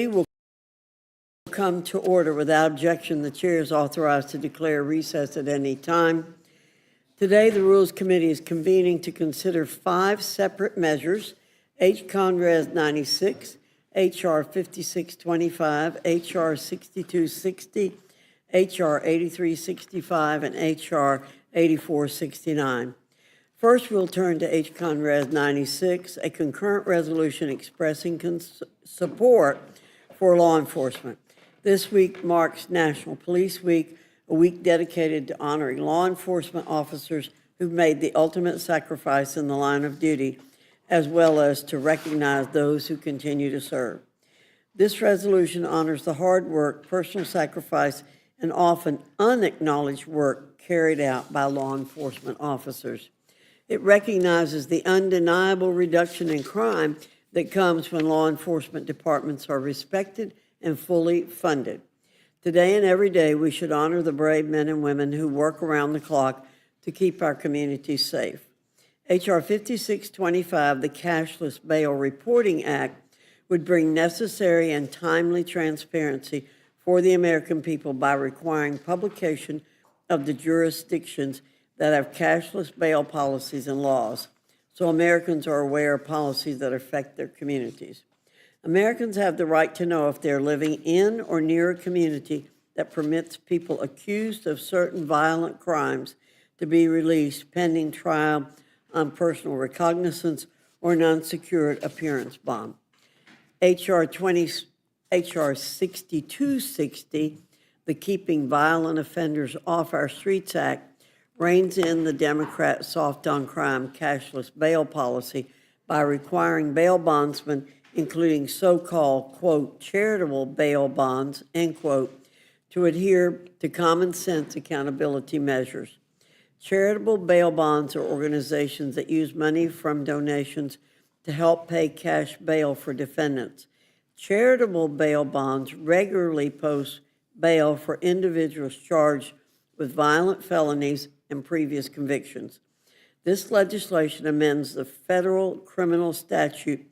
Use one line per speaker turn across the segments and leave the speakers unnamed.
will come to order. Without objection, the chair is authorized to declare recess at any time. Today, the Rules Committee is convening to consider 5 separate measures: Conres 96, H.R. 5625, H.R. 6260, H.R. 8365, and H.R. 8469. First, we'll turn to Conres 96, a concurrent resolution expressing support for law enforcement. This week marks National Police Week, a week dedicated to honoring law enforcement officers who've made the ultimate sacrifice in the line of duty, as well as to recognize those who continue to serve. This resolution honors the hard work, personal sacrifice, and often unacknowledged work carried out by law enforcement officers. It recognizes the undeniable reduction in crime that comes when law enforcement departments are respected and fully funded. Today and every day, we should honor the brave men and women who work around the clock to keep our communities safe. H.R. 5625, the Cashless Bail Reporting Act, would bring necessary and timely transparency for the American people by requiring publication of the jurisdictions that have cashless bail policies and laws, so Americans are aware of policies that affect their communities. Americans have the right to know if they're living in or near a community that permits people accused of certain violent crimes to be released pending trial on personal recognizance or an unsecured appearance bond. H.R. 6260, the Keeping Violent Offenders Off Our Streets Act, reins in the Democrat soft-on-crime cashless bail policy by requiring bail bondsmen, including so-called, quote, charitable bail bonds, end quote, to adhere to common sense accountability measures. Charitable bail bonds are organizations that use money from donations to help pay cash bail for defendants. Charitable bail bonds regularly post bail for individuals charged with violent felonies and previous convictions. This legislation amends the federal criminal statute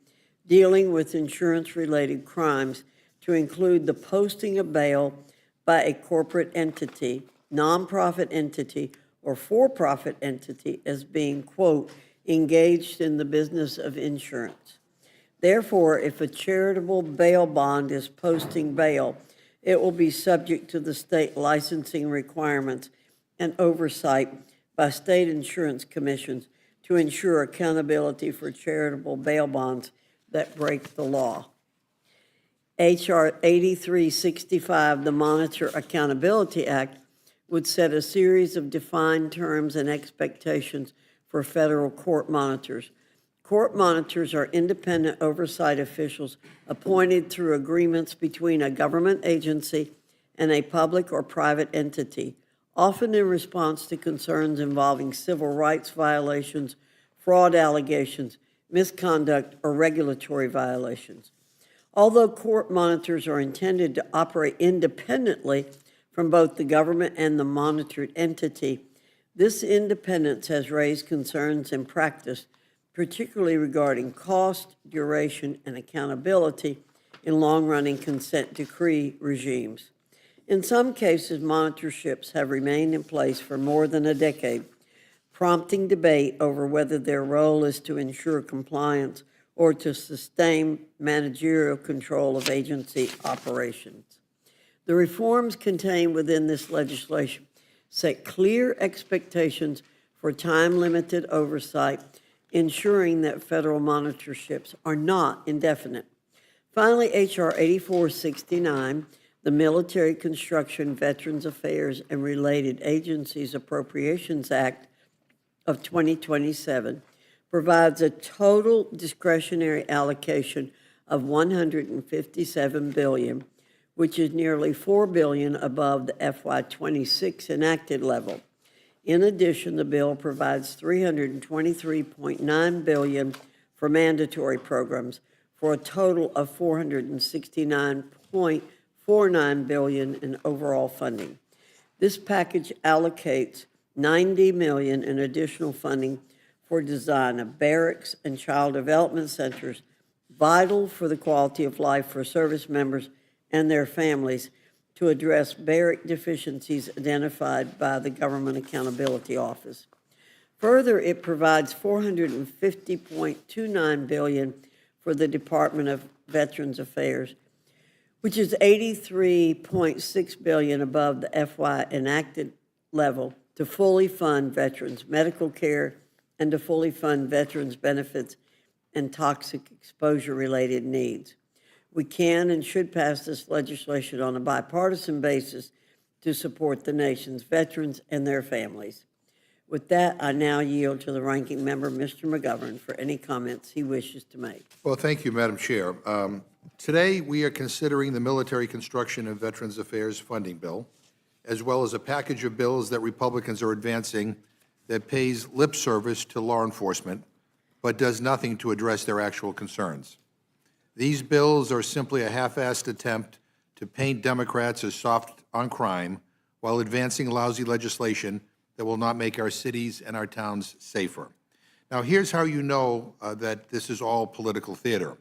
dealing with insurance-related crimes to include the posting of bail by a corporate entity, nonprofit entity, or for-profit entity as being, quote, engaged in the business of insurance. Therefore, if a charitable bail bond is posting bail, it will be subject to the state licensing requirements and oversight by state insurance commissions to ensure accountability for charitable bail bonds that break the law. H.R. 8365, the Monitor Accountability Act, would set a series of defined terms and expectations for federal court monitors. Court monitors are independent oversight officials appointed through agreements between a government agency and a public or private entity, often in response to concerns involving civil rights violations, fraud allegations, misconduct, or regulatory violations. Although court monitors are intended to operate independently from both the government and the monitored entity, this independence has raised concerns in practice, particularly regarding cost, duration, and accountability in long-running consent decree regimes. In some cases, monitorships have remained in place for more than a decade, prompting debate over whether their role is to ensure compliance or to sustain managerial control of agency operations. The reforms contained within this legislation set clear expectations for time-limited oversight, ensuring that federal monitorships are not indefinite. Finally, H.R. 8469, the Military Construction, Veterans Affairs, and Related Agencies Appropriations Act of 2027, provides a total discretionary allocation of $157 billion, which is nearly $4 billion above the FY26 enacted level. In addition, the bill provides $323.9 billion for mandatory programs, for a total of $469.49 billion in overall funding. This package allocates $90 million in additional funding for design of barracks and child development centers, vital for the quality of life for service members and their families to address basic deficiencies identified by the Government Accountability Office. Further, it provides $450.29 billion for the Department of Veterans Affairs, which is $83.6 billion above the FY enacted level to fully fund veterans' medical care and to fully fund veterans' benefits and toxic exposure-related needs. We can and should pass this legislation on a bipartisan basis to support the nation's veterans and their families. With that, I now yield to the ranking member, Mr. McGovern, for any comments he wishes to make.
Well, thank you, Madam Chair. Today, we are considering the Military Construction and Veterans Affairs Funding Bill, as well as a package of bills that Republicans are advancing that pays lip service to law enforcement, but does nothing to address their actual concerns. These bills are simply a half-assed attempt to paint Democrats as soft on crime while advancing lousy legislation that will not make our cities and our towns safer. Now, here's how you know that this is all political theater.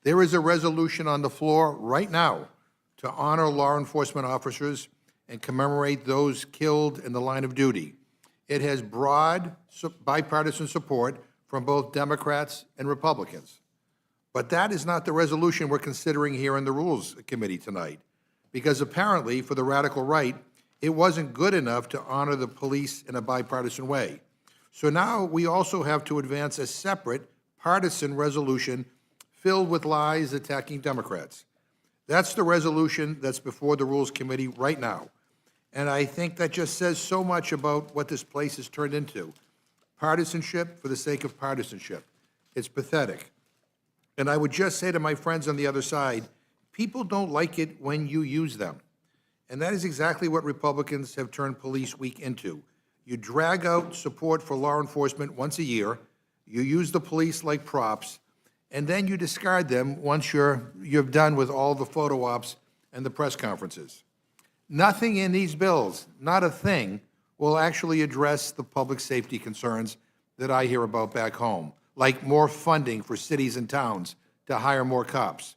There is a resolution on the floor right now to honor law enforcement officers and commemorate those killed in the line of duty. It has broad bipartisan support from both Democrats and Republicans. But that is not the resolution we're considering here in the Rules Committee tonight, because apparently for the radical right, it wasn't good enough to honor the police in a bipartisan way. So now we also have to advance a separate partisan resolution filled with lies attacking Democrats. That's the resolution that's before the Rules Committee right now. And I think that just says so much about what this place has turned into. Partisanship for the sake of partisanship. It's pathetic. And I would just say to my friends on the other side, people don't like it when you use them. And that is exactly what Republicans have turned Police Week into. You drag out support for law enforcement once a year, you use the police like props, and then you discard them once you're done with all the photo ops and the press conferences. Nothing in these bills, not a thing, will actually address the public safety concerns that I hear about back home, like more funding for cities and towns to hire more cops.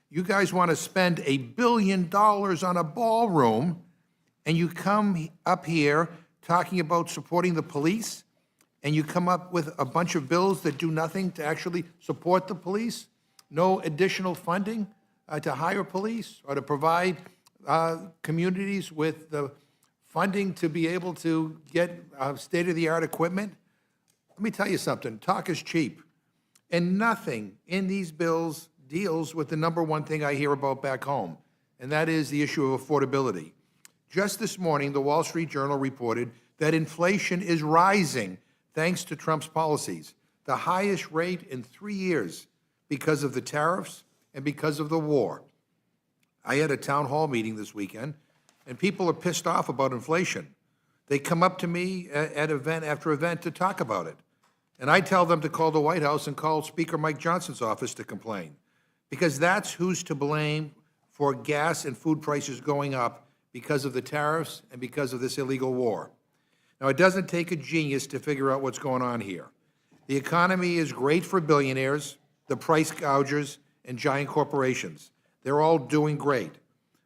You guys want to spend $1 billion on a ballroom, and you come up here talking about supporting the police, and you come up with a bunch of bills that do nothing to actually support the police? No additional funding to hire police or to provide communities with the funding to be able to get state-of-the-art equipment? Let me tell you something. Talk is cheap. And nothing in these bills deals with the number one thing I hear about back home, and that is the issue of affordability. Just this morning, the Wall Street Journal reported that inflation is rising thanks to Trump's policies, the highest rate in 3 years because of the tariffs and because of the war. I had a town hall meeting this weekend, and people are pissed off about inflation. They come up to me at event after event to talk about it. And I tell them to call the White House and call Speaker Mike Johnson's office to complain, because that's who's to blame for gas and food prices going up because of the tariffs and because of this illegal war. Now, it doesn't take a genius to figure out what's going on here. The economy is great for billionaires, the price gougers, and giant corporations. They're all doing great,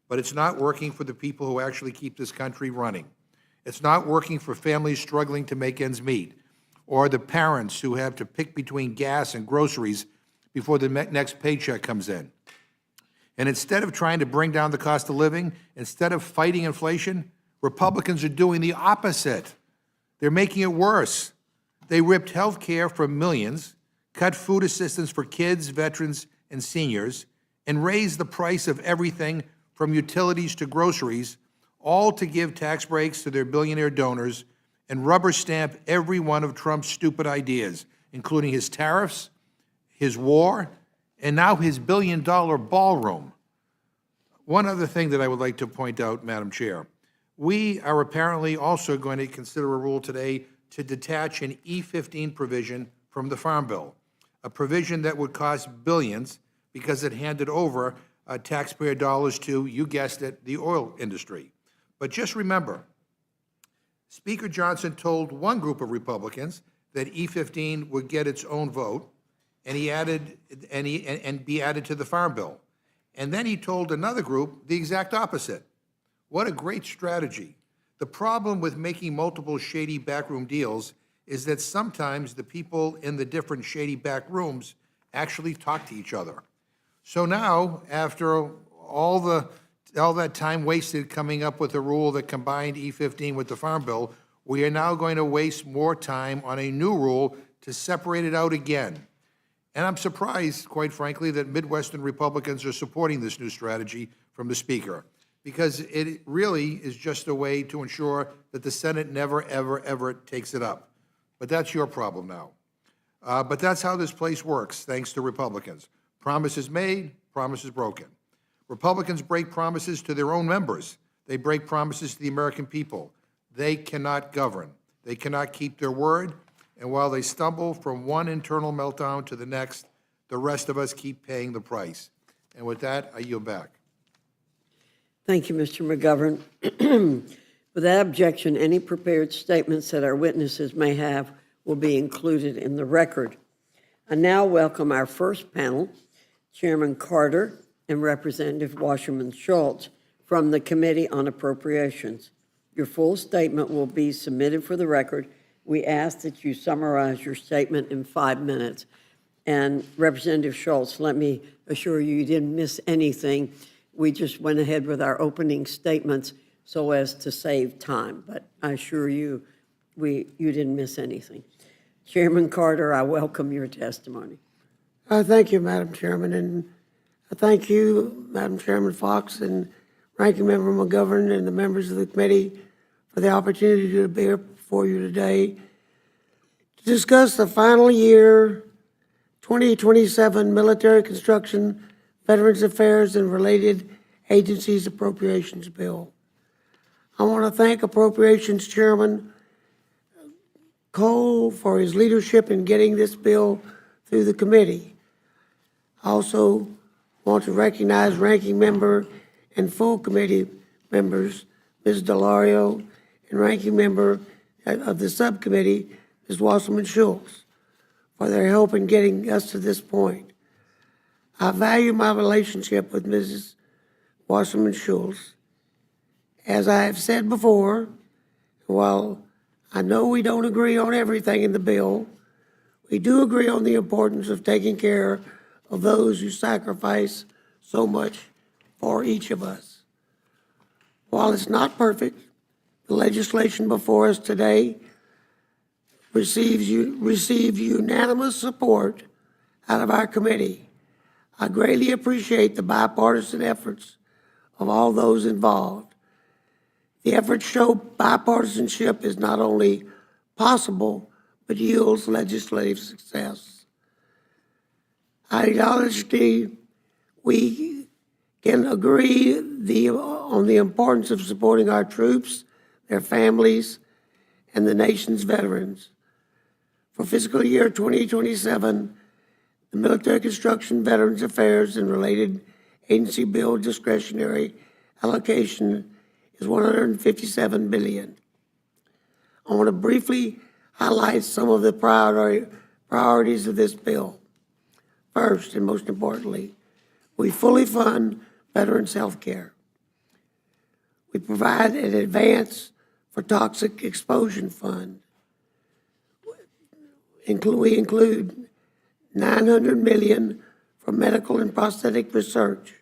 but it's not working for the people who actually keep this country running. It's not working for families struggling to make ends meet, or the parents who have to pick between gas and groceries before the next paycheck comes in. And instead of trying to bring down the cost of living, instead of fighting inflation, Republicans are doing the opposite. They're making it worse. They ripped health care from millions, cut food assistance for kids, veterans, and seniors, and raised the price of everything from utilities to groceries, all to give tax breaks to their billionaire donors and rubber stamp every one of Trump's stupid ideas, including his tariffs, his war, and now his billion-dollar ballroom. One other thing that I would like to point out, Madam Chair, we are apparently also going to consider a rule today to detach an E-15 provision from the Farm Bill, a provision that would cost billions because it handed over taxpayer dollars to, you guessed it, the oil industry. But just remember, Speaker Johnson told one group of Republicans that E-15 would get its own vote, and and be added to the Farm Bill. And then he told another group the exact opposite. What a great strategy. The problem with making multiple shady backroom deals is that sometimes the people in the different shady back rooms actually talk to each other. So now, after all that time wasted coming up with a rule that combined E15 with the Farm Bill, we are now going to waste more time on a new rule to separate it out again. And I'm surprised, quite frankly, that Midwestern Republicans are supporting this new strategy from the Speaker, because it really is just a way to ensure that the Senate never, ever, ever takes it up. But that's your problem now. But that's how this place works, thanks to Republicans. Promises made, promises broken. Republicans break promises to their own members. They break promises to the American people. They cannot govern. They cannot keep their word. And while they stumble from one internal meltdown to the next, the rest of us keep paying the price. And with that, I yield back.
Thank you, Mr. McGovern. Without objection, any prepared statements that our witnesses may have will be included in the record. I now welcome our first panel, Chairman Carter and Representative Wasserman Schultz from the Committee on Appropriations. Your full statement will be submitted for the record. We ask that you summarize your statement in 5 minutes. And Representative Schultz, let me assure you, you didn't miss anything. We just went ahead with our opening statements so as to save time. But I assure you, you didn't miss anything. Chairman Carter, I welcome your testimony.
Thank you, Madam Chairman, and thank you, Madam Chairman Fox and Ranking Member McGovern and the members of the committee for the opportunity to be here before you today to discuss the final year 2027 Military Construction, Veterans Affairs, and Related Agencies Appropriations Bill. I want to thank Appropriations Chairman Cole for his leadership in getting this bill through the committee. I also want to recognize Ranking Member and full committee members, Ms. Delario, and Ranking Member of the subcommittee, Ms. Wasserman Schultz, for their help in getting us to this point. I value my relationship with Mrs. Wasserman Schultz. As I have said before, while I know we don't agree on everything in the bill, we do agree on the importance of taking care of those who sacrifice so much for each of us. While it's not perfect, the legislation before us today received unanimous support out of our committee. I greatly appreciate the bipartisan efforts of all those involved. The efforts show bipartisanship is not only possible, but yields legislative success. I acknowledge we can agree on the importance of supporting our troops, their families, and the nation's veterans. For fiscal year 2027, the Military Construction, Veterans Affairs, and Related Agency Bill discretionary allocation is $157 billion. I want to briefly highlight some of the priorities of this bill. First, and most importantly, we fully fund veterans' health care. We provide an advance for toxic exposure fund. We include $900 million for medical and prosthetic research.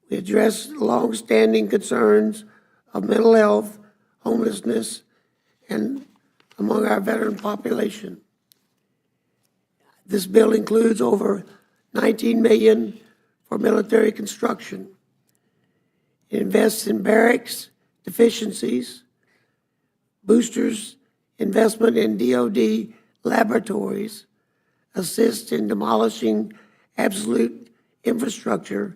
We address long-standing concerns of mental health, homelessness, and among our veteran population. This bill includes over $19 million for military construction. It invests in barracks, deficiencies, boosters, investment in DOD laboratories, assists in demolishing absolute infrastructure,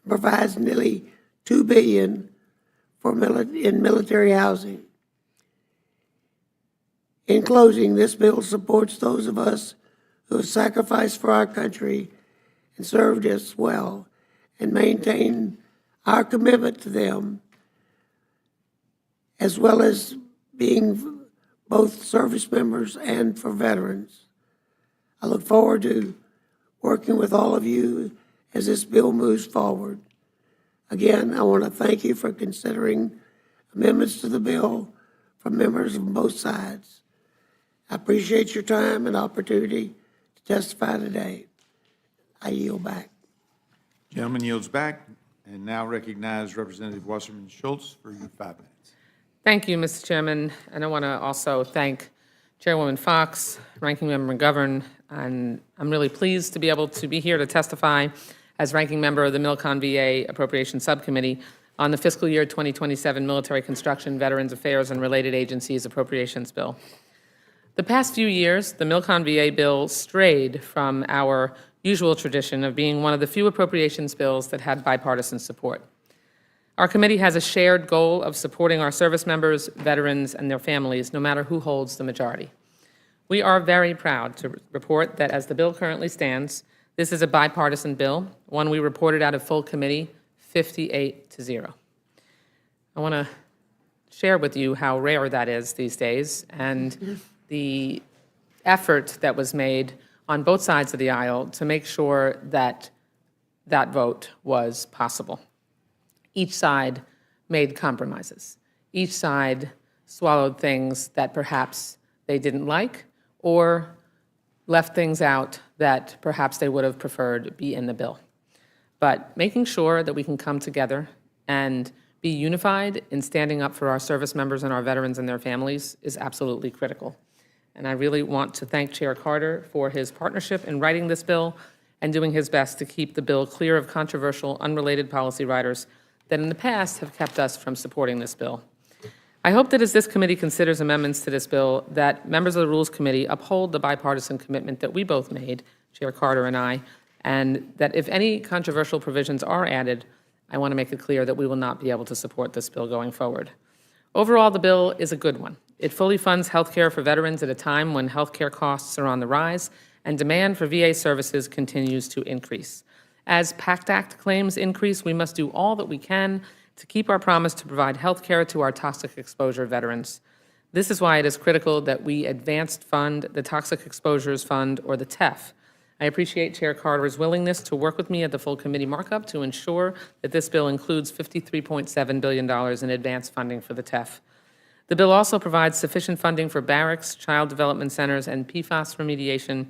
and provides nearly $2 billion in military housing. In closing, this bill supports those of us who have sacrificed for our country and served us well, and maintain our commitment to them, as well as being both service members and for veterans. I look forward to working with all of you as this bill moves forward. Again, I want to thank you for considering amendments to the bill from members on both sides. I appreciate your time and opportunity to testify today. I yield back.
Gentleman yields back, and now recognize Representative Wasserman Schultz for your 5 minutes.
Thank you, Mr. Chairman, and I want to also thank Chairwoman Fox, Ranking Member McGovern, and I'm really pleased to be able to be here to testify as Ranking Member of the Milcon VA Appropriations Subcommittee on the fiscal year 2027 Military Construction, Veterans Affairs, and Related Agencies Appropriations Bill. The past few years, the Milcon VA bill strayed from our usual tradition of being one of the few appropriations bills that had bipartisan support. Our committee has a shared goal of supporting our service members, veterans, and their families, no matter who holds the majority. We are very proud to report that as the bill currently stands, this is a bipartisan bill, one we reported out of full committee, 58-0. I want to share with you how rare that is these days, and the effort that was made on both sides of the aisle to make sure that that vote was possible. Each side made compromises. Each side swallowed things that perhaps they didn't like or left things out that perhaps they would have preferred be in the bill. But making sure that we can come together and be unified in standing up for our service members and our veterans and their families is absolutely critical. And I really want to thank Chair Carter for his partnership in writing this bill and doing his best to keep the bill clear of controversial, unrelated policy riders that in the past have kept us from supporting this bill. I hope that as this committee considers amendments to this bill, that members of the Rules Committee uphold the bipartisan commitment that we both made, Chair Carter and I, and that if any controversial provisions are added, I want to make it clear that we will not be able to support this bill going forward. Overall, the bill is a good one. It fully funds health care for veterans at a time when health care costs are on the rise and demand for VA services continues to increase. As PACT Act claims increase, we must do all that we can to keep our promise to provide health care to our toxic exposure veterans. This is why it is critical that we advanced fund the Toxic Exposures Fund, or the TEF. I appreciate Chair Carter's willingness to work with me at the full committee markup to ensure that this bill includes $53.7 billion in advance funding for the TEF. The bill also provides sufficient funding for barracks, child development centers, and PFAS remediation,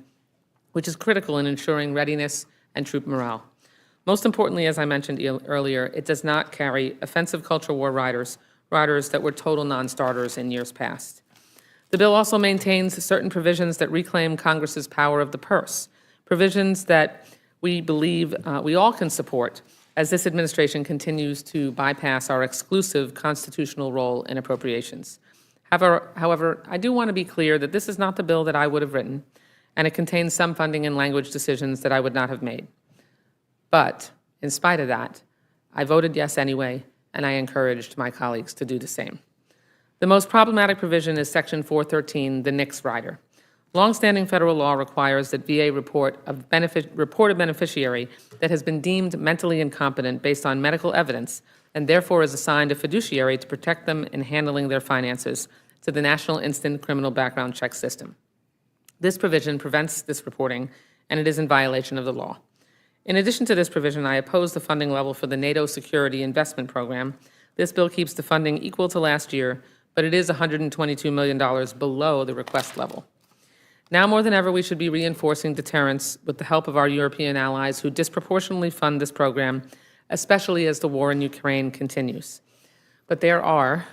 which is critical in ensuring readiness and troop morale. Most importantly, as I mentioned earlier, it does not carry offensive culture war riders that were total non-starters in years past. The bill also maintains certain provisions that reclaim Congress's power of the purse, provisions that we believe we all can support as this administration continues to bypass our exclusive constitutional role in appropriations. However, I do want to be clear that this is not the bill that I would have written, and it contains some funding and language decisions that I would not have made. But in spite of that, I voted yes anyway, and I encouraged my colleagues to do the same. The most problematic provision is Section 413, the NICS rider. Longstanding federal law requires that VA report a beneficiary that has been deemed mentally incompetent based on medical evidence and therefore is assigned a fiduciary to protect them in handling their finances to the National Instant Criminal Background Check System. This provision prevents this reporting, and it is in violation of the law. In addition to this provision, I oppose the funding level for the NATO Security Investment Program. This bill keeps the funding equal to last year, but it is $122 million below the request level. Now more than ever, we should be reinforcing deterrence with the help of our European allies who disproportionately fund this program, especially as the war in Ukraine continues. But there are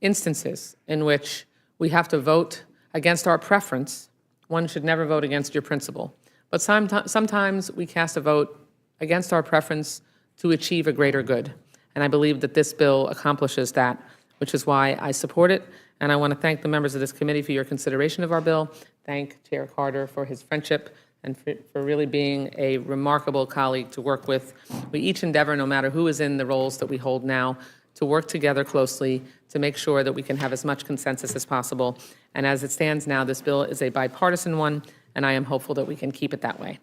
instances in which we have to vote against our preference. One should never vote against your principle. But sometimes we cast a vote against our preference to achieve a greater good. And I believe that this bill accomplishes that, which is why I support it. And I want to thank the members of this committee for your consideration of our bill. Thank Chair Carter for his friendship and for really being a remarkable colleague to work with. We each endeavor, no matter who is in the roles that we hold now, to work together closely to make sure that we can have as much consensus as possible. And as it stands now, this bill is a bipartisan one, and I am hopeful that we can keep it that way.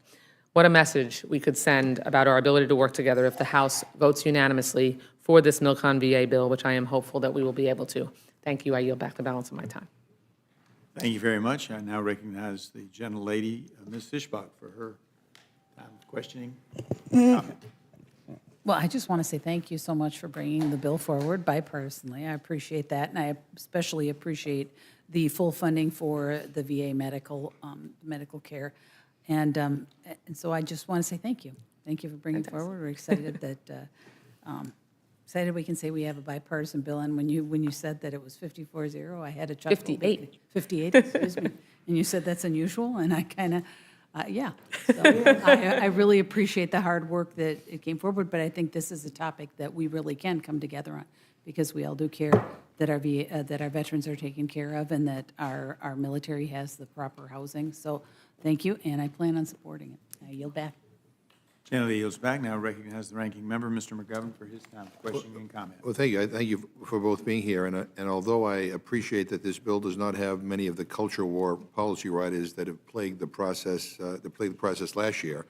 What a message we could send about our ability to work together if the House votes unanimously for this Milcon VA bill, which I am hopeful that we will be able to. Thank you. I yield back the balance of my time.
Thank you very much. I now recognize the gentlelady, Ms. Fishbach, for her time of questioning. Comment.
Well, I just want to say thank you so much for bringing the bill forward bipartisanly. I appreciate that, and I especially appreciate the full funding for the VA medical care. And so I just want to say thank you. Thank you for bringing it forward. We're excited that, excited we can say we have a bipartisan bill. And when you said that it was 54-0, I had a chuckle.
58.
58, excuse me. And you said that's unusual, and I kind of, yeah. So I really appreciate the hard work that it came forward, but I think this is a topic that we really can come together on, because we all do care that our that our veterans are taken care of and that our military has the proper housing. So thank you, and I plan on supporting it. I yield back.
Gentlelady yields back. Now recognize the ranking member, Mr. McGovern, for his time of questioning and comment.
Well, thank you. I thank you for both being here. And although I appreciate that this bill does not have many of the culture war policy riders that have plagued the process, last year,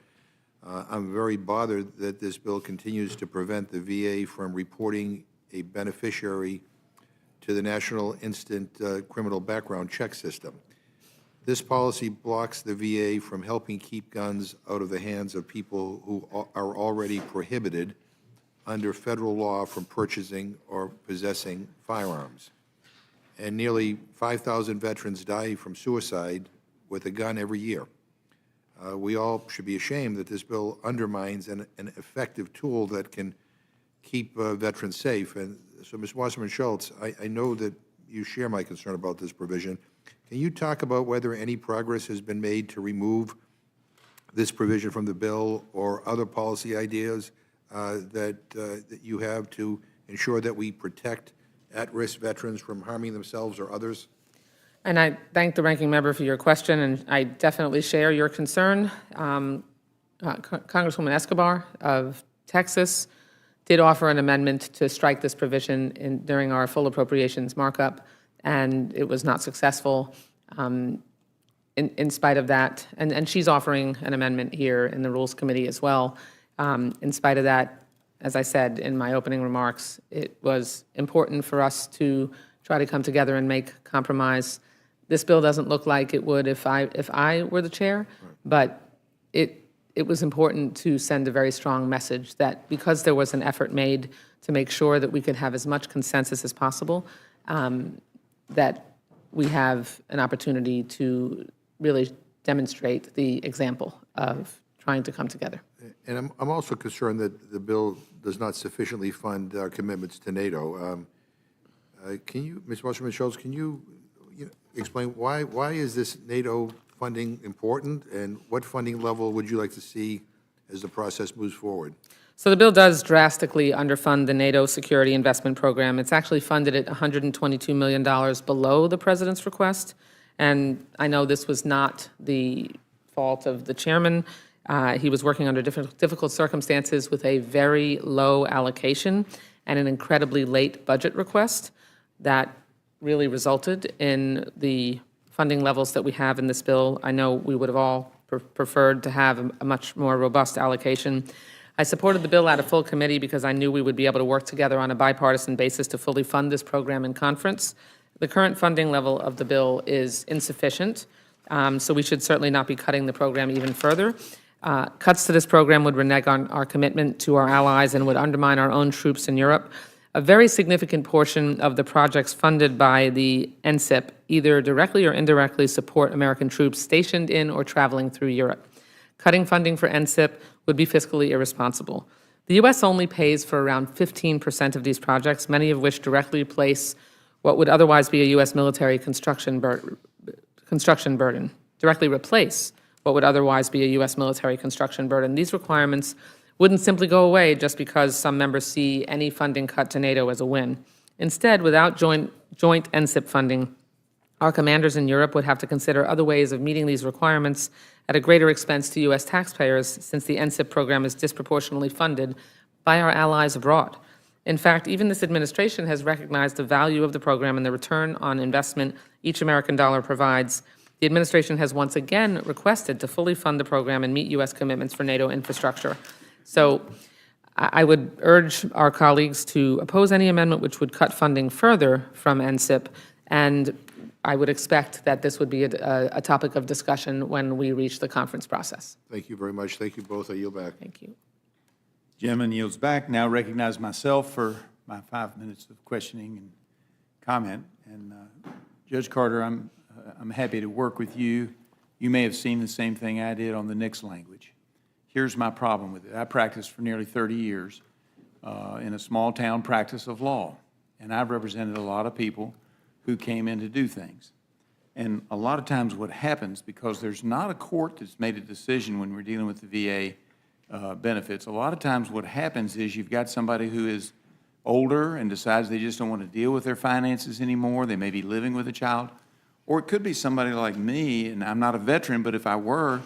I'm very bothered that this bill continues to prevent the VA from reporting a beneficiary to the National Instant Criminal Background Check System. This policy blocks the VA from helping keep guns out of the hands of people who are already prohibited under federal law from purchasing or possessing firearms. And nearly 5,000 veterans die from suicide with a gun every year. We all should be ashamed that this bill undermines an effective tool that can keep veterans safe. And so, Ms. Wasserman-Schultz, I know that you share my concern about this provision. Can you talk about whether any progress has been made to remove this provision from the bill, or other policy ideas that you have to ensure that we protect at-risk veterans from harming themselves or others?
And I thank the ranking member for your question, and I definitely share your concern. Congresswoman Escobar of Texas did offer an amendment to strike this provision during our full appropriations markup, and it was not successful in spite of that. And she's offering an amendment here in the Rules Committee as well. In spite of that, as I said in my opening remarks, it was important for us to try to come together and make compromise. This bill doesn't look like it would if I were the chair, but it was important to send a very strong message that because there was an effort made to make sure that we could have as much consensus as possible, that we have an opportunity to really demonstrate the example of trying to come together.
And I'm also concerned that the bill does not sufficiently fund our commitments to NATO. Can you, Ms. Wasserman-Schultz, can you explain why is this NATO funding important, and what funding level would you like to see as the process moves forward?
So the bill does drastically underfund the NATO Security Investment Program. It's actually funded at $122 million below the president's request. And I know this was not the fault of the chairman. He was working under difficult circumstances with a very low allocation and an incredibly late budget request that really resulted in the funding levels that we have in this bill. I know we would have all preferred to have a much more robust allocation. I supported the bill out of full committee because I knew we would be able to work together on a bipartisan basis to fully fund this program in conference. The current funding level of the bill is insufficient, so we should certainly not be cutting the program even further. Cuts to this program would renege on our commitment to our allies and would undermine our own troops in Europe. A very significant portion of the projects funded by the NSIP either directly or indirectly support American troops stationed in or traveling through Europe. Cutting funding for NSIP would be fiscally irresponsible. The U.S. only pays for around 15% of these projects, many of which directly replace what would otherwise be a U.S. military construction burden, directly replace what would otherwise be a U.S. military construction burden. These requirements wouldn't simply go away just because some members see any funding cut to NATO as a win. Instead, without joint NSIP funding, our commanders in Europe would have to consider other ways of meeting these requirements at a greater expense to U.S. taxpayers, since the NSIP program is disproportionately funded by our allies abroad. In fact, even this administration has recognized the value of the program and the return on investment each American dollar provides. The administration has once again requested to fully fund the program and meet U.S. commitments for NATO infrastructure. So I would urge our colleagues to oppose any amendment which would cut funding further from NSIP and I would expect that this would be a topic of discussion when we reach the conference process.
Thank you very much. Thank you both. I yield back.
Thank you.
Gentleman yields back. Now recognize myself for my 5 minutes of questioning and comment. And Judge Carter, I'm happy to work with you. You may have seen the same thing I did on the Nix language. Here's my problem with it. I practiced for nearly 30 years in a small town practice of law, and I've represented a lot of people who came in to do things. And a lot of times what happens, because there's not a court that's made a decision when we're dealing with the VA benefits, a lot of times what happens is you've got somebody who is older and decides they just don't want to deal with their finances anymore. They may be living with a child. Or it could be somebody like me, and I'm not a veteran, but if I were,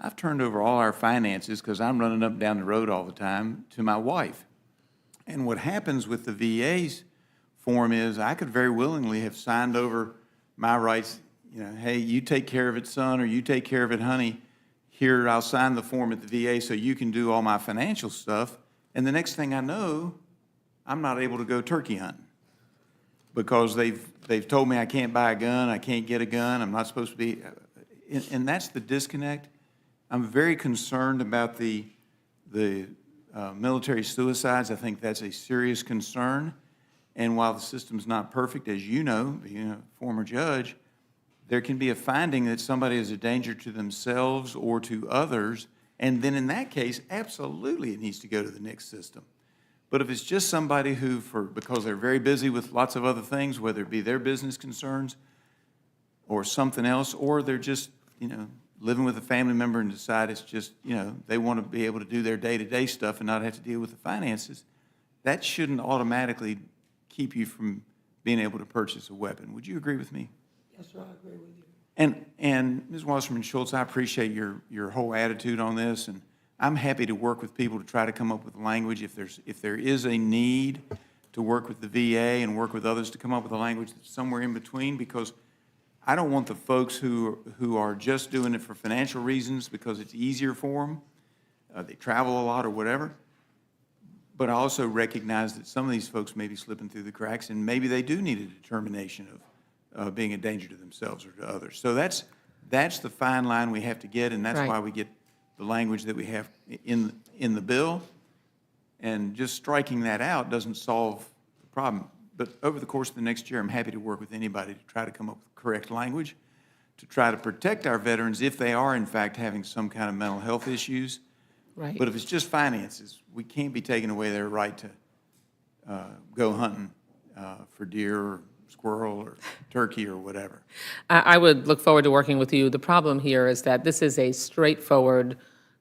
I've turned over all our finances, because I'm running up and down the road all the time, to my wife. And what happens with the VA's form is I could very willingly have signed over my rights, you know, hey, you take care of it, son, or you take care of it, honey. Here, I'll sign the form at the VA so you can do all my financial stuff. And the next thing I know, I'm not able to go turkey hunting because they've told me I can't buy a gun, I can't get a gun, I'm not supposed to be, and that's the disconnect. I'm very concerned about the military suicides. I think that's a serious concern. And while the system's not perfect, as you know, being a former judge, there can be a finding that somebody is a danger to themselves or to others, and then in that case, absolutely it needs to go to the Nix system. But if it's just somebody who, because they're very busy with lots of other things, whether it be their business concerns or something else, or they're just, you know, living with a family member and decide it's just, you know, they want to be able to do their day-to-day stuff and not have to deal with the finances, that shouldn't automatically keep you from being able to purchase a weapon. Would you agree with me?
Yes, sir, I agree with you.
And Ms. Wasserman Schultz, I appreciate your whole attitude on this, and I'm happy to work with people to try to come up with language. If there is a need to work with the VA and work with others to come up with a language that's somewhere in between, because I don't want the folks who are just doing it for financial reasons because it's easier for them, they travel a lot or whatever, but I also recognize that some of these folks may be slipping through the cracks, and maybe they do need a determination of being a danger to themselves or to others. So that's the fine line we have to get, and that's
Right.
why we get the language that we have in the bill. And just striking that out doesn't solve the problem. But over the course of the next year, I'm happy to work with anybody to try to come up with the correct language, to try to protect our veterans if they are, in fact, having some kind of mental health issues.
Right.
But if it's just finances, we can't be taking away their right to go hunting for deer or squirrel or turkey or whatever.
I would look forward to working with you. The problem here is that this is a straightforward,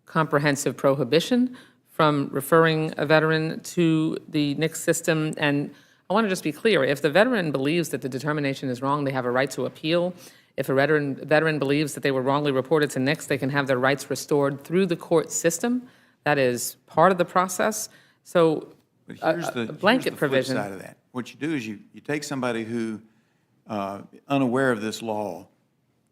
comprehensive prohibition from referring a veteran to the Nix system. And I want to just be clear, if the veteran believes that the determination is wrong, they have a right to appeal. If a veteran believes that they were wrongly reported to Nix, they can have their rights restored through the court system. That is part of the process. So
But here's
a
the
blanket provision.
flip side of that. What you do is you take somebody who, unaware of this law,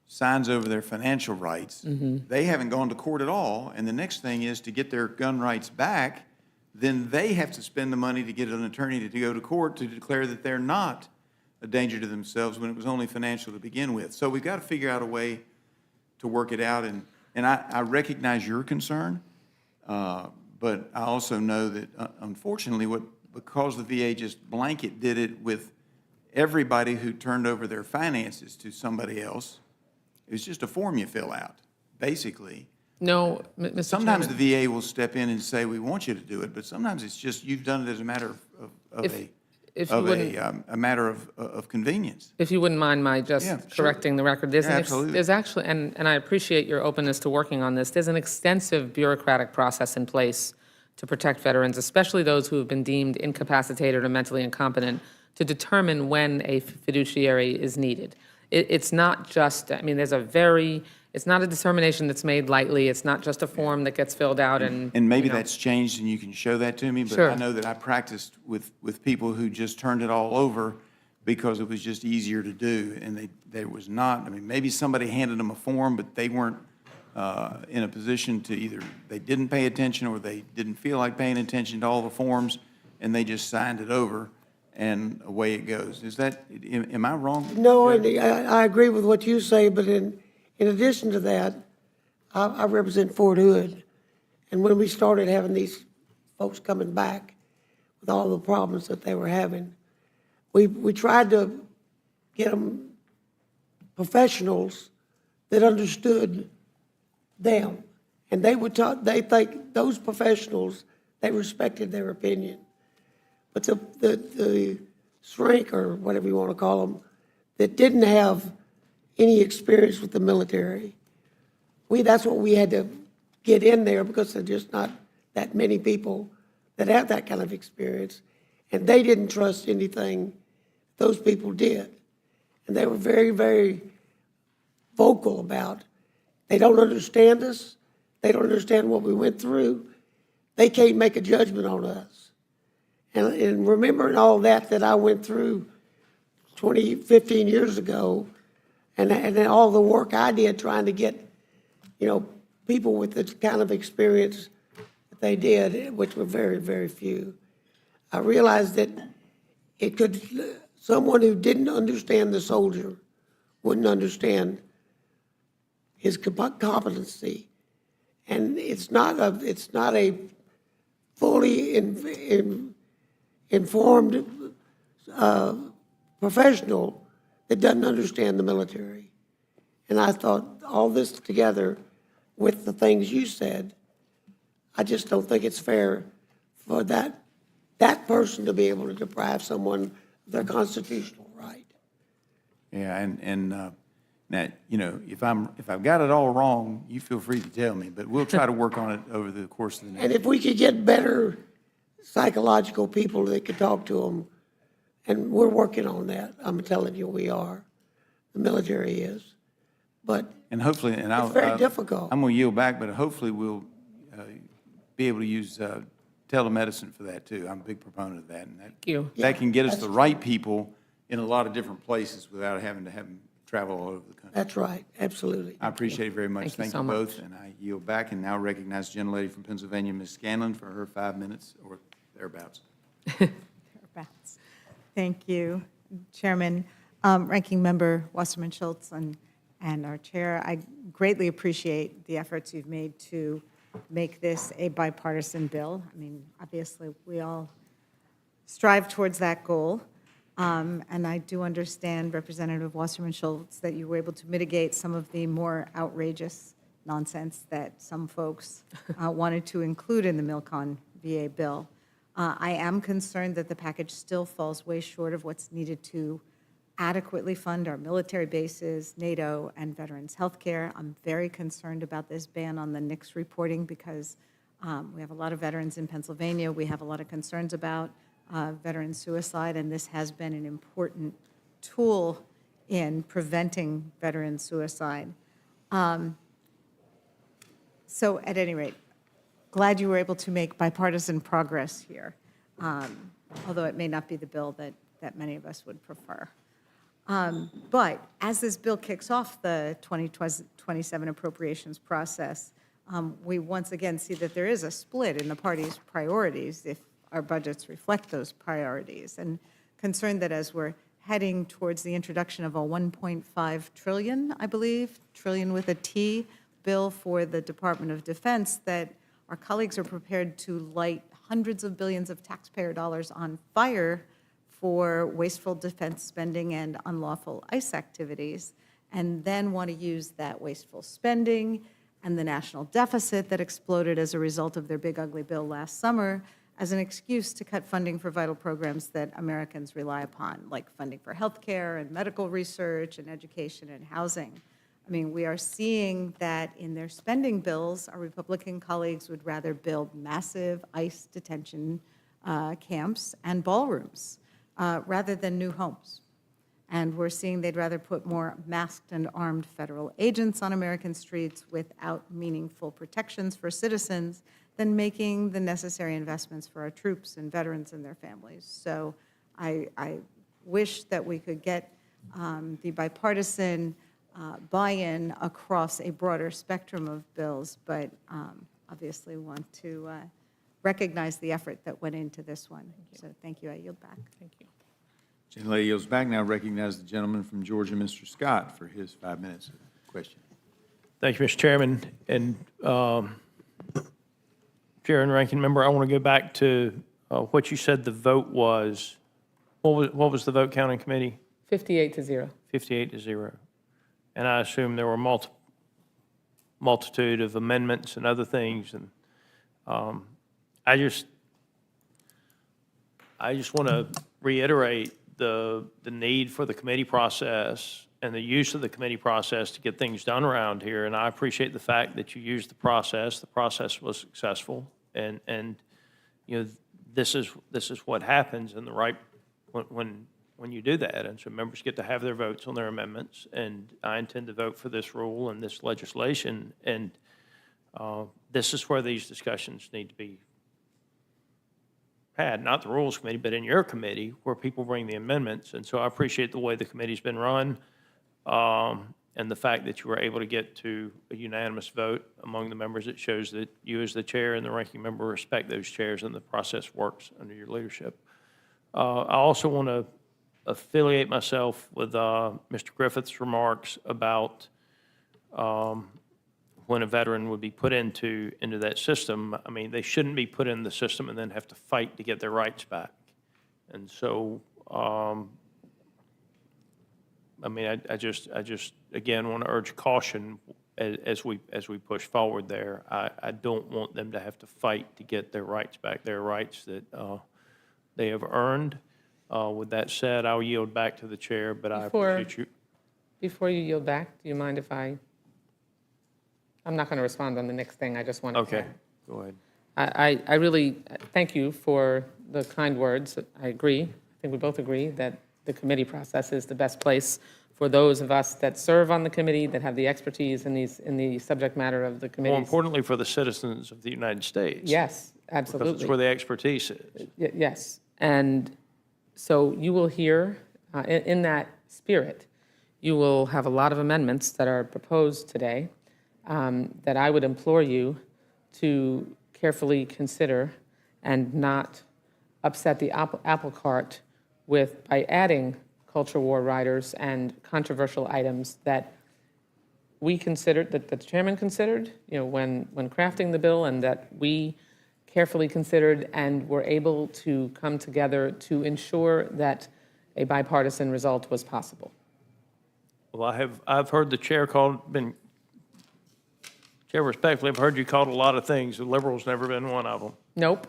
signs over their financial rights. They haven't gone to court at all, and the next thing is to get their gun rights back, then they have to spend the money to get an attorney to go to court to declare that they're not a danger to themselves when it was only financial to begin with. So we've got to figure out a way to work it out, and I recognize your concern, but I also know that unfortunately because the VA just blanket did it with everybody who turned over their finances to somebody else, it's just a form you fill out, basically.
No, Mr.
Sometimes
Chairman.
the VA will step in and say, we want you to do it, but sometimes it's just you've done it as a matter a matter of convenience.
If you wouldn't mind my
Yeah,
just
sure.
correcting the record.
Yeah, absolutely.
There's actually, and I appreciate your openness to working on this, there's an extensive bureaucratic process in place to protect veterans, especially those who have been deemed incapacitated or mentally incompetent, to determine when a fiduciary is needed. It's not just, I mean, it's not a determination that's made lightly. It's not just a form that gets filled out and.
And maybe
you know.
that's changed and you can show that to me, but
Sure.
I know that I practiced with people who just turned it all over because it was just easier to do, and there was not, I mean, maybe somebody handed them a form, but they weren't in a position to either, they didn't pay attention or they didn't feel like paying attention to all the forms, and they just signed it over. and away it goes. Is that, am I wrong?
No, and I agree with what you say, but in addition to that, I represent Fort Hood. And when we started having these folks coming back with all the problems that they were having, we tried to get them professionals that understood them. And they think those professionals, they respected their opinion. But the shrink, or whatever you want to call them, that didn't have any experience with the military, that's what we had to get in there, because there's just not that many people that have that kind of experience. And they didn't trust anything those people did. And they were very, very vocal about, they don't understand us, they don't understand what we went through, they can't make a judgment on us. And remembering all that I went through 15 years ago, and then all the work I did trying to get, people with the kind of experience that they did, which were very, very few, I realized that someone who didn't understand the soldier wouldn't understand his competency. And it's not a fully informed professional that doesn't understand the military. And I thought all this together with the things you said, I just don't think it's fair for that person to be able to deprive someone of their constitutional right.
Yeah, and now, if I've got it all wrong, you feel free to tell me, but we'll try to work on it over the course of the next.
And if we could get better psychological people that could talk to them, and we're working on that, I'm telling you, we are. The military is. But
And hopefully, and
it's very difficult.
I'm going to yield back, but hopefully we'll be able to use telemedicine for that too. I'm a big proponent of that. And
you.
that can get us the right people in a lot of different places without having to have them travel all over the country.
That's right, absolutely.
I appreciate it very much.
Thank you so
you both,
much.
and I yield back and now recognize the gentlelady from Pennsylvania, Ms. Scanlon, for her 5 minutes or thereabouts.
Thereabouts. Thank you, Chairman, Ranking Member Wasserman Schultz, and our chair. I greatly appreciate the efforts you've made to make this a bipartisan bill. I mean, obviously, we all strive towards that goal. And I do understand, Representative Wasserman Schultz, that you were able to mitigate some of the more outrageous nonsense that some folks wanted to include in the Milcon VA bill. I am concerned that the package still falls way short of what's needed to adequately fund our military bases, NATO, and veterans health care. I'm very concerned about this ban on the NICS reporting because we have a lot of veterans in Pennsylvania. We have a lot of concerns about veteran suicide, and this has been an important tool in preventing veteran suicide. So at any rate, glad you were able to make bipartisan progress here, although it may not be the bill that many of us would prefer. But as this bill kicks off the 2027 appropriations process, we once again see that there is a split in the party's priorities if our budgets reflect those priorities, and concerned that as we're heading towards the introduction of a 1.5 trillion, I believe, trillion with a T, bill for the Department of Defense, that our colleagues are prepared to light hundreds of billions of taxpayer dollars on fire for wasteful defense spending and unlawful ICE activities, and then want to use that wasteful spending and the national deficit that exploded as a result of their big ugly bill last summer as an excuse to cut funding for vital programs that Americans rely upon, like funding for healthcare and medical research and education and housing. I mean, we are seeing that in their spending bills, our Republican colleagues would rather build massive ICE detention camps and ballrooms rather than new homes. And we're seeing they'd rather put more masked and armed federal agents on American streets without meaningful protections for citizens than making the necessary investments for our troops and veterans and their families. So I wish that we could get the bipartisan buy-in across a broader spectrum of bills, but obviously want to recognize the effort that went into this one. So thank you. I yield back.
Thank you.
Gentlelady yields back. Now recognize the gentleman from Georgia, Mr. Scott, for his 5 minutes of question.
Thank you, Mr. Chairman. And Chair and Ranking Member, I want to go back to what you said the vote was. What was the vote counting committee?
58-0.
58-0. And I assume there were multitude of amendments and other things. And I just want to reiterate the need for the committee process and the use of the committee process to get things done around here. And I appreciate the fact that you used the process. The process was successful. And you know, this is what happens in the right, when you do that. And so members get to have their votes on their amendments. And I intend to vote for this rule and this legislation. And this is where these discussions need to be had, not the Rules Committee, but in your committee, where people bring the amendments. And so I appreciate the way the committee's been run, and the fact that you were able to get to a unanimous vote among the members. It shows that you, as the chair and the ranking member, respect those chairs, and the process works under your leadership. I also want to affiliate myself with Mr. Griffith's remarks about when a veteran would be put into that system. I mean, they shouldn't be put in the system and then have to fight to get their rights back. And so, I mean, I just again want to urge caution as we push forward there. I don't want them to have to fight to get their rights back, their rights that they have earned. With that said, I'll yield back to the chair, but I appreciate you.
Before you yield back, do you mind if I'm not going to respond on the next thing. I just want to.
Okay, go ahead.
I really thank you for the kind words. I agree. I think we both agree that the committee process is the best place for those of us that serve on the committee, that have the expertise in the subject matter of the committee.
More importantly, for the citizens of the United States.
Yes, absolutely.
Because it's where the expertise is.
Yes, and so you will hear, in that spirit, you will have a lot of amendments that are proposed today that I would implore you to carefully consider and not upset the apple cart by adding culture war riders and controversial items that we considered, that the chairman considered, when crafting the bill, and that we carefully considered and were able to come together to ensure that a bipartisan result was possible.
Well, I've heard the chair Chair, respectfully, I've heard you called a lot of things. The liberal's never been one of them.
Nope.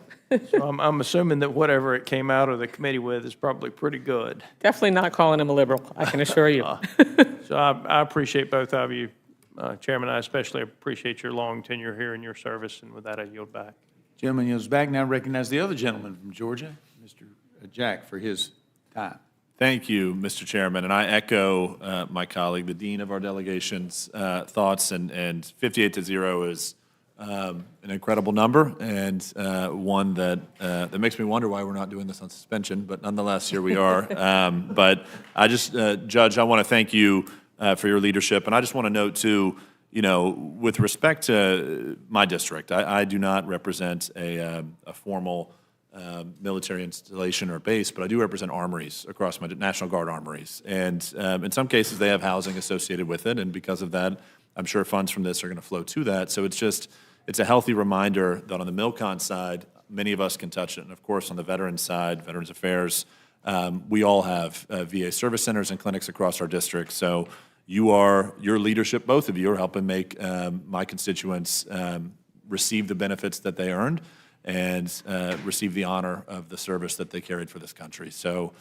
So I'm assuming that whatever it came out of the committee with is probably pretty good.
Definitely not calling him a liberal, I can assure you.
So I appreciate both of you. Chairman, I especially appreciate your long tenure here and your service, and with that, I yield back.
Gentleman yields back. Now recognize the other gentleman from Georgia, Mr. Jack, for his time.
Thank you, Mr. Chairman, and I echo my colleague, the dean of our delegation's thoughts, and 58-0 is an incredible number, and one that makes me wonder why we're not doing this on suspension, but nonetheless, here we are. But I just, Judge, I want to thank you for your leadership, and I just want to note, too, with respect to my district, I do not represent a formal military installation or base, but I do represent armories across my National Guard armories. And in some cases, they have housing associated with it, and because of that, I'm sure funds from this are going to flow to that. So it's a healthy reminder that on the MilCon side, many of us can touch it. And of course, on the Veterans side, Veterans Affairs, we all have VA service centers and clinics across our district. So your leadership, both of you, are helping make my constituents receive the benefits that they earned and receive the honor of the service that they carried for this country. So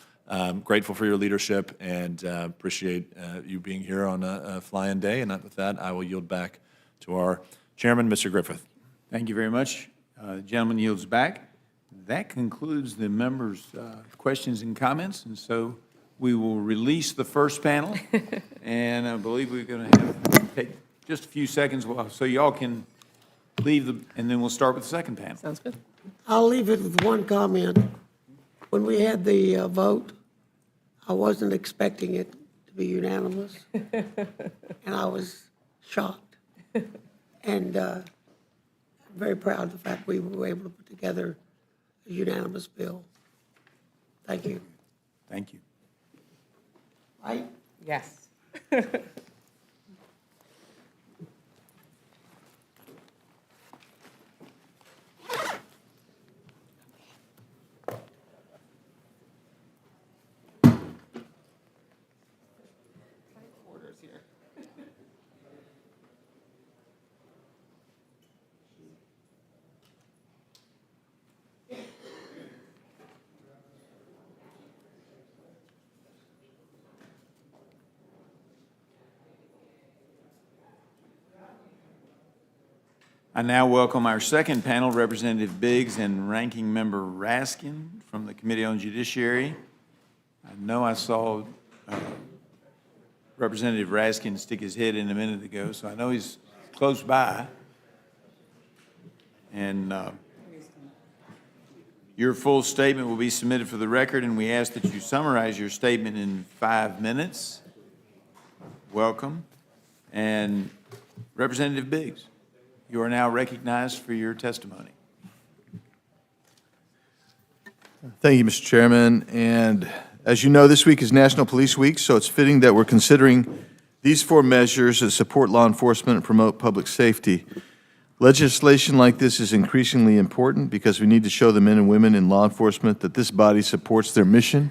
grateful for your leadership and appreciate you being here on a fly-in day. And with that, I will yield back to our chairman, Mr. Griffith.
Thank you very much. The gentleman yields back. That concludes the members' questions and comments, and so we will release the first panel. And I believe we're going to take just a few seconds so y'all can leave, and then we'll start with the second panel.
Sounds good.
I'll leave it with one comment. When we had the vote, I wasn't expecting it to be unanimous, and I was shocked. And I'm very proud of the fact we were able to put together a unanimous bill. Thank you.
Thank you.
right?
Yes.
I now welcome our second panel, Representative Biggs and Ranking Member Raskin from the Committee on Judiciary. I know I saw Representative Raskin stick his head in a minute ago, so I know he's close by. And your full statement will be submitted for the record, and we ask that you summarize your statement in 5 minutes. Welcome. And Representative Biggs, you are now recognized for your testimony.
Thank you, Mr. Chairman. And as you know, this week is National Police Week, so it's fitting that we're considering these 4 measures that support law enforcement and promote public safety. Legislation like this is increasingly important because we need to show the men and women in law enforcement that this body supports their mission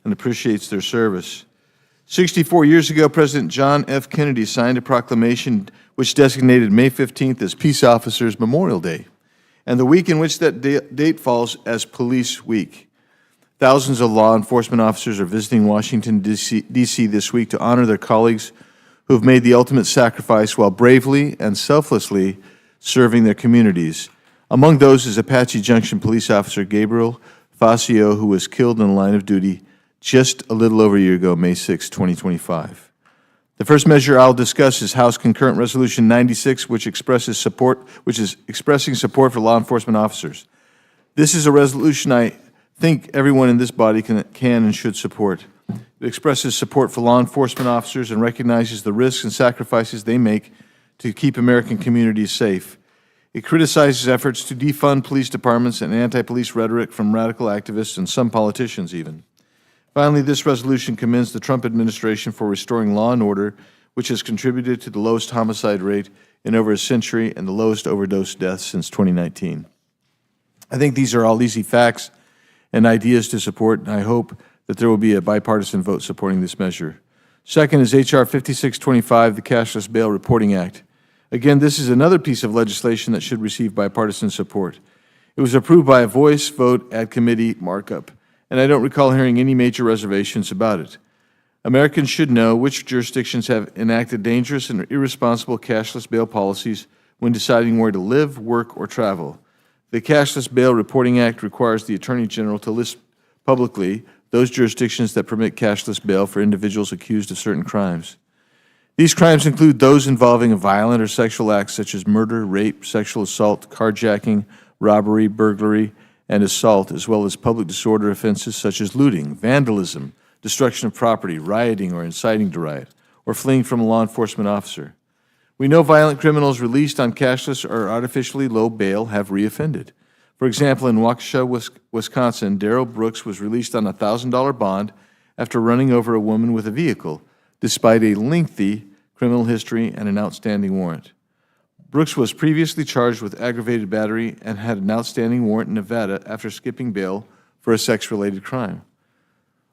and appreciates their service. 64 years ago, President John F. Kennedy signed a proclamation which designated May 15th as Peace Officers Memorial Day, and the week in which that date falls as Police Week. Thousands of law enforcement officers are visiting Washington, D.C. this week to honor their colleagues who have made the ultimate sacrifice while bravely and selflessly serving their communities. Among those is Apache Junction Police Officer Gabriel Facio, who was killed in the line of duty just a little over a year ago, May 6, 2025. The first measure I'll discuss is House Concurrent Resolution 96, which is expressing support for law enforcement officers. This is a resolution I think everyone in this body can and should support. It expresses support for law enforcement officers and recognizes the risks and sacrifices they make to keep American communities safe. It criticizes efforts to defund police departments and anti-police rhetoric from radical activists and some politicians even. Finally, this resolution commends the Trump administration for restoring law and order, which has contributed to the lowest homicide rate in over a century and the lowest overdose deaths since 2019. I think these are all easy facts and ideas to support, and I hope that there will be a bipartisan vote supporting this measure. Second is H.R. 5625, the Cashless Bail Reporting Act. Again, this is another piece of legislation that should receive bipartisan support. It was approved by a voice vote at committee markup, and I don't recall hearing any major reservations about it. Americans should know which jurisdictions have enacted dangerous and irresponsible cashless bail policies when deciding where to live, work, or travel. The Cashless Bail Reporting Act requires the Attorney General to list publicly those jurisdictions that permit cashless bail for individuals accused of certain crimes. These crimes include those involving violent or sexual acts such as murder, rape, sexual assault, carjacking, robbery, burglary, and assault, as well as public disorder offenses such as looting, vandalism, destruction of property, rioting or inciting to riot, or fleeing from a law enforcement officer. We know violent criminals released on cashless or artificially low bail have reoffended. For example, in Waukesha, Wisconsin, Darrell Brooks was released on a $1,000 bond after running over a woman with a vehicle, despite a lengthy criminal history and an outstanding warrant. Brooks was previously charged with aggravated battery and had an outstanding warrant in Nevada after skipping bail for a sex-related crime.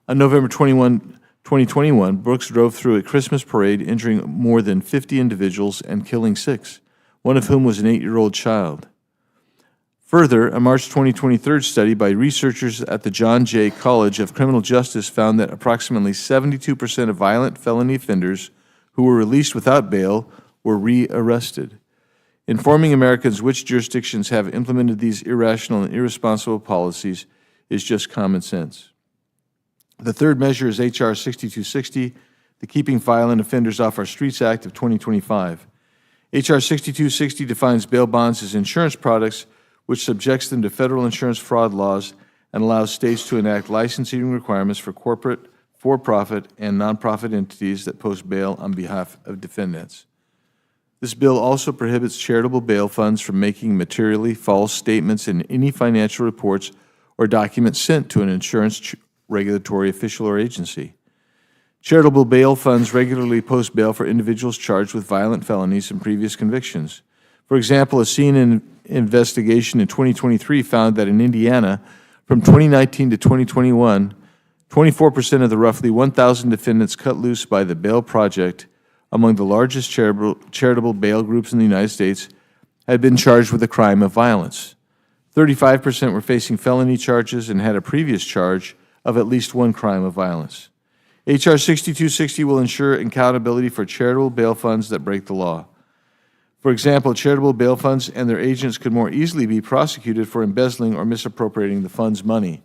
On November 21, 2021, Brooks drove through a Christmas parade, injuring more than 50 individuals and killing 6, one of whom was an 8-year-old child. Further, a March 2023 study by researchers at the John Jay College of Criminal Justice found that approximately 72% of violent felony offenders who were released without bail were rearrested. Informing Americans which jurisdictions have implemented these irrational and irresponsible policies is just common sense. The third measure is H.R. 6260, the Keeping Violent Offenders Off Our Streets Act of 2025. H.R. 6260 defines bail bonds as insurance products, which subjects them to federal insurance fraud laws and allows states to enact licensing requirements for corporate, for-profit, and nonprofit entities that post bail on behalf of defendants. This bill also prohibits charitable bail funds from making materially false statements in any financial reports or documents sent to an insurance regulatory official or agency.
Charitable bail funds regularly post bail for individuals charged with violent felonies and previous convictions. For example, a CNN investigation in 2023 found that in Indiana, from 2019 to 2021, 24% of the roughly 1,000 defendants cut loose by the Bail Project, among the largest charitable bail groups in the United States, had been charged with a crime of violence. 35% were facing felony charges and had a previous charge of at least one crime of violence. H.R. 6260 will ensure accountability for charitable bail funds that break the law. For example, charitable bail funds and their agents could more easily be prosecuted for embezzling or misappropriating the fund's money.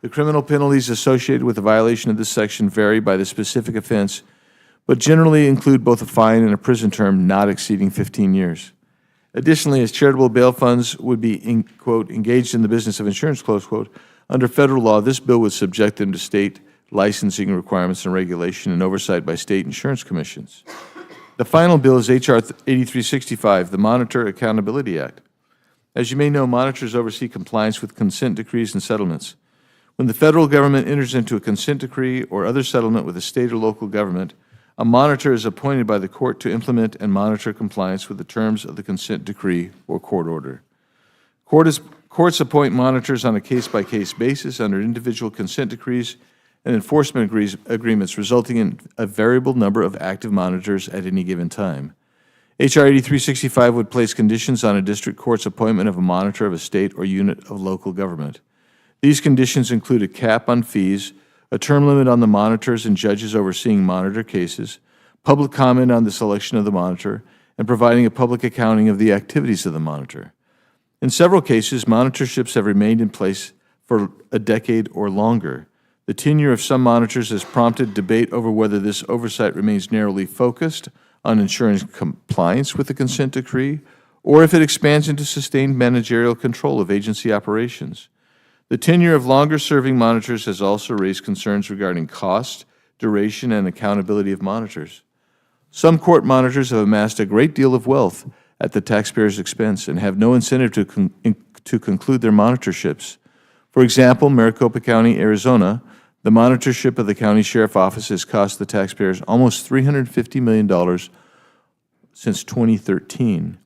The criminal penalties associated with the violation of this section vary by the specific offense, but generally include both a fine and a prison term not exceeding 15 years. Additionally, as charitable bail funds would be, quote, engaged in the business of insurance, close quote, under federal law, this bill would subject them to state licensing requirements and regulation and oversight by state insurance commissions. The final bill is H.R. 8365, the Monitor Accountability Act. As you may know, monitors oversee compliance with consent decrees and settlements. When the federal government enters into a consent decree or other settlement with a state or local government, a monitor is appointed by the court to implement and monitor compliance with the terms of the consent decree or court order. Courts appoint monitors on a case-by-case basis under individual consent decrees and enforcement agreements, resulting in a variable number of active monitors at any given time. H.R. 8365 would place conditions on a district court's appointment of a monitor of a state or unit of local government. These conditions include a cap on fees, a term limit on the monitors and judges overseeing monitor cases, public comment on the selection of the monitor, and providing a public accounting of the activities of the monitor. In several cases, monitorships have remained in place for a decade or longer. The tenure of some monitors has prompted debate over whether this oversight remains narrowly focused on ensuring compliance with the consent decree, or if it expands into sustained managerial control of agency operations. The tenure of longer-serving monitors has also raised concerns regarding cost, duration, and accountability of monitors. Some court monitors have amassed a great deal of wealth at the taxpayer's expense and have no incentive to conclude their monitorships. For example, Maricopa County, Arizona, the monitorship of the county sheriff office has cost the taxpayers almost $350 million since 2013.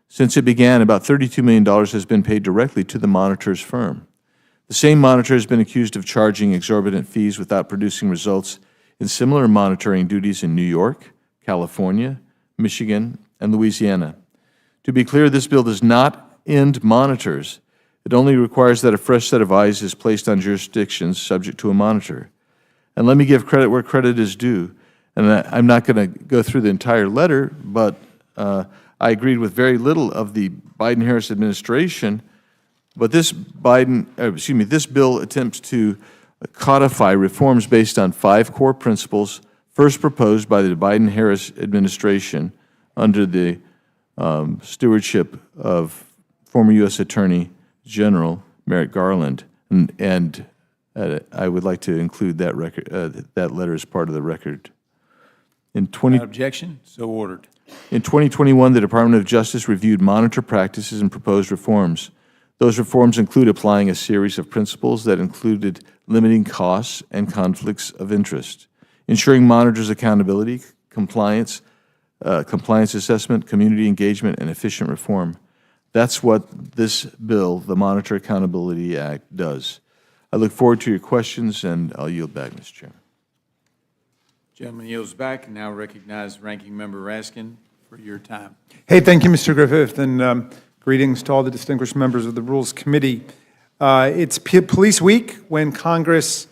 Since it began, about $32 million has been paid directly to the monitor's firm. The same monitor has been accused of charging exorbitant fees without producing results in similar monitoring duties in New York, California, Michigan, and Louisiana. To be clear, this bill does not end monitors. It only requires that a fresh set of eyes is placed on jurisdictions subject to a monitor. And let me give credit where credit is due. And I'm not going to go through the entire letter, but I agreed with very little of the Biden-Harris administration. But this bill attempts to codify reforms based on 5 core principles first proposed by the Biden-Harris administration under the stewardship of former U.S. Attorney General Merrick Garland, and I would like to include that that letter as part of the record.
Without objection, so ordered.
In 2021, the Department of Justice reviewed monitor practices and proposed reforms. Those reforms include applying a series of principles that included limiting costs and conflicts of interest, ensuring monitors' accountability, compliance assessment, community engagement, and efficient reform. That's what this bill, the Monitor Accountability Act, does. I look forward to your questions, and I'll yield back, Mr. Chairman.
Gentleman yields back, and now recognize Ranking Member Raskin for your time.
Hey, thank you, Mr. Griffith, and greetings to all the distinguished members of the Rules Committee. It's Police Week, when Congress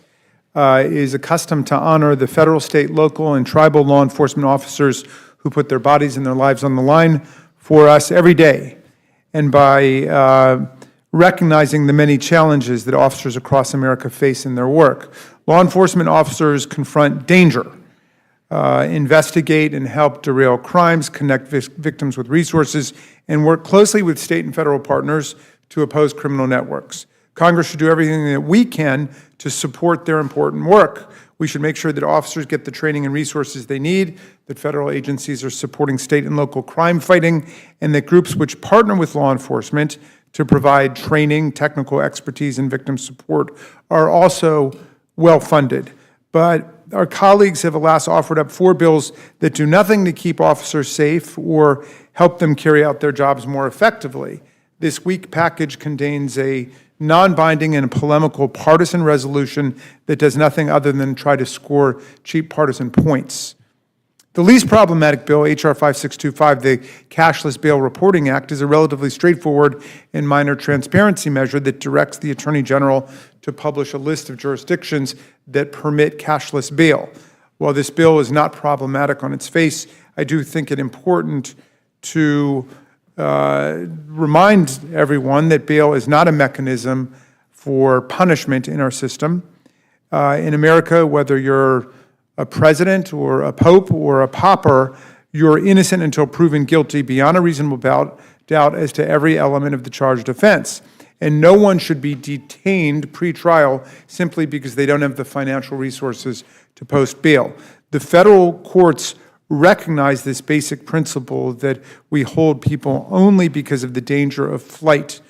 is accustomed to honor the federal, state, local, and tribal law enforcement officers who put their bodies and their lives on the line for us every day. And by recognizing the many challenges that officers across America face in their work. Law enforcement officers confront danger, investigate and help derail crimes, connect victims with resources, and work closely with state and federal partners to oppose criminal networks. Congress should do everything that we can to support their important work. We should make sure that officers get the training and resources they need, that federal agencies are supporting state and local crime fighting, and that groups which partner with law enforcement to provide training, technical expertise, and victim support are also well-funded. But Our colleagues have alas offered up 4 bills that do nothing to keep officers safe or help them carry out their jobs more effectively. This weak package contains a non-binding and polemical partisan resolution that does nothing other than try to score cheap partisan points. The least problematic bill, H.R. 5625, the Cashless Bail Reporting Act, is a relatively straightforward and minor transparency measure that directs the Attorney General to publish a list of jurisdictions that permit cashless bail. While this bill is not problematic on its face, I do think it important to remind everyone that bail is not a mechanism for punishment in our system. In America, whether you're a president or a pope or a pauper, you're innocent until proven guilty beyond a reasonable doubt as to every element of the charged offense. And no one should be detained pre-trial simply because they don't have the financial resources to post bail. The federal courts recognize this basic principle that we hold people only because of the danger of flight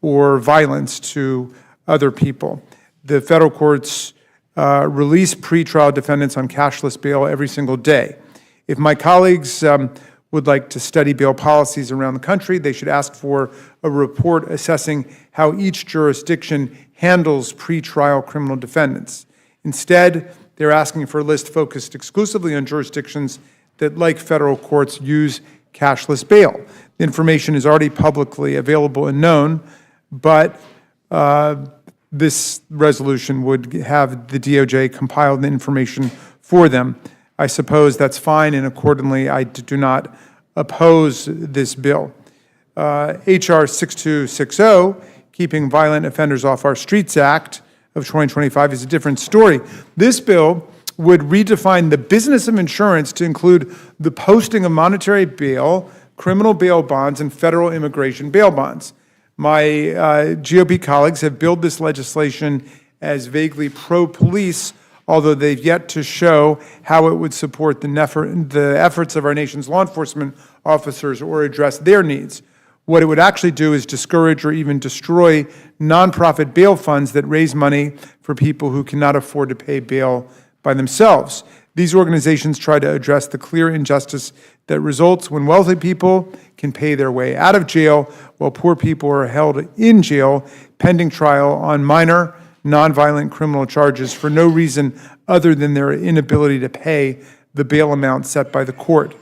or violence to other people. The federal courts release pretrial defendants on cashless bail every single day. If my colleagues would like to study bail policies around the country, they should ask for a report assessing how each jurisdiction handles pretrial criminal defendants. Instead, they're asking for a list focused exclusively on jurisdictions that, like federal courts, use cashless bail. The information is already publicly available and known, but this resolution would have the DOJ compile the information for them. I suppose that's fine, and accordingly, I do not oppose this bill. H.R. 6260, Keeping Violent Offenders Off Our Streets Act of 2025, is a different story. This bill would redefine the business of insurance to include the posting of monetary bail, criminal bail bonds, and federal immigration bail bonds. My GOP colleagues have billed this legislation as vaguely pro-police, although they've yet to show how it would support the efforts of our nation's law enforcement officers or address their needs. What it would actually do is discourage or even destroy nonprofit bail funds that raise money for people who cannot afford to pay bail by themselves. These organizations try to address the clear injustice that results when wealthy people can pay their way out of jail while poor people are held in jail pending trial on minor, nonviolent criminal charges for no reason other than their inability to pay the bail amount set by the court.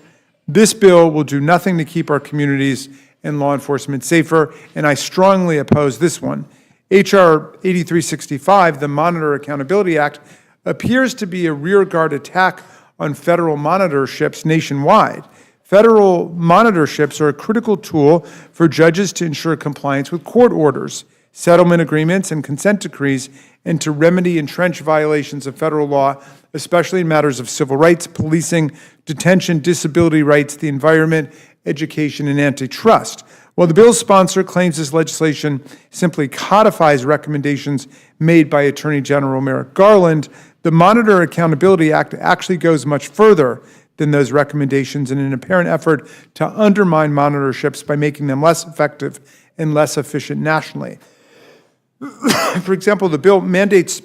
This bill will do nothing to keep our communities and law enforcement safer, and I strongly oppose this one. H.R. 8365, the Monitor Accountability Act, appears to be a rearguard attack on federal monitorships nationwide. Federal monitorships are a critical tool for judges to ensure compliance with court orders, settlement agreements, and consent decrees, and to remedy entrenched violations of federal law, especially in matters of civil rights, policing, detention, disability rights, the environment, education, and antitrust. While the bill's sponsor claims this legislation simply codifies recommendations made by Attorney General Merrick Garland, the Monitor Accountability Act actually goes much further than those recommendations in an apparent effort to undermine monitorships by making them less effective and less efficient nationally. For example, the bill mandates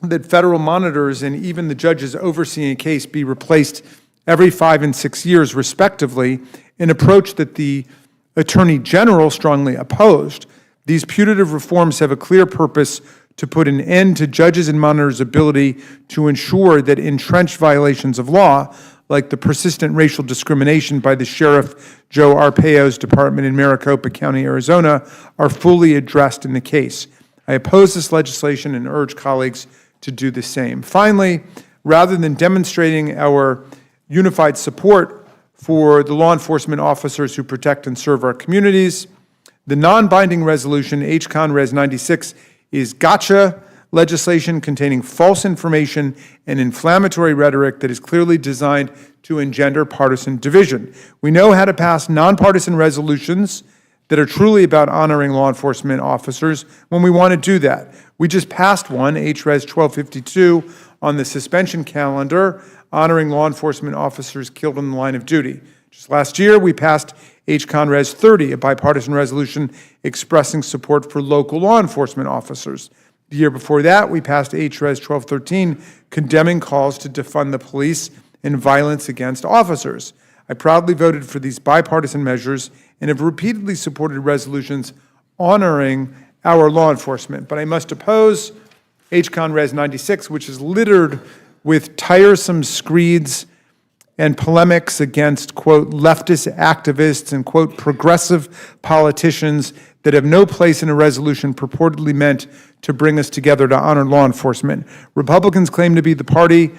that federal monitors and even the judges overseeing a case be replaced every 5 and 6 years, respectively, an approach that the Attorney General strongly opposed. These putative reforms have a clear purpose to put an end to judges and monitors' ability to ensure that entrenched violations of law, like the persistent racial discrimination by the Sheriff Joe Arpaio's department in Maricopa County, Arizona, are fully addressed in the case. I oppose this legislation and urge colleagues to do the same. Finally, rather than demonstrating our unified support for the law enforcement officers who protect and serve our communities, the non-binding resolution, H.Con. Res. 96, is gotcha legislation containing false information and inflammatory rhetoric that is clearly designed to engender partisan division. We know how to pass nonpartisan resolutions that are truly about honoring law enforcement officers when we want to do that. We just passed one, H.Res. 1252, on the suspension calendar, honoring law enforcement officers killed in the line of duty. Just last year, we passed H.Con. Res. 30, a bipartisan resolution expressing support for local law enforcement officers. The year before that, we passed HRES 1213, condemning calls to defund the police and violence against officers. I proudly voted for these bipartisan measures and have repeatedly supported resolutions honoring our law enforcement. But I must oppose HCon Res 96, which is littered with tiresome screeds and polemics against, quote, leftist activists and, quote, progressive politicians that have no place in a resolution purportedly meant to bring us together to honor law enforcement. Republicans claim to be the party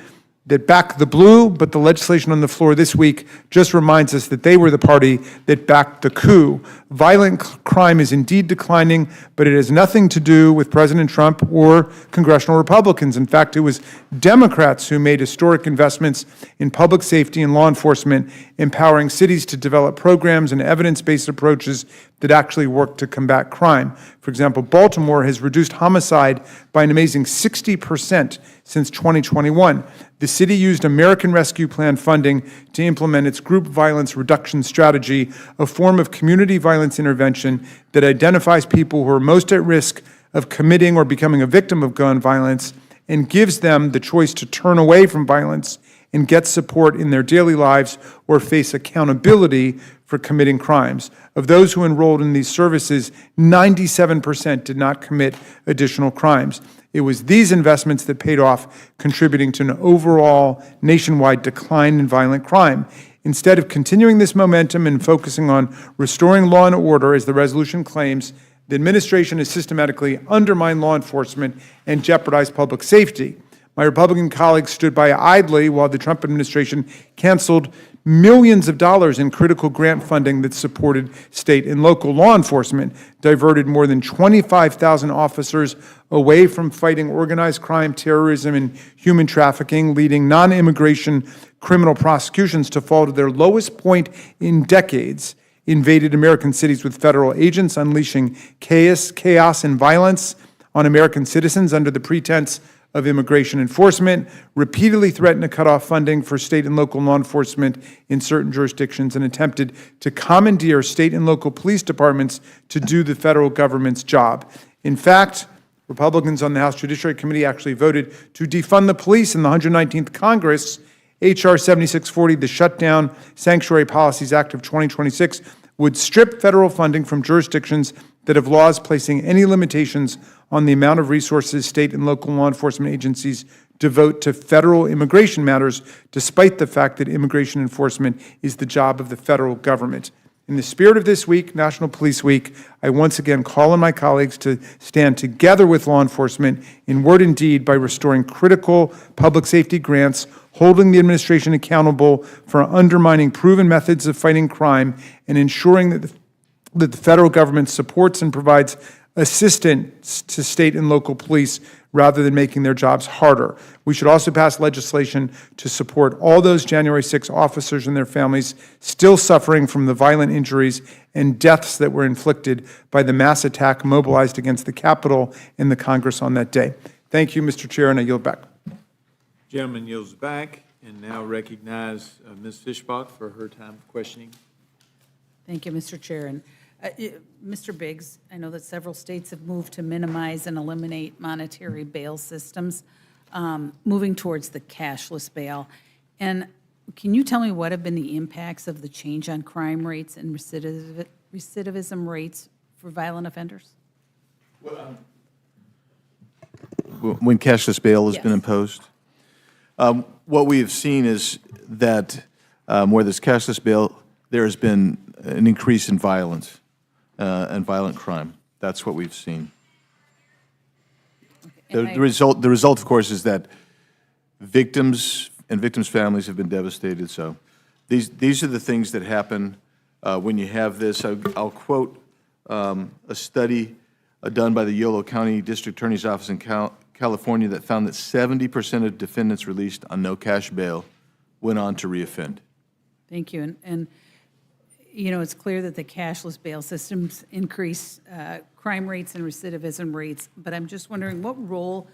that backed the blue, but the legislation on the floor this week just reminds us that they were the party that backed the coup. Violent crime is indeed declining, but it has nothing to do with President Trump or congressional Republicans. In fact, it was Democrats who made historic investments in public safety and law enforcement, empowering cities to develop programs and evidence-based approaches that actually work to combat crime. For example, Baltimore has reduced homicide by an amazing 60% since 2021. The city used American Rescue Plan funding to implement its group violence reduction strategy, a form of community violence intervention that identifies people who are most at risk of committing or becoming a victim of gun violence and gives them the choice to turn away from violence and get support in their daily lives or face accountability for committing crimes. Of those who enrolled in these services, 97% did not commit additional crimes. It was these investments that paid off, contributing to an overall nationwide decline in violent crime. Instead of continuing this momentum and focusing on restoring law and order, as the resolution claims, the administration has systematically undermined law enforcement and jeopardized public safety. My Republican colleagues stood by idly while the Trump administration canceled millions of dollars in critical grant funding that supported state and local law enforcement, diverted more than 25,000 officers away from fighting organized crime, terrorism, and human trafficking, leading non-immigration criminal prosecutions to fall to their lowest point in decades, invaded American cities with federal agents, unleashing chaos and violence on American citizens under the pretense of immigration enforcement, repeatedly threatened to cut off funding for state and local law enforcement in certain jurisdictions, and attempted to commandeer state and local police departments to do the federal government's job. In fact, Republicans on the House Judiciary Committee actually voted to defund the police in the 119th Congress. H.R. 7640, the Shutdown Sanctuary Policies Act of 2026, would strip federal funding from jurisdictions that have laws placing any limitations on the amount of resources state and local law enforcement agencies devote to federal immigration matters, despite the fact that immigration enforcement is the job of the federal government. In the spirit of this week, National Police Week, I once again call on my colleagues to stand together with law enforcement in word and deed by restoring critical public safety grants, holding the administration accountable for undermining proven methods of fighting crime, and ensuring that the federal government supports and provides assistance to state and local police rather than making their jobs harder. We should also pass legislation to support all those January 6 officers and their families still suffering from the violent injuries and deaths that were inflicted by the mass attack mobilized against the Capitol and the Congress on that day. Thank you, Mr. Chair, and I yield back.
Gentleman yields back, and now recognize Ms. Fishbach for her time of questioning.
Thank you, Mr. Chair. And Mr. Biggs, I know that several states have moved to minimize and eliminate monetary bail systems, moving towards the cashless bail. And can you tell me what have been the impacts of the change on crime rates and recidivism rates for violent offenders?
When cashless bail has been
Yes.
imposed? What we have seen is that where there's cashless bail, there has been an increase in violence and violent crime. That's what we've seen.
And
The result, of course, is that victims and victims' families have been devastated. So these are the things that happen when you have this. I'll quote a study done by the Yolo County District Attorney's Office in California that found that 70% of defendants released on no cash bail went on to reoffend.
Thank you. And you know, it's clear that the cashless bail systems increase crime rates and recidivism rates, but I'm just wondering, what role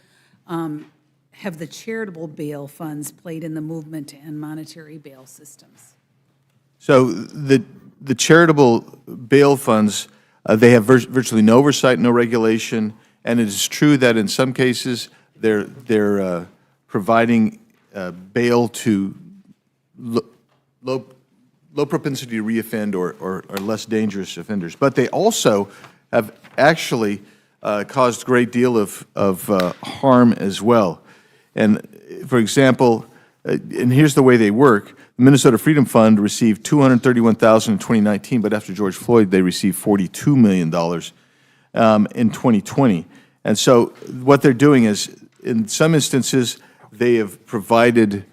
have the charitable bail funds played in the movement to end monetary bail systems?
So the charitable bail funds, they have virtually no oversight, no regulation, And it is true that in some cases, they're providing bail to low propensity to reoffend or less dangerous offenders. But they also have actually caused a great deal of harm as well. And for example, and here's the way they work. The Minnesota Freedom Fund received $231,000 in 2019, but after George Floyd, they received $42 million in 2020. And so what they're doing is, in some instances, they have provided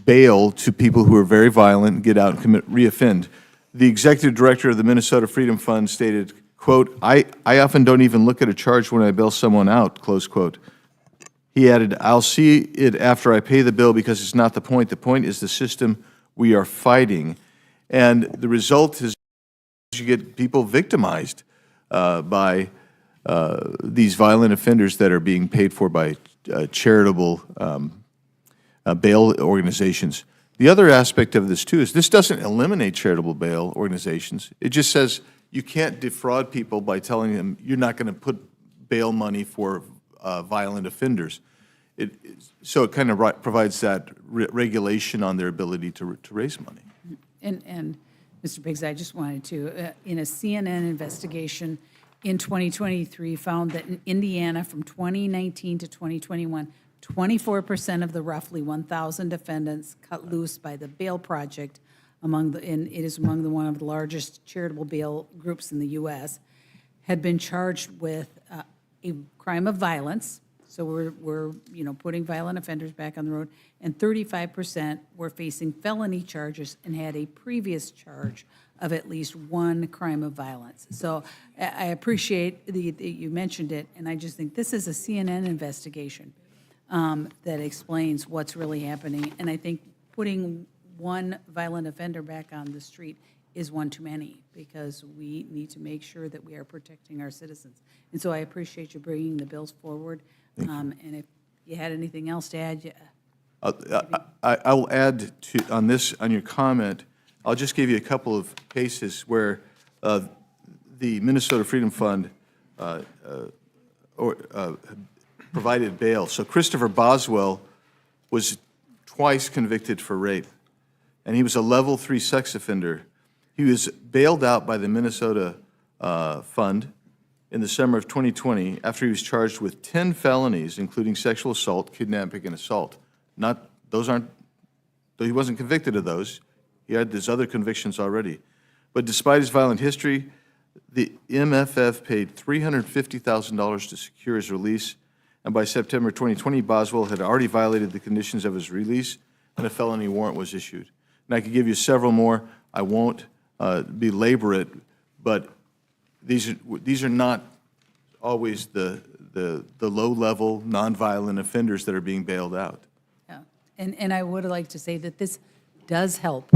bail to people who are very violent, get out and reoffend. The executive director of the Minnesota Freedom Fund stated, quote, I often don't even look at a charge when I bail someone out, close quote. He added, I'll see it after I pay the bill because it's not the point. The point is the system we are fighting. And the result is you get people victimized by these violent offenders that are being paid for by charitable bail organizations. The other aspect of this, too, is this doesn't eliminate charitable bail organizations. It just says you can't defraud people by telling them you're not going to put bail money for violent offenders. So it kind of provides that regulation on their ability to raise money.
And Mr. Biggs, I just wanted to, in a CNN investigation in 2023, found that in Indiana from 2019 to 2021, 24% of the roughly 1,000 defendants cut loose by the bail project and it is among one of the largest charitable bail groups in the U.S., had been charged with a crime of violence. So we're putting violent offenders back on the road, and 35% were facing felony charges and had a previous charge of at least one crime of violence. So I appreciate you mentioned it, and I just think this is a CNN investigation that explains what's really happening. And I think putting one violent offender back on the street is one too many, because we need to make sure that we are protecting our citizens. And so I appreciate you bringing the bills forward. And if you had anything else to add,
I'll add on your comment, I'll just give you a couple of cases where the Minnesota Freedom Fund provided bail. So Christopher Boswell was twice convicted for rape, and he was a level 3 sex offender. He was bailed out by the Minnesota Fund in the summer of 2020 after he was charged with 10 felonies, including sexual assault, kidnapping, and assault. He wasn't convicted of those. He had these other convictions already. But despite his violent history, the MFF paid $350,000 to secure his release, and by September 2020, Boswell had already violated the conditions of his release, and a felony warrant was issued. And I could give you several more. I won't belabor it, but these are not always the low-level, nonviolent offenders that are being bailed out.
yeah. And I would like to say that this does help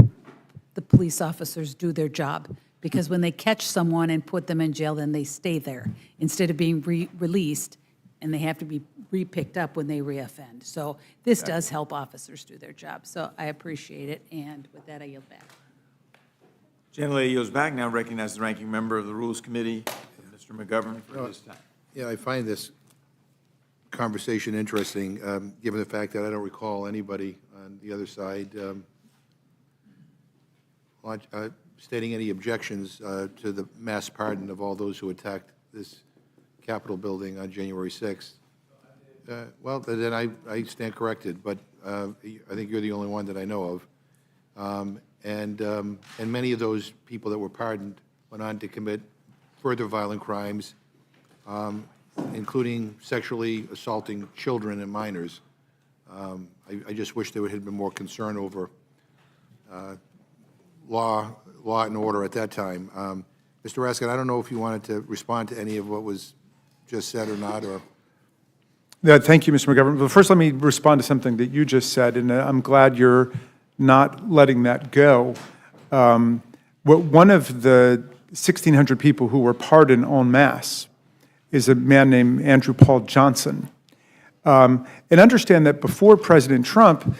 the police officers do their job, because when they catch someone and put them in jail, then they stay there instead of being released, and they have to be re-picked up when they reoffend. So this does help officers do their job. So I appreciate it, and with that, I yield back.
Gentlelady yields back. Now recognize the ranking member of the Rules Committee, Mr. McGovern, for this time.
Yeah, I find this conversation interesting, given the fact that I don't recall anybody on the other side stating any objections to the mass pardon of all those who attacked this Capitol building on January 6th. Well, then I stand corrected, but I think you're the only one that I know of. And many of those people that were pardoned went on to commit further violent crimes, including sexually assaulting children and minors. I just wish there had been more concern over law and order at that time. Mr. Raskin, I don't know if you wanted to respond to any of what was just said or not, or...
Thank you, Mr. McGovern. But first, let me respond to something that you just said, and I'm glad you're not letting that go. One of the 1,600 people who were pardoned en masse is a man named Andrew Paul Johnson. And understand that before President Trump,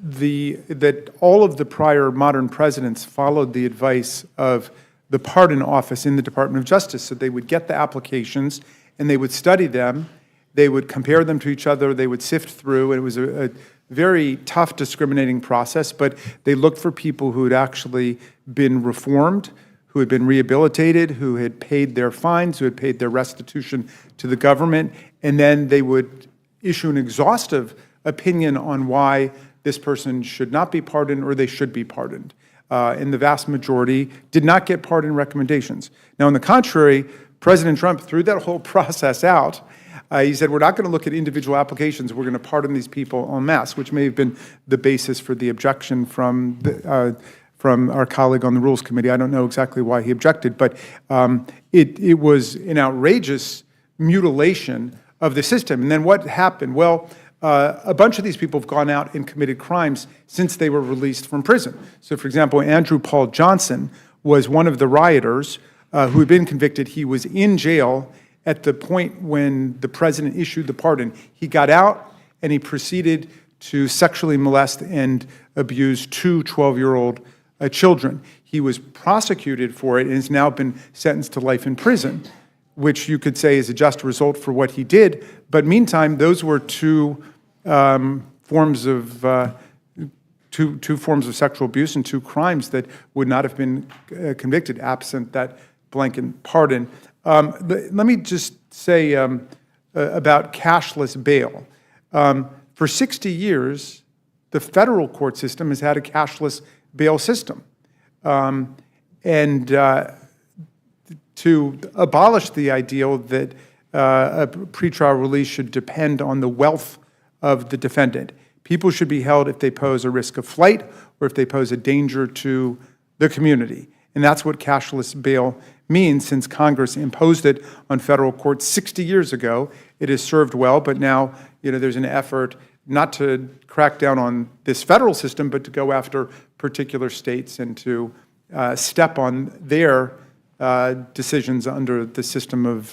that all of the prior modern presidents followed the advice of the pardon office in the Department of Justice. So they would get the applications, and they would study them, they would compare them to each other, they would sift through, and it was a very tough discriminating process, but they looked for people who had actually been reformed, who had been rehabilitated, who had paid their fines, who had paid their restitution to the government, and then they would issue an exhaustive opinion on why this person should not be pardoned or they should be pardoned. And the vast majority did not get pardon recommendations. Now, on the contrary, President Trump threw that whole process out. He said, we're not going to look at individual applications. We're going to pardon these people en masse, which may have been the basis for the objection from our colleague on the Rules Committee. I don't know exactly why he objected, but it was an outrageous mutilation of the system. And then what happened? Well, a bunch of these people have gone out and committed crimes since they were released from prison. So, for example, Andrew Paul Johnson was one of the rioters who had been convicted. He was in jail at the point when the president issued the pardon. He got out and he proceeded to sexually molest and abuse two 12-year-old children. He was prosecuted for it and has now been sentenced to life in prison, which you could say is a just result for what he did. But meantime, those were two forms of sexual abuse and two crimes that would not have been convicted absent that blanket pardon. Let me just say about cashless bail. For 60 years, the federal court system has had a cashless bail system. To abolish the ideal that a pretrial release should depend on the wealth of the defendant. People should be held if they pose a risk of flight or if they pose a danger to the community. And that's what cashless bail means. Since Congress imposed it on federal courts 60 years ago, it has served well, but now there's an effort not to crack down on this federal system, but to go after particular states and to step on their decisions under the system of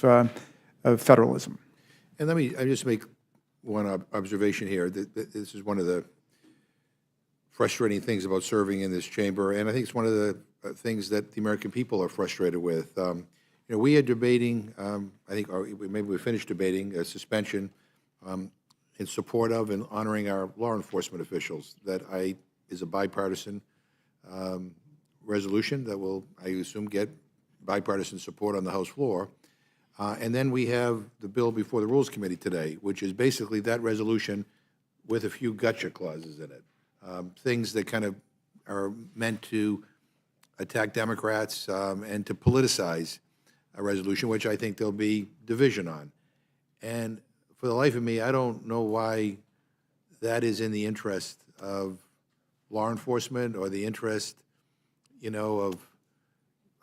federalism.
And I just make one observation here. This is one of the frustrating things about serving in this chamber, and I think it's one of the things that the American people are frustrated with. We are debating, I think, or maybe we finished debating a suspension in support of and honoring our law enforcement officials. That is a bipartisan resolution that will, I assume, get bipartisan support on the House floor. And then we have the bill before the Rules Committee today, which is basically that resolution with a few gotcha clauses in it. Things that kind of are meant to attack Democrats and to politicize a resolution, which I think there'll be division on. And for the life of me, I don't know why that is in the interest of law enforcement or the interest,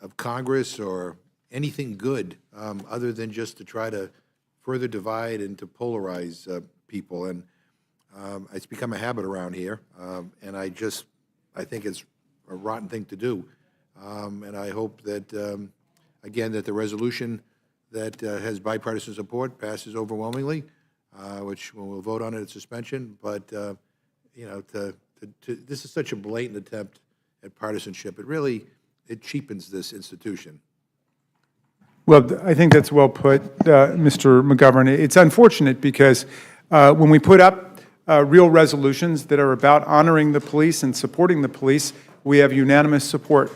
of Congress or anything good, other than just to try to further divide and to polarize people. And it's become a habit around here, and I think it's a rotten thing to do. And I hope that, again, that the resolution that has bipartisan support passes overwhelmingly, which we'll vote on it at suspension. But this is such a blatant attempt at partisanship. It cheapens this institution.
Well, I think that's well put, Mr. McGovern. It's unfortunate because when we put up real resolutions that are about honoring the police and supporting the police, we have unanimous support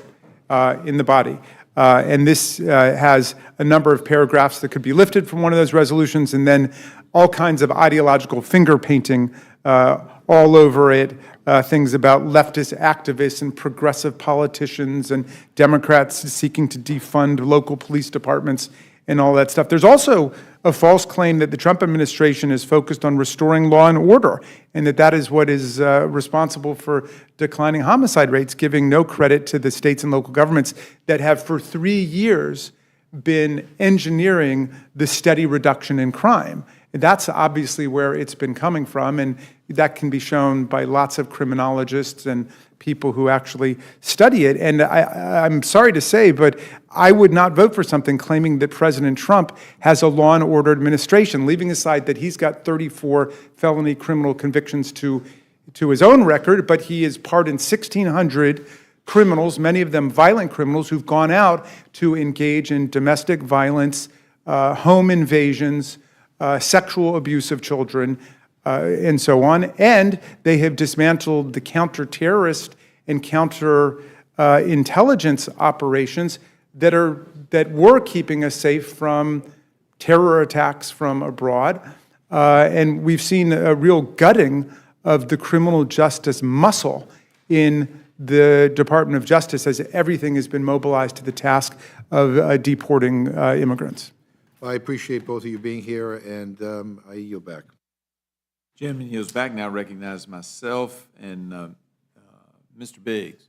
in the body. And this has a number of paragraphs that could be lifted from one of those resolutions, and then all kinds of ideological finger painting all over it, things about leftist activists and progressive politicians and Democrats seeking to defund local police departments and all that stuff. There's also a false claim that the Trump administration is focused on restoring law and order, and that is what is responsible for declining homicide rates, giving no credit to the states and local governments that have for 3 years been engineering the steady reduction in crime. That's obviously where it's been coming from, and that can be shown by lots of criminologists and people who actually study it. And I'm sorry to say, but I would not vote for something claiming that President Trump has a law and order administration, leaving aside that he's got 34 felony criminal convictions to his own record, but he has pardoned 1,600 criminals, many of them violent criminals, who've gone out to engage in domestic violence, home invasions, sexual abuse of children, and so on. And they have dismantled the counter-terrorist and counter-intelligence operations that were keeping us safe from terror attacks from abroad. And we've seen a real gutting of the criminal justice muscle in the Department of Justice as everything has been mobilized to the task of deporting immigrants.
I appreciate both of you being here, and I yield back.
Chairman yields back. Now recognize myself and Mr. Biggs.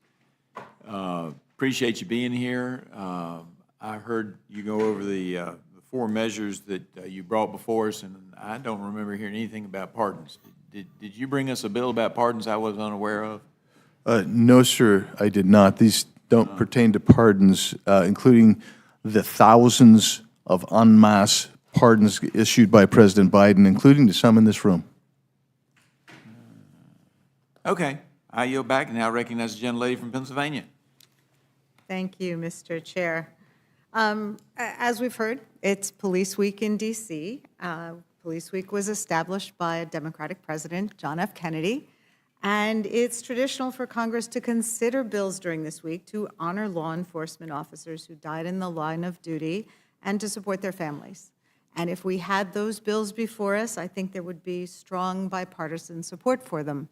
Appreciate you being here. I heard you go over the 4 measures that you brought before us, and I don't remember hearing anything about pardons. Did you bring us a bill about pardons I was unaware of?
No, sir, I did not. These don't pertain to pardons, including the thousands of en masse pardons issued by President Biden, including to some in this room.
Okay. I yield back and now recognize the gentlelady from Pennsylvania.
Thank you, Mr. Chair. As we've heard, it's Police Week in D.C. Police Week was established by a Democratic president, John F. Kennedy, and it's traditional for Congress to consider bills during this week to honor law enforcement officers who died in the line of duty and to support their families. And if we had those bills before us, I think there would be strong bipartisan support for them.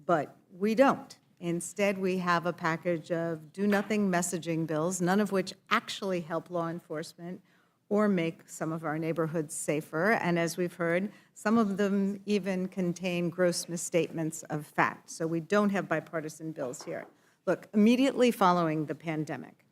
But we don't. Instead, we have a package of do-nothing messaging bills, none of which actually help law enforcement or make some of our neighborhoods safer. And as we've heard, some of them even contain gross misstatements of fact. So we don't have bipartisan bills here. Look, immediately following the pandemic,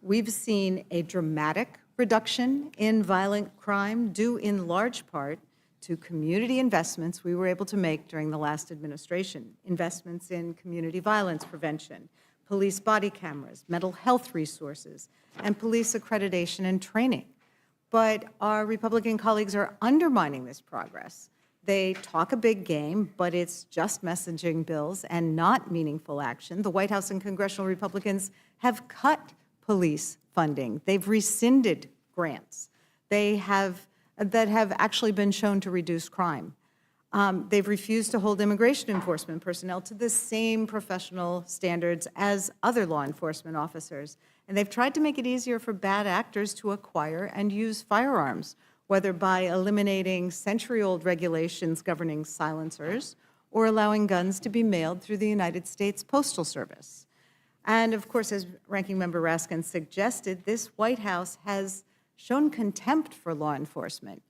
we've seen a dramatic reduction in violent crime due in large part to community investments we were able to make during the last administration, investments in community violence prevention, police body cameras, mental health resources, and police accreditation and training. But our Republican colleagues are undermining this progress. They talk a big game, but it's just messaging bills and not meaningful action. The White House and Congressional Republicans have cut police funding. They've rescinded grants. That have actually been shown to reduce crime. They've refused to hold immigration enforcement personnel to the same professional standards as other law enforcement officers. And they've tried to make it easier for bad actors to acquire and use firearms, whether by eliminating century-old regulations governing silencers or allowing guns to be mailed through the United States Postal Service. And of course, as Ranking Member Raskin suggested, this White House has shown contempt for law enforcement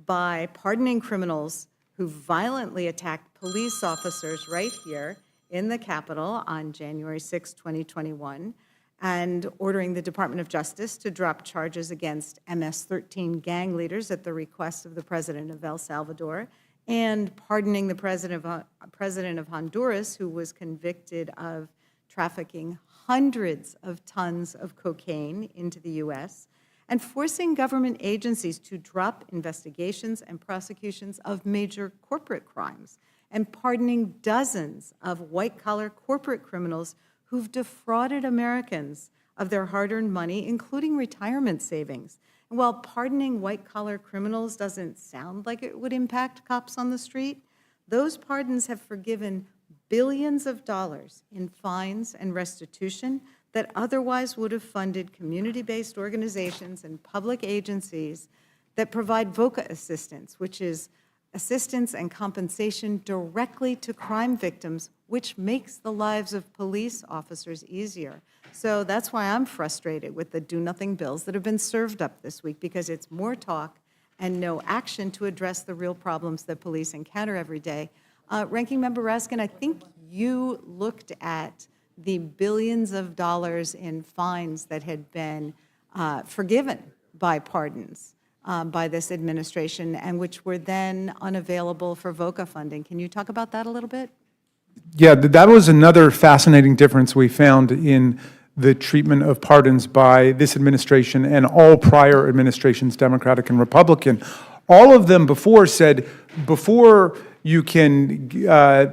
by pardoning criminals who violently attacked police officers right here in the Capitol on January 6, 2021, and ordering the Department of Justice to drop charges against MS-13 gang leaders at the request of the President of El Salvador, and pardoning the President of Honduras, who was convicted of trafficking hundreds of tons of cocaine into the U.S., and forcing government agencies to drop investigations and prosecutions of major corporate crimes, and pardoning dozens of white-collar corporate criminals who've defrauded Americans of their hard-earned money, including retirement savings. And while pardoning white-collar criminals doesn't sound like it would impact cops on the street, those pardons have forgiven billions of dollars in fines and restitution that otherwise would have funded community-based organizations and public agencies that provide VOCA assistance, which is assistance and compensation directly to crime victims, which makes the lives of police officers easier. So that's why I'm frustrated with the do-nothing bills that have been served up this week, because it's more talk and no action to address the real problems that police encounter every day. Ranking Member Raskin, I think you looked at the billions of dollars in fines that had been forgiven by pardons by this administration, and which were then unavailable for VOCA funding. Can you talk about that a little bit?
Yeah, that was another fascinating difference we found in the treatment of pardons by this administration and all prior administrations, Democratic and Republican. All of them before said, before you can,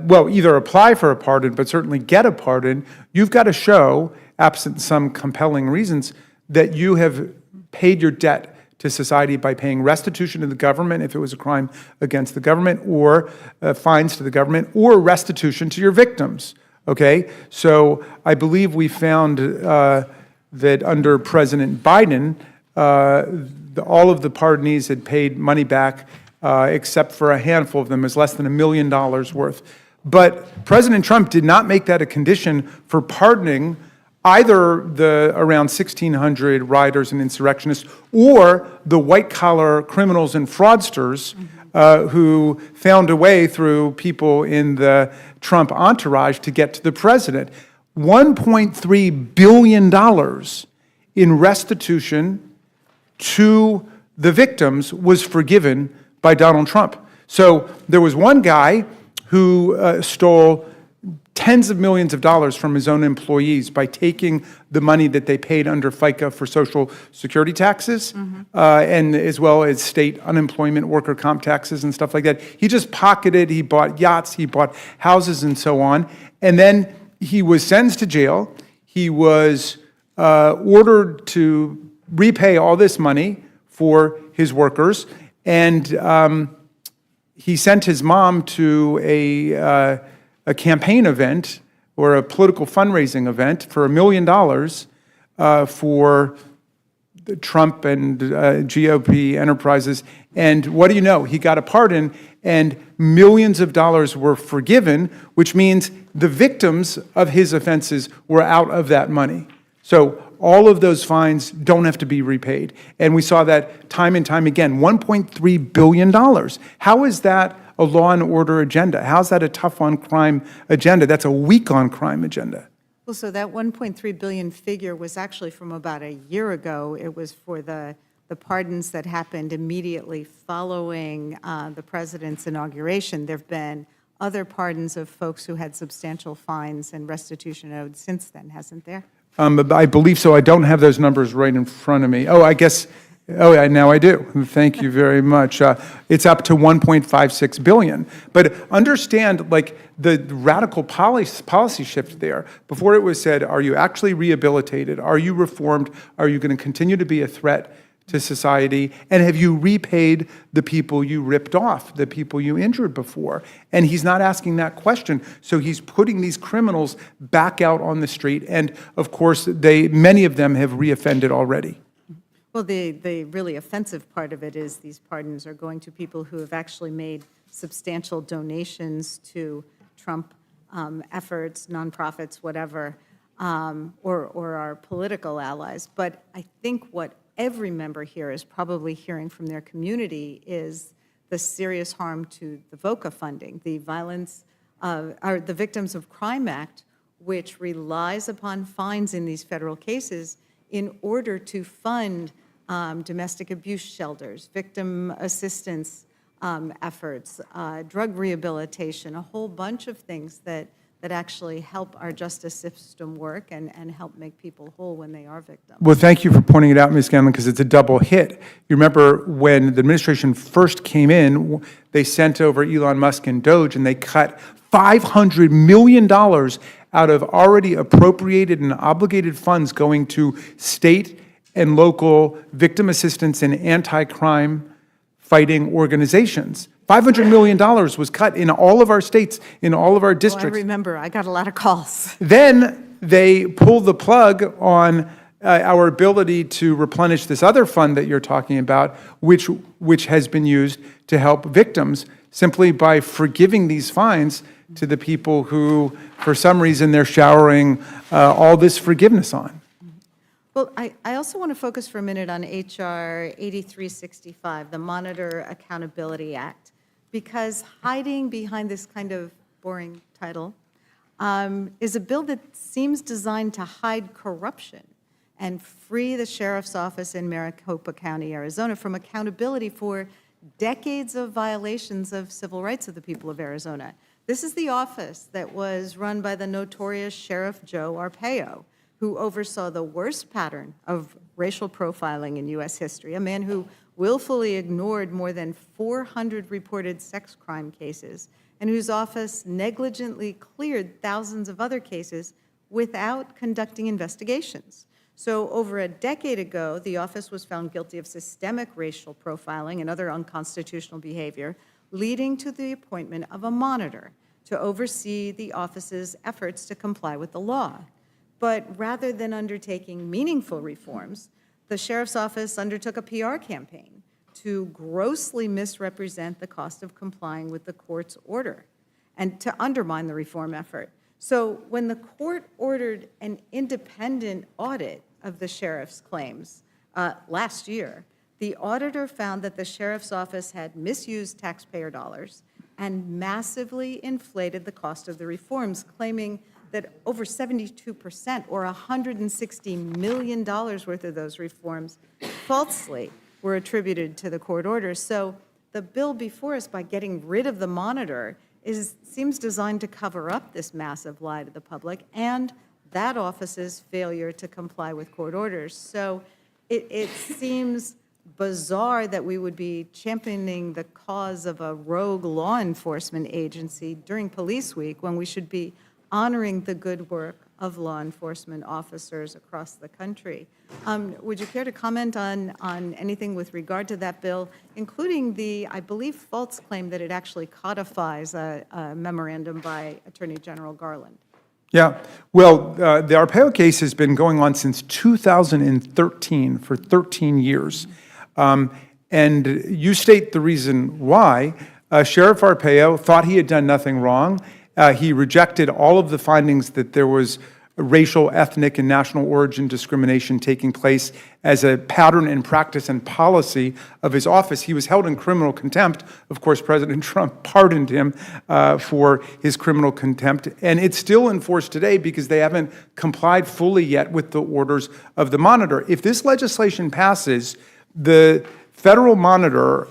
well, either apply for a pardon, but certainly get a pardon. You've got to show, absent some compelling reasons, that you have paid your debt to society by paying restitution to the government if it was a crime against the government, or fines to the government, or restitution to your victims, okay? So I believe we found that under President Biden, all of the pardonees had paid money back, except for a handful of them, is less than $1 million worth. But President Trump did not make that a condition for pardoning either the around 1,600 rioters and insurrectionists or the white-collar criminals and fraudsters who found a way through people in the Trump entourage to get to the president. $1.3 billion in restitution to the victims was forgiven by Donald Trump. So there was one guy who stole tens of millions of dollars from his own employees by taking the money that they paid under FICA for Social Security taxes, and as well as state unemployment worker comp taxes and stuff like that. He just pocketed, he bought yachts, he bought houses and so on, and then he was sentenced to jail. He was ordered to repay all this money for his workers, and he sent his mom to a campaign event or a political fundraising event for $1 million for the Trump and GOP enterprises. And what do you know? He got a pardon, and millions of dollars were forgiven, which means the victims of his offenses were out of that money. So all of those fines don't have to be repaid. And we saw that time and time again, $1.3 billion. How is that a law and order agenda? How's that a tough on crime agenda? That's a weak on crime agenda.
Well, so that 1.3 billion figure was actually from about a year ago. It was for the pardons that happened immediately following the president's inauguration. There have been other pardons of folks who had substantial fines and restitution owed since then, hasn't there?
I believe so. I don't have those numbers right in front of me. Oh, I guess, oh, now I do. Thank you very much. It's up to 1.56 billion. But understand, like, the radical policy shift there. Before it was said, are you actually rehabilitated? Are you reformed? Are you going to continue to be a threat to society? And have you repaid the people you ripped off, the people you injured before? And he's not asking that question. So he's putting these criminals back out on the street. And of course, many of them have reoffended already.
Well, the really offensive part of it is these pardons are going to people who have actually made substantial donations to Trump efforts, nonprofits, whatever, or our political allies. But I think what every member here is probably hearing from their community is the serious harm to the VOCA funding, the the Victims of Crime Act, which relies upon fines in these federal cases in order to fund domestic abuse shelters, victim assistance efforts, drug rehabilitation, a whole bunch of things that actually help our justice system work and help make people whole when they are victims.
Well, thank you for pointing it out, Ms. Scanlon, because it's a double hit. You remember when the administration first came in, they sent over Elon Musk and Doge, and they cut $500 million out of already appropriated and obligated funds going to state and local victim assistance and anti-crime fighting organizations. $500 million was cut in all of our states, in all of our districts.
I remember, I got a lot of calls.
Then they pulled the plug on our ability to replenish this other fund that you're talking about, which has been used to help victims simply by forgiving these fines to the people who, for some reason, they're showering all this forgiveness on.
Well, I also want to focus for a minute on H.R. 8365, the Monitor Accountability Act, because hiding behind this kind of boring title is a bill that seems designed to hide corruption and free the sheriff's office in Maricopa County, Arizona, from accountability for decades of violations of civil rights of the people of Arizona. This is the office that was run by the notorious Sheriff Joe Arpaio, who oversaw the worst pattern of racial profiling in U.S. history, a man who willfully ignored more than 400 reported sex crime cases and whose office negligently cleared thousands of other cases without conducting investigations. So over a decade ago, the office was found guilty of systemic racial profiling and other unconstitutional behavior, leading to the appointment of a monitor to oversee the office's efforts to comply with the law. But rather than undertaking meaningful reforms, the sheriff's office undertook a PR campaign to grossly misrepresent the cost of complying with the court's order and to undermine the reform effort. So when the court ordered an independent audit of the sheriff's claims last year, the auditor found that the sheriff's office had misused taxpayer dollars and massively inflated the cost of the reforms, claiming that over 72%, or $160 million worth of those reforms, falsely were attributed to the court orders. So the bill before us, by getting rid of the monitor, seems designed to cover up this massive lie to the public and that office's failure to comply with court orders. So it seems bizarre that we would be championing the cause of a rogue law enforcement agency during Police Week when we should be honoring the good work of law enforcement officers across the country. Would you care to comment on anything with regard to that bill, including the, I believe, false claim that it actually codifies a memorandum by Attorney General Garland?
Yeah, well, the Arpaio case has been going on since 2013, for 13 years. And you state the reason why. Sheriff Arpaio thought he had done nothing wrong. He rejected all of the findings that there was racial, ethnic, and national origin discrimination taking place as a pattern and practice and policy of his office. He was held in criminal contempt. Of course, President Trump pardoned him for his criminal contempt, and it's still enforced today because they haven't complied fully yet with the orders of the monitor. If this legislation passes, the federal monitor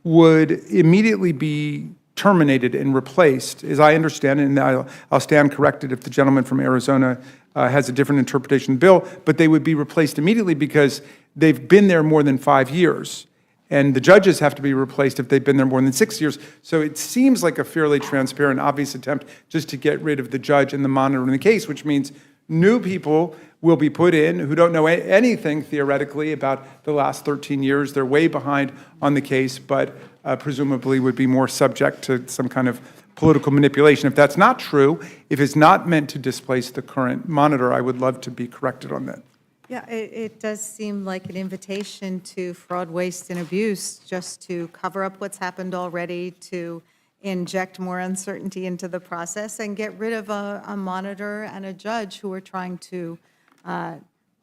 would immediately be terminated and replaced, as I understand it, and I'll stand corrected if the gentleman from Arizona has a different interpretation of the bill, but they would be replaced immediately because they've been there more than 5 years. And the judges have to be replaced if they've been there more than 6 years. So it seems like a fairly transparent, obvious attempt just to get rid of the judge and the monitor in the case, which means new people will be put in who don't know anything theoretically about the last 13 years. They're way behind on the case, but presumably would be more subject to some kind of political manipulation. If that's not true, if it's not meant to displace the current monitor, I would love to be corrected on that.
Yeah, it does seem like an invitation to fraud, waste, and abuse, just to cover up what's happened already, to inject more uncertainty into the process, and get rid of a monitor and a judge who are trying to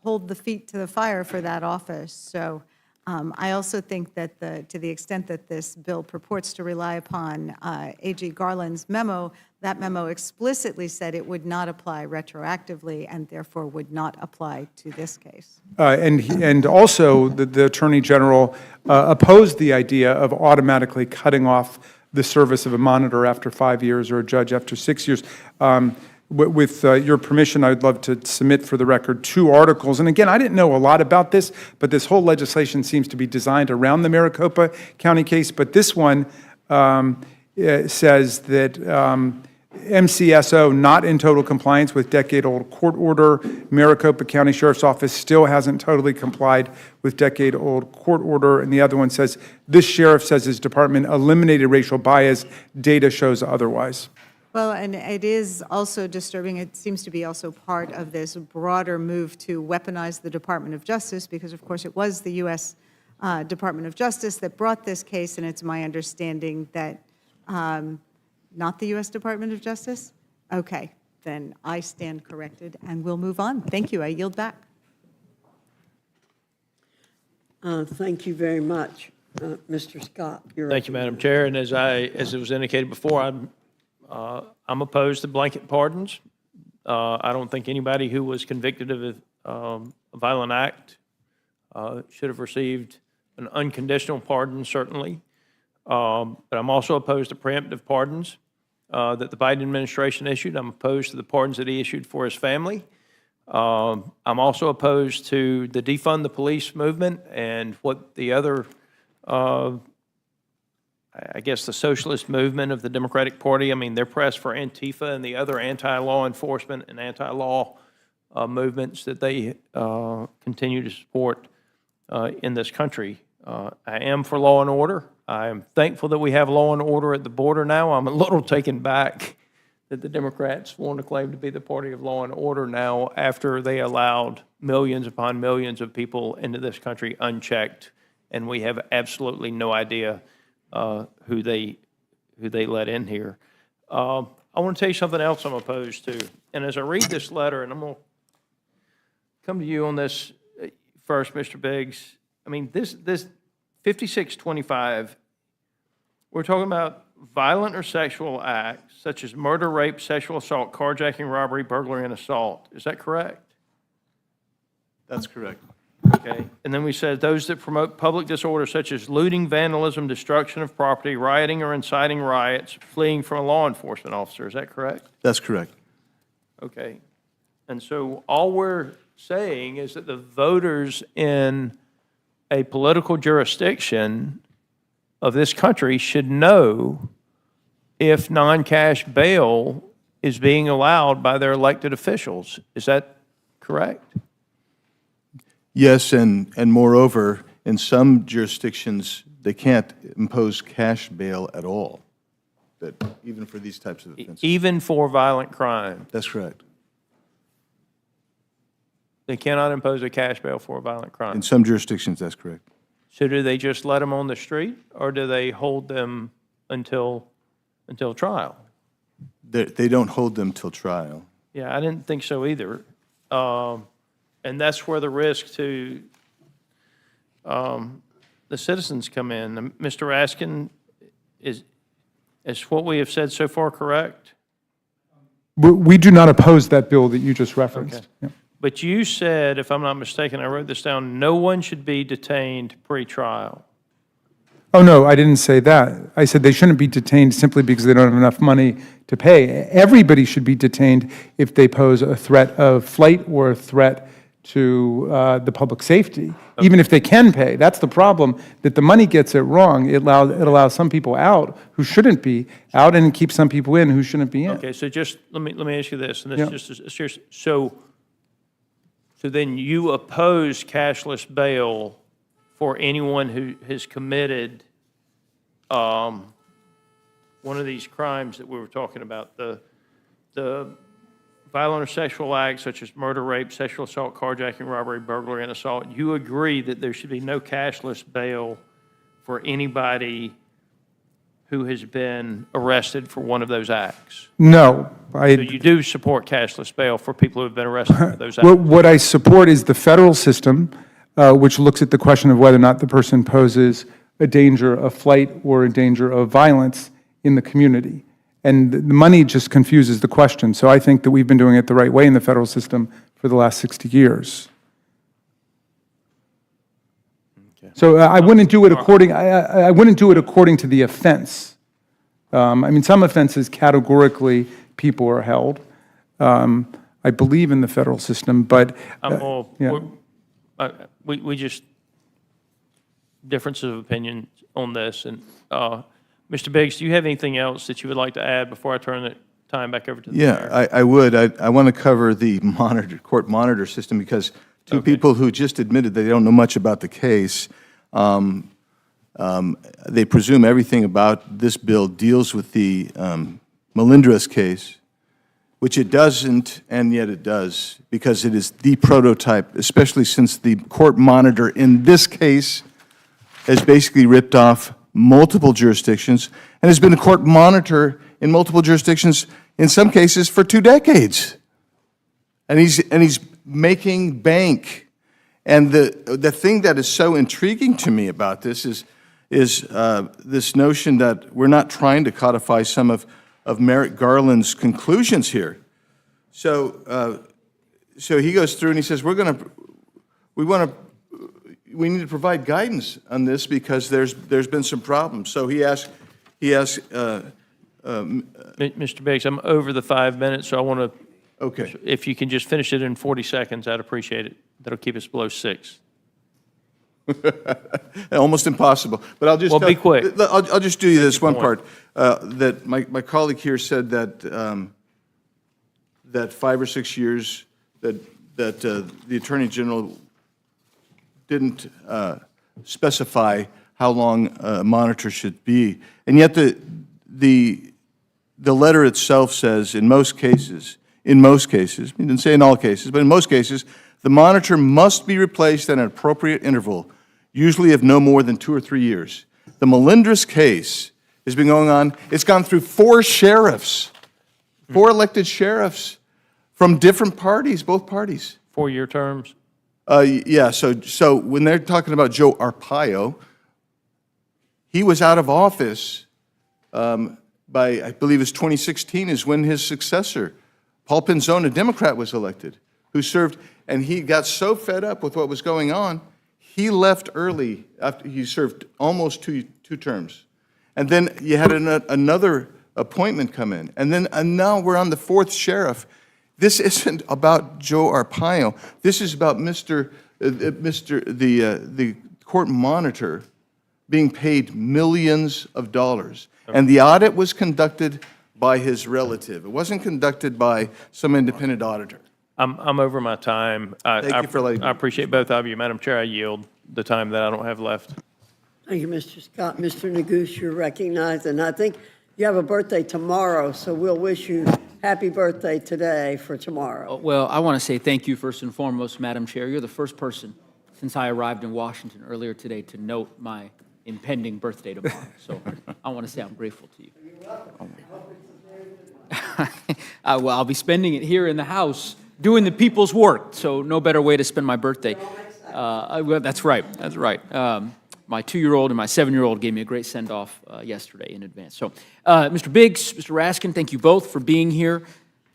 hold the feet to the fire for that office. So I also think that to the extent that this bill purports to rely upon AG Garland's memo, that memo explicitly said it would not apply retroactively and therefore would not apply to this case.
And also, the Attorney General opposed the idea of automatically cutting off the service of a monitor after 5 years or a judge after 6 years. With your permission, I would love to submit for the record 2 articles. And again, I didn't know a lot about this, but this whole legislation seems to be designed around the Maricopa County case. But this one says that MCSO not in total compliance with decade-old court order. Maricopa County Sheriff's Office still hasn't totally complied with decade-old court order. And the other one says, this sheriff says his department eliminated racial bias. Data shows otherwise.
Well, and it is also disturbing. It seems to be also part of this broader move to weaponize the Department of Justice, because, of course, it was the U.S. Department of Justice that brought this case, and it's my understanding that not the U.S. Department of Justice? Okay, then I stand corrected, and we'll move on. Thank you. I yield back.
Thank you very much. Mr. Scott, you're
Thank you, Madam Chair. And as it was indicated before, I'm opposed to blanket pardons. I don't think anybody who was convicted of a violent act should have received an unconditional pardon, certainly. But I'm also opposed to preemptive pardons that the Biden administration issued. I'm opposed to the pardons that he issued for his family. I'm also opposed to the defund the police movement and what the other, I I guess, the socialist movement of the Democratic Party. I mean, they're pressed for Antifa and the other anti-law enforcement and anti-law movements that they continue to support in this country. I am for law and order. I am thankful that we have law and order at the border now. I'm a little taken back that the Democrats want to claim to be the party of law and order now after they allowed millions upon millions of people into this country unchecked, and we have absolutely no idea who they let in here. I want to tell you something else I'm opposed to. And as I read this letter, and I'm going to come to you on this first, Mr. Biggs. I mean, this 5625, we're talking about violent or sexual acts such as murder, rape, sexual assault, carjacking, robbery, burglary, and assault. Is that correct?
That's correct.
Okay. And then we said those that promote public disorder such as looting, vandalism, destruction of property, rioting or inciting riots, fleeing from a law enforcement officer. Is that correct?
That's correct.
Okay. And so all we're saying is that the voters in a political jurisdiction of this country should know if non-cash bail is being allowed by their elected officials. Is that correct?
Yes, and moreover, in some jurisdictions, they can't impose cash bail at all, that even for these types of offenses.
Even for violent crime,
That's correct.
they cannot impose a cash bail for a violent crime.
In some jurisdictions, that's correct.
So do they just let them on the street, or do they hold them until trial?
They don't hold them till trial.
Yeah, I didn't think so either. And that's where the risk to the citizens come in. Mr. Raskin, is what we have said so far correct?
We do not oppose that bill that you just referenced.
Okay.
Yeah.
But you said, if I'm not mistaken, I wrote this down, no one should be detained pre-trial.
Oh, no, I didn't say that. I said they shouldn't be detained simply because they don't have enough money to pay. Everybody should be detained if they pose a threat of flight or a threat to the public safety, even if they can pay. That's the problem, that the money gets it wrong. It allows some people out who shouldn't be out, and it keeps some people in who shouldn't be in.
Okay, so just, let me ask you this, and this
Yeah.
is just serious. So then you oppose cashless bail for anyone who has committed one of these crimes that we were talking about, the violent or sexual acts such as murder, rape, sexual assault, carjacking, robbery, burglary, and assault. You agree that there should be no cashless bail for anybody who has been arrested for one of those acts?
No,
So you do support cashless bail for people who have been arrested for those acts?
What I support is the federal system, which looks at the question of whether or not the person poses a danger of flight or a danger of violence in the community. And the money just confuses the question. So I think that we've been doing it the right way in the federal system for the last 60 years. So I wouldn't do it according, I wouldn't do it according to the offense. I mean, some offenses categorically people are held. I believe in the federal system, but yeah.
We just, difference of opinion on this. And Mr. Biggs, do you have anything else that you would like to add before I turn the time back over to the mayor?
Yeah, I would. I want to cover the court monitor system because two people who just admitted they don't know much about the case, they presume everything about this bill deals with the Melendrez case, which it doesn't, and yet it does, because it is the prototype, especially since the court monitor in this case has basically ripped off multiple jurisdictions and has been a court monitor in multiple jurisdictions, in some cases, for 2 decades. And he's making bank. And the thing that is so intriguing to me about this is this notion that we're not trying to codify some of Merrick Garland's conclusions here. So he goes through and he says, we need to provide guidance on this because there's been some problems. So he asks,
Mr. Biggs, I'm over the 5 minutes, so I want to,
okay.
if you can just finish it in 40 seconds, I'd appreciate it. That'll keep us below 6.
Almost impossible. But I'll just.
Well, be quick.
I'll just do you this one
point.
part. That my colleague here said that, that 5 or 6 years that the Attorney General didn't specify how long a monitor should be. And yet the letter itself says in most cases, it didn't say in all cases, but in most cases, the monitor must be replaced at an appropriate interval, usually of no more than 2 or 3 years. The Melendres case has been going on, it's gone through 4 sheriffs, 4 elected sheriffs from different parties, both parties.
4-year terms?
Yeah, so when they're talking about Joe Arpaio, he was out of office by, I believe it's 2016 is when his successor, Paul Pinzon, a Democrat, was elected, who served, and he got so fed up with what was going on, he left early after he served almost two terms. And then you had another appointment come in, and now we're on the 4th sheriff. This isn't about Joe Arpaio. This is about the court monitor being paid millions of dollars. And the audit was conducted by his relative. It wasn't conducted by some independent auditor.
I'm over my time.
Thank you for letting me.
I appreciate both of you. Madam Chair, I yield the time that I don't have left.
Thank you, Mr. Scott. Mr. Neguse, you're recognized, and I think you have a birthday tomorrow, so we'll wish you happy birthday today for tomorrow.
Well, I want to say thank you first and foremost, Madam Chair. You're the first person since I arrived in Washington earlier today to note my impending birthday tomorrow. So I want to say I'm grateful to you. Well, I'll be spending it here in the House doing the people's work, so no better way to spend my birthday. Well, that's right. That's right. My 2-year-old and my 7-year-old gave me a great send-off yesterday in advance. So, Mr. Biggs, Mr. Raskin, thank you both for being here.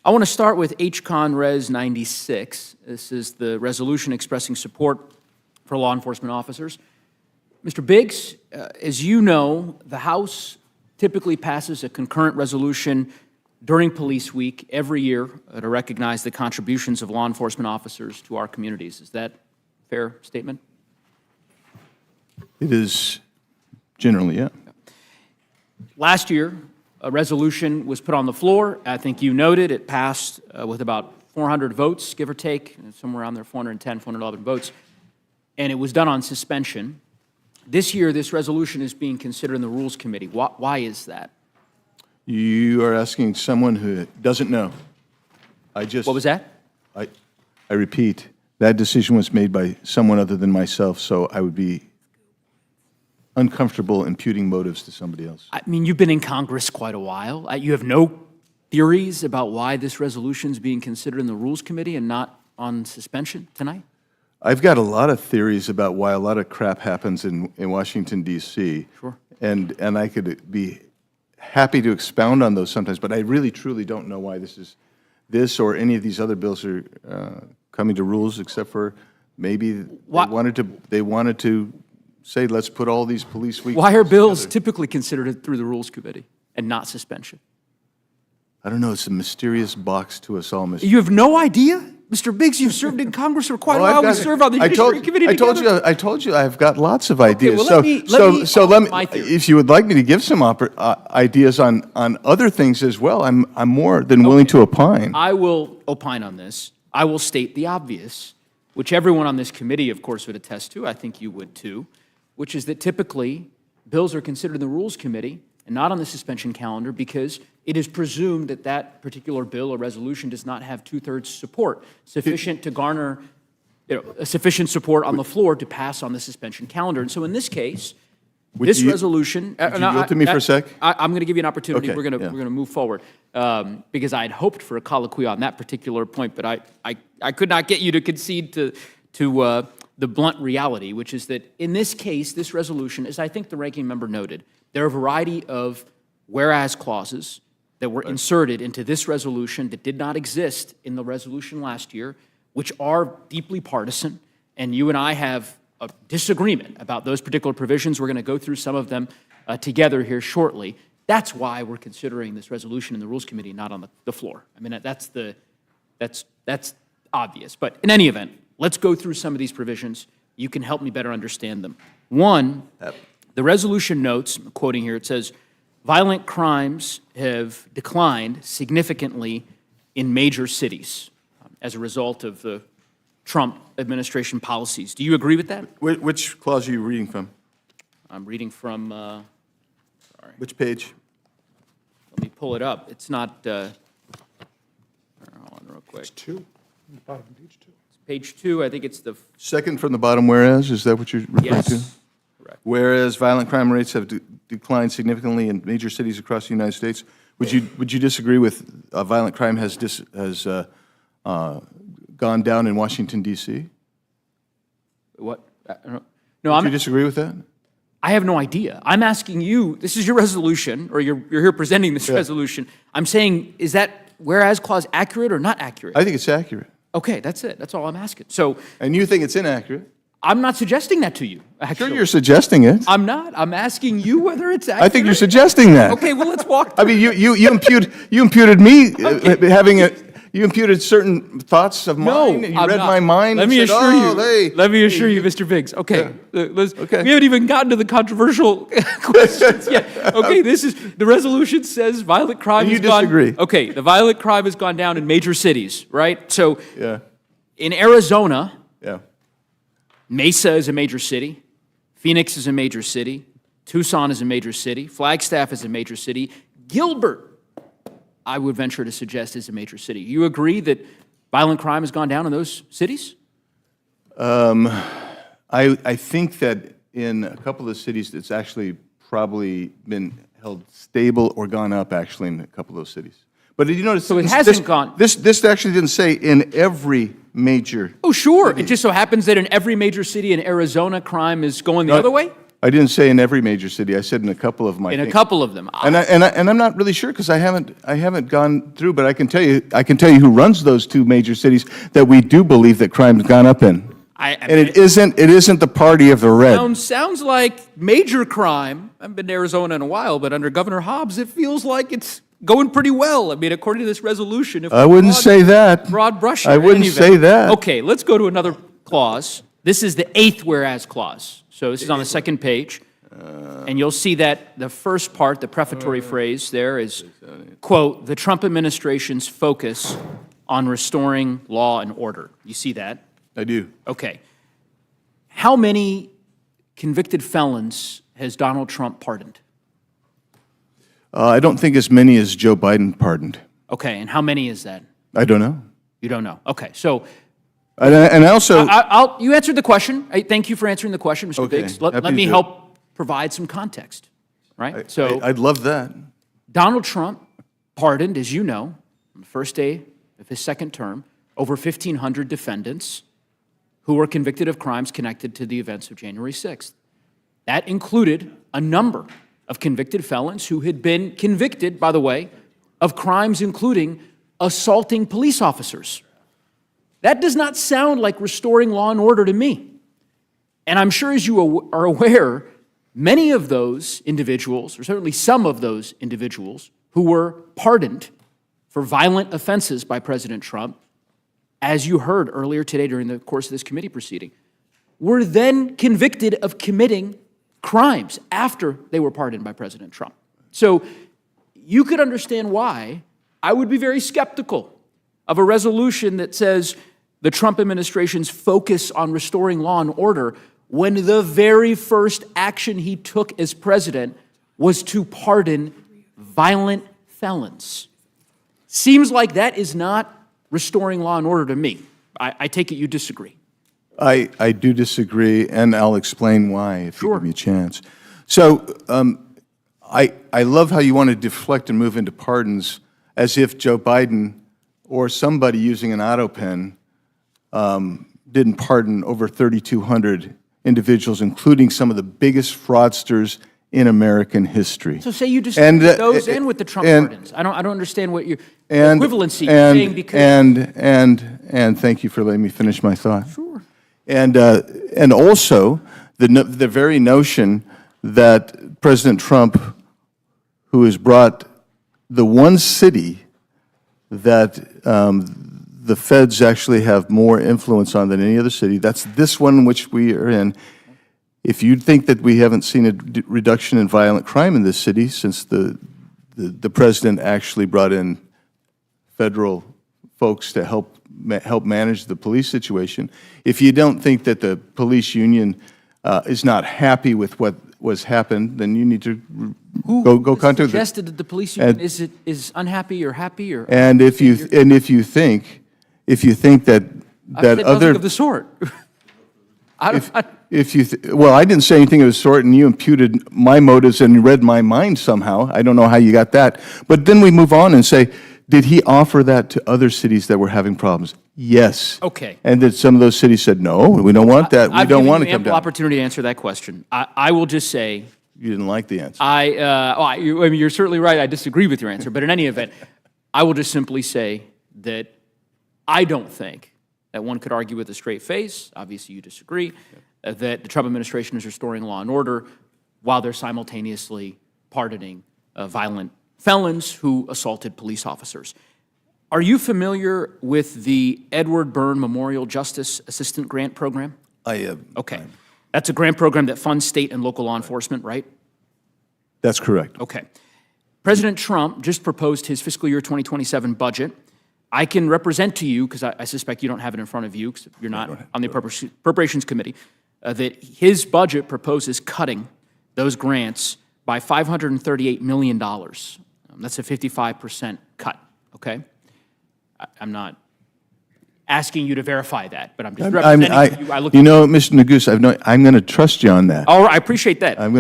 I want to start with H-Con Res 96. This is the resolution expressing support for law enforcement officers. Mr. Biggs, as you know, the House typically passes a concurrent resolution during Police Week every year to recognize the contributions of law enforcement officers to our communities. Is that a fair statement?
It is generally, yeah.
Last year, a resolution was put on the floor. I think you noted it passed with about 400 votes, give or take, somewhere around there, 410, 411 votes, and it was done on suspension. This year, this resolution is being considered in the Rules Committee. Why is that?
You are asking someone who doesn't know.
What was that?
I repeat, that decision was made by someone other than myself, so I would be uncomfortable imputing motives to somebody else.
I mean, you've been in Congress quite a while. You have no theories about why this resolution is being considered in the Rules Committee and not on suspension tonight?
I've got a lot of theories about why a lot of crap happens in Washington, D.C.
Sure.
And I could be happy to expound on those sometimes, but I really, truly don't know why this or any of these other bills are coming to rules, except for maybe they wanted to say, let's put all these police weeks.
Why are bills typically considered through the Rules Committee and not suspension?
I don't know. It's a mysterious box to us all, Mr.
You have no idea? Mr. Biggs, you've served in Congress for quite a while. We serve on the Judiciary Committee together.
I told you I've got lots of ideas.
well, let me
If you would like me to give some ideas on other things as well, I'm more than willing to opine.
I will opine on this. I will state the obvious, which everyone on this committee, of course, would attest to. I think you would too, which is that typically bills are considered in the Rules Committee and not on the suspension calendar because it is presumed that that particular bill or resolution does not have 2/3 support sufficient to garner sufficient support on the floor to pass on the suspension calendar. And so in this case, this resolution...
Would you yield to me for a sec?
I'm going to give you an opportunity.
Okay,
We're going to move forward because I had hoped for a colloquy on that particular point, but I could not get you to concede to the blunt reality, which is that in this case, this resolution, as I think the ranking member noted, there are a variety of whereas clauses that were inserted into this resolution that did not exist in the resolution last year, which are deeply partisan, and you and I have a disagreement about those particular provisions. We're going to go through some of them together here shortly. That's why we're considering this resolution in the Rules Committee, not on the floor. I mean, that's obvious. But in any event, let's go through some of these provisions. you can help me better understand them. One, the resolution notes, I'm quoting here, it says, violent crimes have declined significantly in major cities as a result of the Trump administration policies. Do you agree with that?
Which clause are you reading from?
I'm reading from,
Which page?
let me pull it up. It's not, hold on real quick.
Two, bottom of page 2.
Page 2, I think it's the,
Second from the bottom, whereas, is that what you're referring to?
yes. Correct.
Whereas violent crime rates have declined significantly in major cities across the United States, would you disagree with violent crime has gone down in Washington, D.C.?
What? I don't know. No,
Do you
I'm,
disagree with that?
I have no idea. I'm asking you, this is your resolution, or you're here presenting this resolution. I'm saying, is that whereas clause accurate or not accurate?
I think it's accurate.
Okay, that's it. That's all I'm asking. So
And you think it's inaccurate?
I'm not suggesting that to you,
Sure,
actually.
you're suggesting it.
I'm not. I'm asking you whether it's accurate.
I think you're suggesting that.
Okay, well, let's walk.
I mean, you imputed me you imputed certain thoughts of
No,
mine. You
I'm
read
not.
my mind.
Let
and
me
said,
assure
"Oh,
you.
hey,
Let me assure you, Mr. Biggs. Okay,
Okay.
we haven't even gotten to the controversial questions yet. Okay, this is the resolution says violent crime
And you
has gone.
disagree.
Okay, the violent crime has gone down in major cities, right? So
Yeah,
in Arizona,
yeah.
Mesa is a major city, Phoenix is a major city, Tucson is a major city, Flagstaff is a major city, Gilbert, I would venture to suggest, is a major city. You agree that violent crime has gone down in those cities?
I think that in a couple of cities, it's actually probably been held stable or gone up, actually, in a couple of those cities. But did you notice?
So it hasn't gone-
This actually didn't say in every major.
Oh, sure. It just so happens that in every major city in Arizona, crime is going the other way?
I didn't say in every major city. I said in a couple of them.
In a couple of them.
And I'm not really sure because I haven't gone through, but I can tell you who runs those two major cities that we do believe that crime's gone up in. And it isn't the party of the red.
Sounds like major crime. I haven't been to Arizona in a while, but under Governor Hobbs, it feels like it's going pretty well. I mean, according to this resolution. If
I wouldn't say that.
Broad brush.
I wouldn't say that.
Okay, let's go to another clause. This is the 8th whereas clause. So this is on the second page. And you'll see that the first part, the prefatory phrase there is, quote, the Trump administration's focus on restoring law and order. You see that?
I do.
Okay. How many convicted felons has Donald Trump pardoned?
I don't think as many as Joe Biden pardoned.
Okay, and how many is that?
I don't know.
You don't know. Okay, so
And also,
you answered the question. Thank you for answering the question, Mr.
Okay,
Biggs. Let
happy
me
to.
help provide some context, right? So
I'd love that.
Donald Trump pardoned, as you know, on the first day of his second term, over 1,500 defendants who were convicted of crimes connected to the events of January 6th. That included a number of convicted felons who had been convicted, by the way, of crimes including assaulting police officers. That does not sound like restoring law and order to me. And I'm sure, as you are aware, many of those individuals, or certainly some of those individuals, who were pardoned for violent offenses by President Trump, as you heard earlier today during the course of this committee proceeding, were then convicted of committing crimes after they were pardoned by President Trump. So you could understand why I would be very skeptical of a resolution that says the Trump administration's focus on restoring law and order when the very first action he took as president was to pardon violent felons. Seems like that is not restoring law and order to me. I take it you disagree.
I do disagree, and I'll explain why if you
Sure.
give me a chance. So I love how you want to deflect and move into pardons as if Joe Biden or somebody using an auto pen didn't pardon over 3,200 individuals, including some of the biggest fraudsters in American history.
So say you disagree with those and with the Trump pardons. I don't understand what your equivalency you're saying because
and thank you for letting me finish my thought. Sure. And also the very notion that President Trump, who has brought the one city that the feds actually have more influence on than any other city. That's this one which we are in. If you think that we haven't seen a reduction in violent crime in this city since the president actually brought in federal folks to help manage the police situation, if you don't think that the police union is not happy with what was happened, then you need to go contact them.
Suggested that the police union is unhappy or happy or?
And if you think that
I've said
other
nothing of the sort.
well, I didn't say anything of the sort, and you imputed my motives and read my mind somehow. I don't know how you got that. But then we move on and say, did he offer that to other cities that were having problems? Yes.
Okay.
And that some of those cities said, no, we don't want that. We don't want to come
I've given you ample
down.
opportunity to answer that question. I will just say,
You didn't like the answer.
I mean, you're certainly right. I disagree with your answer. But in any event, I will just simply say that I don't think that one could argue with a straight face, obviously you disagree, that the Trump administration is restoring law and order while they're simultaneously pardoning violent felons who assaulted police officers. Are you familiar with the Edward Byrne Memorial Justice Assistant Grant Program?
I am.
Okay. That's a grant program that funds state and local law enforcement, right?
That's correct.
Okay. President Trump just proposed his fiscal year 2027 budget. I can represent to you, because I suspect you don't have it in front of you, because you're not on the Appropriations Committee, that his budget proposes cutting those grants by $538 million. That's a 55% cut, okay? I'm not asking you to verify that, but I'm just representing you.
Mr. Neguse, I'm going to trust you on that.
All right, I appreciate that.
I've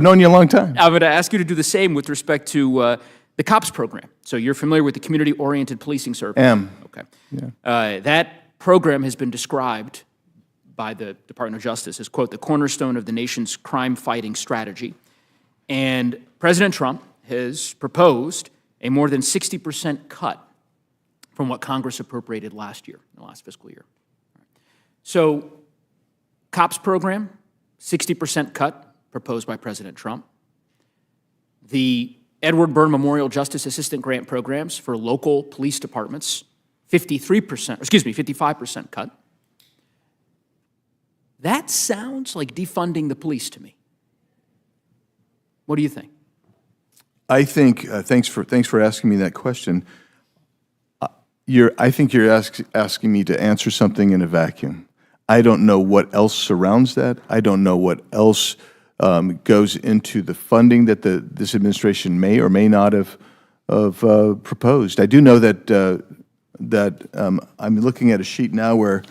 known you a long time.
I'm going to ask you to do the same with respect to the COPS program. So you're familiar with the Community-Oriented Policing Service?
Am.
Okay.
Yeah.
That program has been described by the Department of Justice as, quote, the cornerstone of the nation's crime-fighting strategy. And President Trump has proposed a more than 60% cut from what Congress appropriated last year, in the last fiscal year. So, COPS program, 60% cut proposed by President Trump. The Edward Byrne Memorial Justice Assistant Grant programs for local police departments, 55% cut. That sounds like defunding the police to me. What do you think?
I think, thanks for asking me that question. I think you're asking me to answer something in a vacuum. I don't know what else surrounds that. I don't know what else goes into the funding that this administration may or may not have proposed. I do know that I'm looking at a sheet now where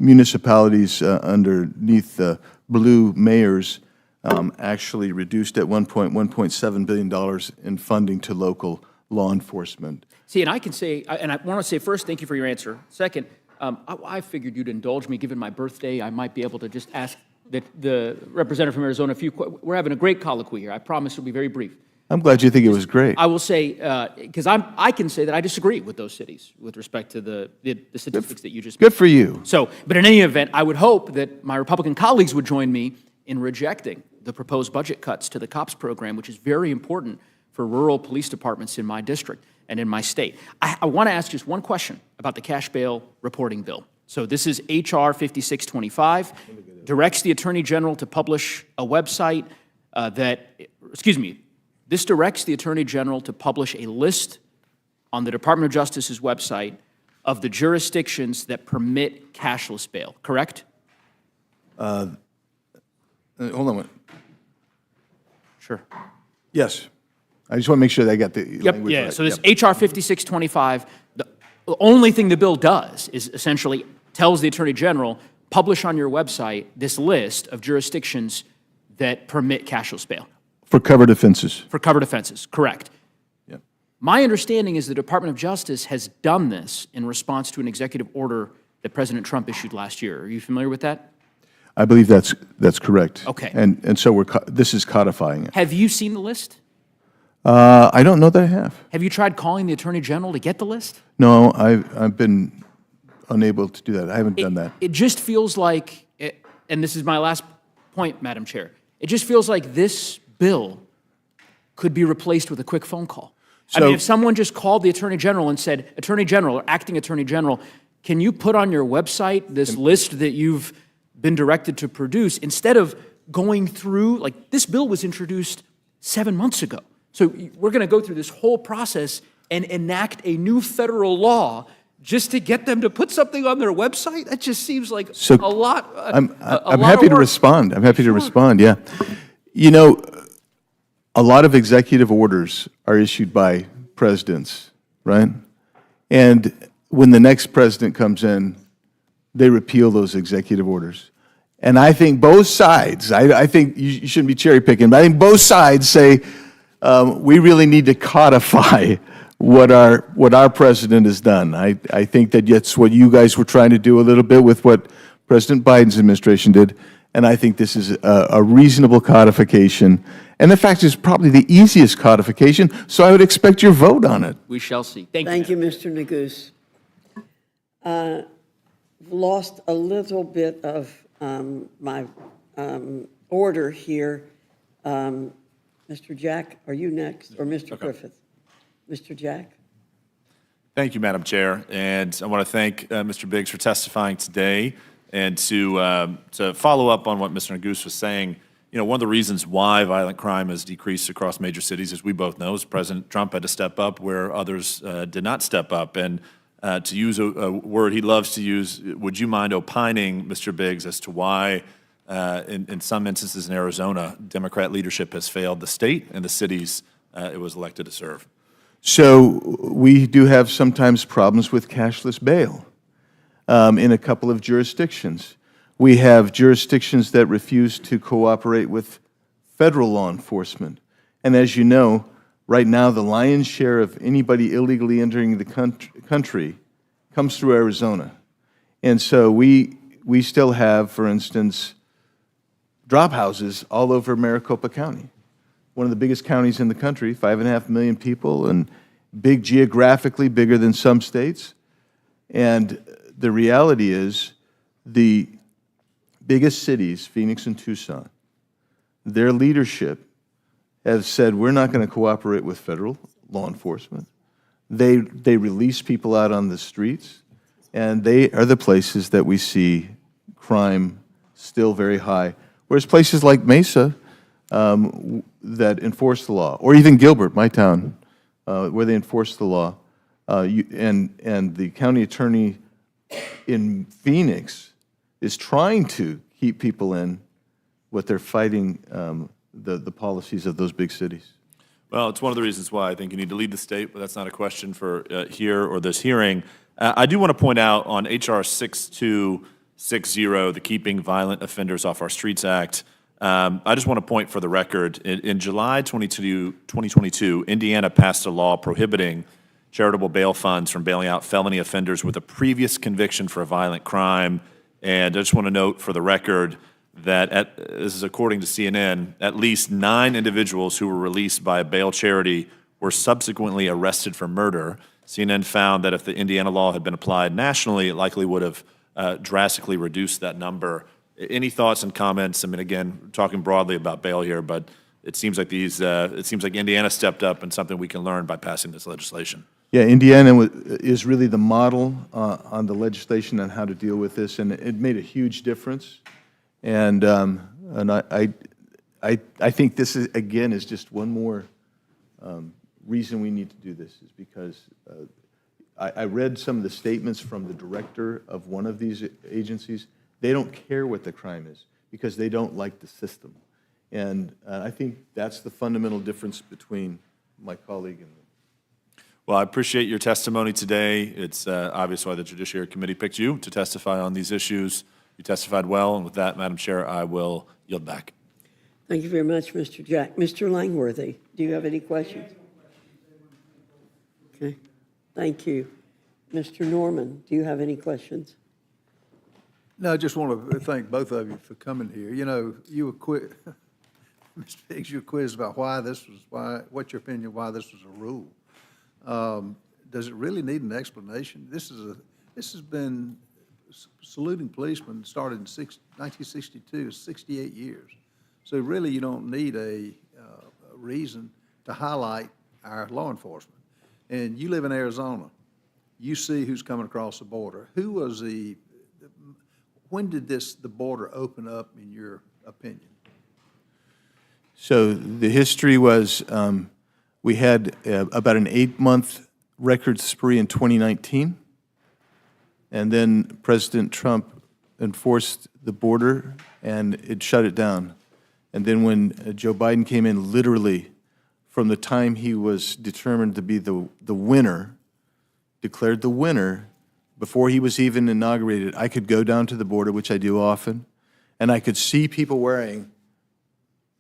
municipalities underneath blue mayors actually reduced at $1.7 billion in funding to local law enforcement.
See, and I can say, and I want to say first, thank you for your answer. Second, I figured you'd indulge me, given my birthday. I might be able to just ask the representative from Arizona a few questions. We're having a great colloquy here. I promise it'll be very brief.
I'm glad you think it was great.
I will say, because I can say that I disagree with those cities with respect to the statistics that you just
Good for you.
So, but in any event, I would hope that my Republican colleagues would join me in rejecting the proposed budget cuts to the COPS program, which is very important for rural police departments in my district and in my state. I want to ask just one question about the cash bail reporting bill. So this is H.R. 5625, directs the Attorney General to publish a website this directs the Attorney General to publish a list on the Department of Justice's website of the jurisdictions that permit cashless bail, correct?
Hold on.
Sure.
Yes. I just want to make sure that I got the language right.
So this H.R. 5625, the only thing the bill does is essentially tells the Attorney General, publish on your website this list of jurisdictions that permit cashless bail.
For covered offenses.
For covered offenses, correct.
Yep.
My understanding is the Department of Justice has done this in response to an executive order that President Trump issued last year. Are you familiar with that?
I believe that's correct.
Okay.
And so this is codifying it.
Have you seen the list?
I don't know that I have.
Have you tried calling the Attorney General to get the list?
No, I've been unable to do that. I haven't done that.
It just feels like, and this is my last point, Madam Chair, it just feels like this bill could be replaced with a quick phone call. I mean,
So-
if someone just called the Attorney General and said, Attorney General or Acting Attorney General, can you put on your website this list that you've been directed to produce, instead of going through, like, this bill was introduced 7 months ago. So we're going to go through this whole process and enact a new federal law just to get them to put something on their website? That just seems like
So
a lot.
I'm
lot
happy
of
to
work.
respond. I'm happy to respond, yeah. You know, a lot of executive orders are issued by presidents, right? And when the next president comes in, they repeal those executive orders. And I think both sides, I think you shouldn't be cherry picking, but I think both sides say we really need to codify what our president has done. I think that that's what you guys were trying to do a little bit with what President Biden's administration did, and I think this is a reasonable codification. And in fact, it's probably the easiest codification, so I would expect your vote on it.
We shall see. Thank you.
Thank you, Mr. Neguse. Lost a little bit of my order here. Mr. Jack, are you next, or Mr. Griffith? Mr. Jack?
Thank you, Madam Chair, and I want to thank Mr. Biggs for testifying today, and to follow up on what Mr. Neguse was saying. You know, one of the reasons why violent crime has decreased across major cities, as we both know, is President Trump had to step up where others did not step up. And to use a word he loves to use, would you mind opining, Mr. Biggs, as to why, in some instances in Arizona, Democrat leadership has failed the state and the cities it was elected to serve?
So we do have sometimes problems with cashless bail in a couple of jurisdictions. We have jurisdictions that refuse to cooperate with federal law enforcement. And as you know, right now the lion's share of anybody illegally entering the country comes through Arizona. And so we still have, for instance, drop houses all over Maricopa County, one of the biggest counties in the country, 5.5 million people, and big geographically, bigger than some states. And the reality is the biggest cities, Phoenix and Tucson, their leadership has said, we're not going to cooperate with federal law enforcement. They release people out on the streets, and they are the places that we see crime still very high. Whereas places like Mesa that enforce the law, or even Gilbert, my town, where they enforce the law, and the county attorney in Phoenix is trying to keep people in, what they're fighting the policies of those big cities.
Well, it's one of the reasons why I think you need to lead the state, but that's not a question for here or this hearing. I do want to point out on H.R. 6260, the Keeping Violent Offenders Off Our Streets Act, I just want to point for the record, in July 2022, Indiana passed a law prohibiting charitable bail funds from bailing out felony offenders with a previous conviction for a violent crime. And I just want to note for the record that, this is according to CNN, at least 9 individuals who were released by a bail charity were subsequently arrested for murder. CNN found that if the Indiana law had been applied nationally, it likely would have drastically reduced that number. Any thoughts and comments? I mean, again, we're talking broadly about bail here, but it seems like Indiana stepped up and something we can learn by passing this legislation.
Yeah, Indiana is really the model on the legislation on how to deal with this, and it made a huge difference. And I think this is, again, is just one more reason we need to do this, is because I read some of the statements from the director of one of these agencies. They don't care what the crime is because they don't like the system. And I think that's the fundamental difference between my colleague and me.
Well, I appreciate your testimony today. It's obvious why the Judiciary Committee picked you to testify on these issues. You testified well, and with that, Madam Chair, I will yield back.
Thank you very much, Mr. Jack. Mr. Langworthy, do you have any questions? Okay, thank you. Mr. Norman, do you have any questions?
No, I just want to thank both of you for coming here. You know, you were Mr. Biggs, you were quizzed about what's your opinion, why this was a rule. Does it really need an explanation? This has been, saluting policemen started in 1962, 68 years. So really, you don't need a reason to highlight our law enforcement. and you live in Arizona, you see who's coming across the border. When did the border open up, in your opinion?
So the history was, we had about an 8-month record spree in 2019, and then President Trump enforced the border, and it shut it down. And then when Joe Biden came in, literally, from the time he was determined to be the winner, declared the winner, before he was even inaugurated, I could go down to the border, which I do often, and I could see people wearing,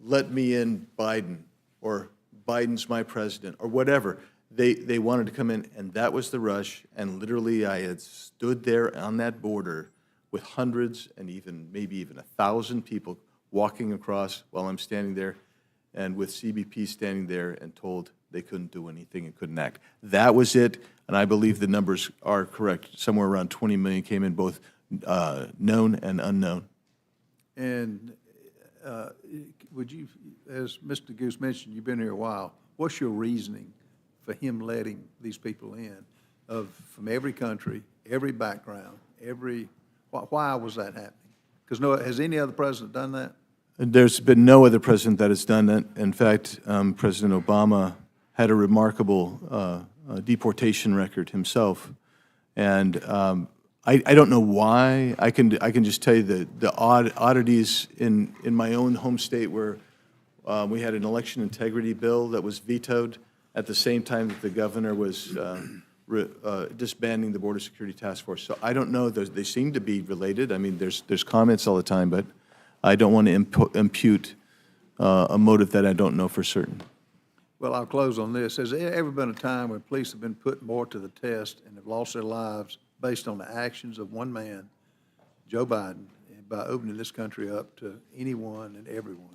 "Let me in, Biden," or "Biden's my president," or whatever. They wanted to come in, and that was the rush, and literally I had stood there on that border with hundreds and maybe even 1,000 people walking across while I'm standing there, and with CBP standing there and told they couldn't do anything and couldn't act. That was it, and I believe the numbers are correct. Somewhere around 20 million came in, both known and unknown.
And would you, as Mr. Goose mentioned, you've been here a while, what's your reasoning for him letting these people in from every country, every background, why was that happening? Because has any other president done that?
There's been no other president that has done that. In fact, President Obama had a remarkable deportation record himself. And I don't know why. I can just tell you the oddities in my own home state, where we had an election integrity bill that was vetoed at the same time that the governor was disbanding the Border Security Task Force. So I don't know. They seem to be related. I mean, there's comments all the time, but I don't want to impute a motive that I don't know for certain.
Well, I'll close on this. Has there ever been a time when police have been put more to the test and have lost their lives based on the actions of one man, Joe Biden, by opening this country up to anyone and everyone?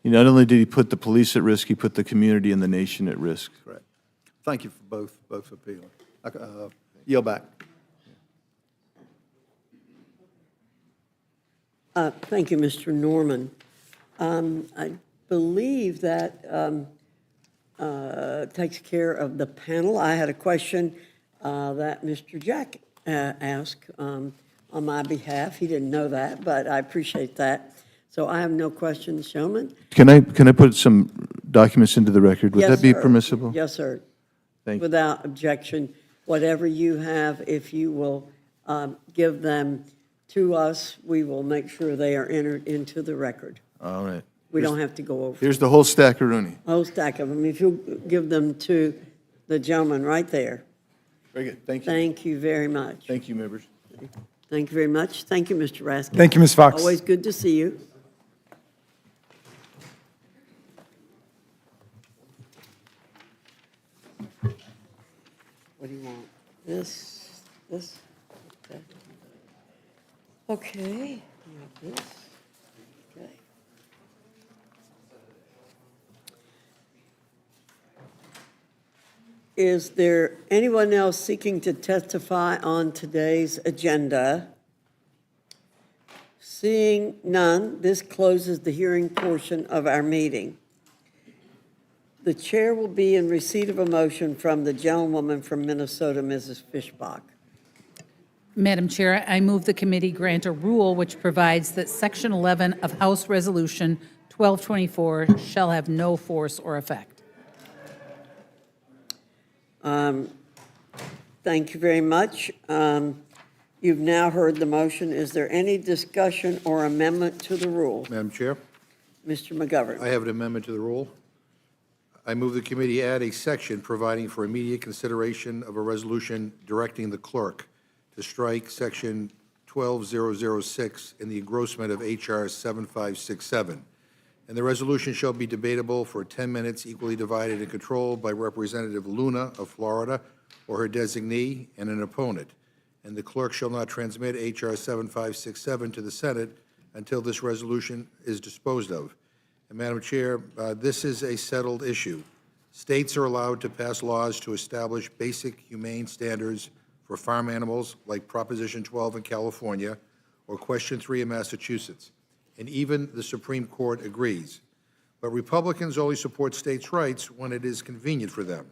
Not only did he put the police at risk, he put the community and the nation at risk.
Correct. Thank you for both appealing. Yield back.
Thank you, Mr. Norman. I believe that takes care of the panel. I had a question that Mr. Jack asked on my behalf. He didn't know that, but I appreciate that. So I have no questions, gentlemen.
Can I put some documents into the record? Would
Yes,
that be
sir.
permissible?
Yes, sir.
Thank you.
Without objection, whatever you have, if you will give them to us, we will make sure they are entered into the record.
All right.
We don't have to go over
Here's the whole stack of Rooney.
a whole stack of them. If you'll give them to the gentleman right there.
Very good. Thank you.
Thank you very much.
Thank you, members.
Thank you very much. Thank you, Mr. Raskin.
Thank you, Ms. Fox.
Always good to see you. What do you want? This? Okay. Okay. You have this. Okay. Is there anyone else seeking to testify on today's agenda? Seeing none, this closes the hearing portion of our meeting. The chair will be in receipt of a motion from the gentlewoman from Minnesota, Mrs. Fishbach.
Madam Chair, I move the committee grant a rule which provides that Section 11 of House Resolution 1224 shall have no force or effect.
Thank you very much. You've now heard the motion. Is there any discussion or amendment to the rule?
Madam Chair,
Mr. McGovern.
I have an amendment to the rule. I move the committee add a section providing for immediate consideration of a resolution directing the clerk to strike Section 12006 in the engrossment of H.R. 7567. And the resolution shall be debatable for 10 minutes, equally divided and controlled by Representative Luna of Florida or her designee and an opponent. And the clerk shall not transmit H.R. 7567 to the Senate until this resolution is disposed of. And Madam Chair, this is a settled issue. States are allowed to pass laws to establish basic humane standards for farm animals, like Proposition 12 in California or Question 3 in Massachusetts. And even the Supreme Court agrees. But Republicans only support states' rights when it is convenient for them.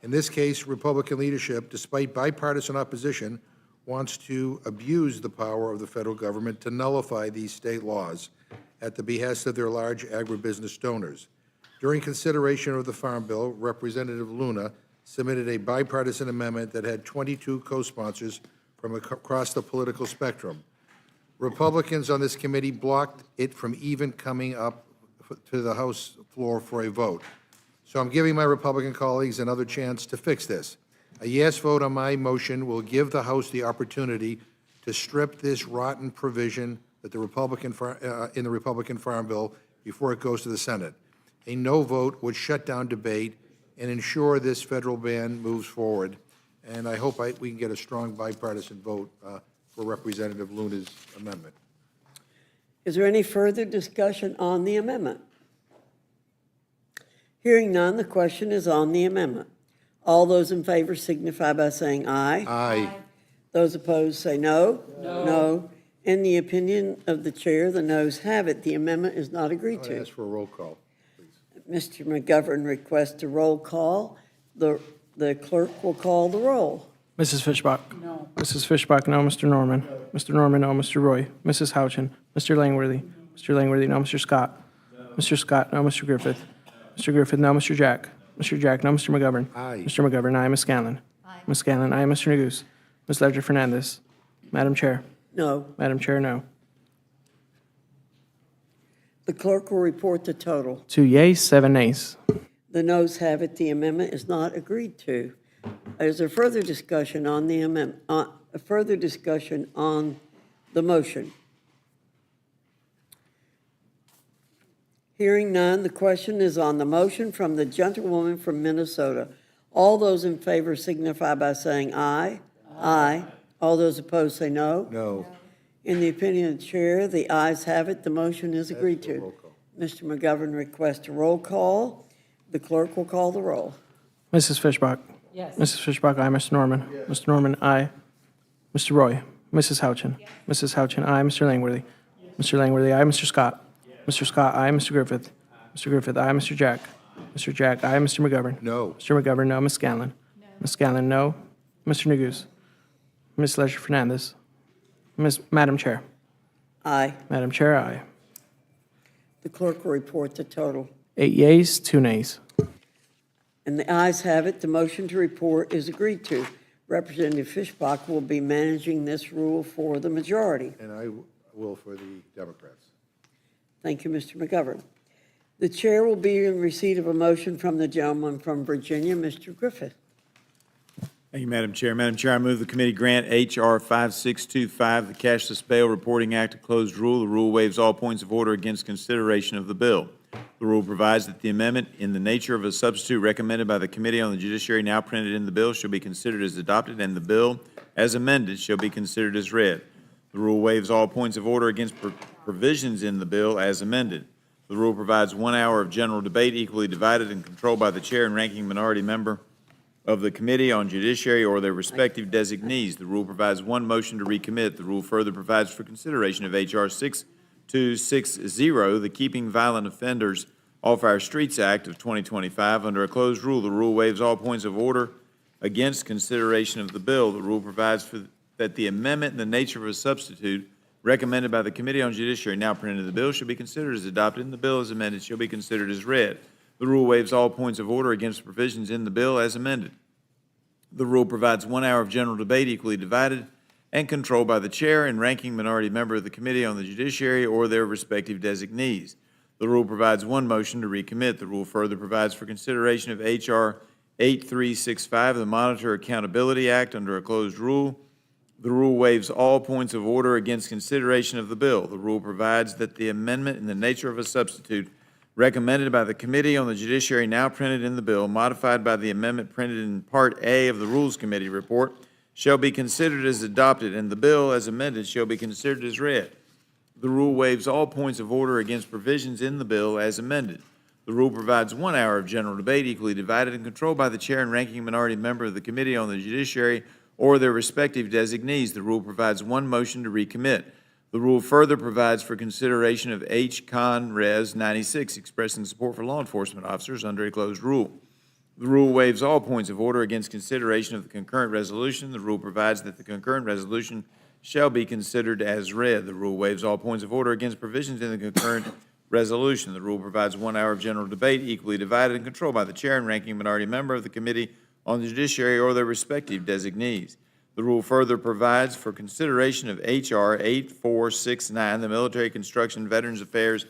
In this case, Republican leadership, despite bipartisan opposition, wants to abuse the power of the federal government to nullify these state laws at the behest of their large agribusiness donors. During consideration of the Farm Bill, Representative Luna submitted a bipartisan amendment that had 22 co-sponsors from across the political spectrum. Republicans on this committee blocked it from even coming up to the House floor for a vote. So I'm giving my Republican colleagues another chance to fix this. A yes vote on my motion will give the House the opportunity to strip this rotten provision that the in the Republican Farm Bill before it goes to the Senate. A no vote would shut down debate and ensure this federal ban moves forward. And I hope we can get a strong bipartisan vote for Representative Luna's amendment.
Is there any further discussion on the amendment? Hearing none, the question is on the amendment. All those in favor signify by saying aye.
Aye.
Those opposed say no. No. In the opinion of the chair, the noes have it. The amendment is not agreed
I
to.
ask for a roll call.
Mr. McGovern requests a roll call. The clerk will call the roll.
Mrs. Fishbach? No. Mrs. Fishbach, no. Mr. Norman? Mr. Norman, no. Mr. Roy? Mrs. Houchin? Mr. Langworthy? Mr. Langworthy, no. Mr. Scott? Mr. Scott, no. Mr. Griffith? Mr. Griffith, no. Mr. Jack? Mr. Jack, no. Mr. McGovern?
Aye.
Mr. McGovern, aye. Ms. Scanlon? Aye. Ms. Scanlon, aye. Mr. Neguse? Ms. Ledger-Fernandez? Madam Chair?
No.
Madam Chair, no.
The clerk will report the total.
2 yeas, 7 nays.
The noes have it. The amendment is not agreed to. Is there further discussion on the amendment? Further discussion on the motion? Hearing none, the question is on the motion from the gentlewoman from Minnesota. All those in favor signify by saying aye. Aye. All those opposed say no.
No.
In the opinion of the chair, the ayes have it. The motion is agreed to.
Roll call.
Mr. McGovern requests a roll call. The clerk will call the roll.
Mrs. Fishbach?
Yes.
Mrs. Fishbach, aye. Mr. Norman? Mr. Norman, aye. Mr. Roy? Mrs. Houchin? Mrs. Houchin, aye. Mr. Langworthy? Mr. Langworthy, aye. Mr. Scott? Mr. Scott, aye. Mr. Griffith? Mr. Griffith, aye. Mr. Jack? Mr. Jack, aye. Mr. McGovern?
No.
Mr. McGovern, no. Ms. Scanlon? Ms. Scanlon, no. Mr. Neguse? Ms. Ledger-Fernandez? Madam Chair?
Aye.
Madam Chair, aye.
The clerk will report the total.
8 yeas, 2 nays.
And the ayes have it. The motion to report is agreed to. Representative Fishbach will be managing this rule for the majority.
And I will for the Democrats.
Thank you, Mr. McGovern. The chair will be in receipt of a motion from the gentleman from Virginia, Mr. Griffith.
Thank you, Madam Chair. Madam Chair, I move the committee grant H.R. 5625, the Cashless Bail Reporting Act, a closed rule. The rule waives all points of order against consideration of the bill. The rule provides that the amendment in the nature of a substitute recommended by the Committee on the Judiciary now printed in the bill shall be considered as adopted, and the bill, as amended, shall be considered as read. The rule waives all points of order against provisions in the bill as amended. The rule provides 1 hour of general debate equally divided and controlled by the chair and ranking minority member of the Committee on Judiciary or their respective designees. The rule provides 1 motion to recommit. The rule further provides for consideration of H.R. 6260, the Keeping Violent Offenders Off Our Streets Act of 2025. Under a closed rule, the rule waives all points of order against consideration of the bill. The rule provides that the amendment in the nature of a substitute recommended by the Committee on Judiciary now printed in the bill shall be considered as adopted, and the bill as amended shall be considered as read. The rule waives all points of order against provisions in the bill as amended. The rule provides 1 hour of general debate equally divided and controlled by the chair and ranking minority member of the Committee on the Judiciary or their respective designees. The rule provides 1 motion to recommit. The rule further provides for consideration of H.R. 8365, the Monitor Accountability Act, under a closed rule. The rule waives all points of order against consideration of the bill. The rule provides that the amendment in the nature of a substitute recommended by the Committee on the Judiciary now printed in the bill, modified by the amendment printed in Part A of the Rules Committee report, shall be considered as adopted, and the bill as amended shall be considered as read. The rule waives all points of order against provisions in the bill as amended. The rule provides 1 hour of general debate equally divided and controlled by the chair and ranking minority member of the Committee on the Judiciary or their respective designees. The rule provides 1 motion to recommit. The rule further provides for consideration of H. Con. Res. 96, expressing support for law enforcement officers under a closed rule. The rule waives all points of order against consideration of the concurrent resolution. The rule provides that the concurrent resolution shall be considered as read. The rule waives all points of order against provisions in the concurrent resolution. The rule provides 1 hour of general debate equally divided and controlled by the chair and ranking minority member of the Committee on the Judiciary or their respective designees. The rule further provides for consideration of H.R. 8469, the Military Construction, Veterans Affairs,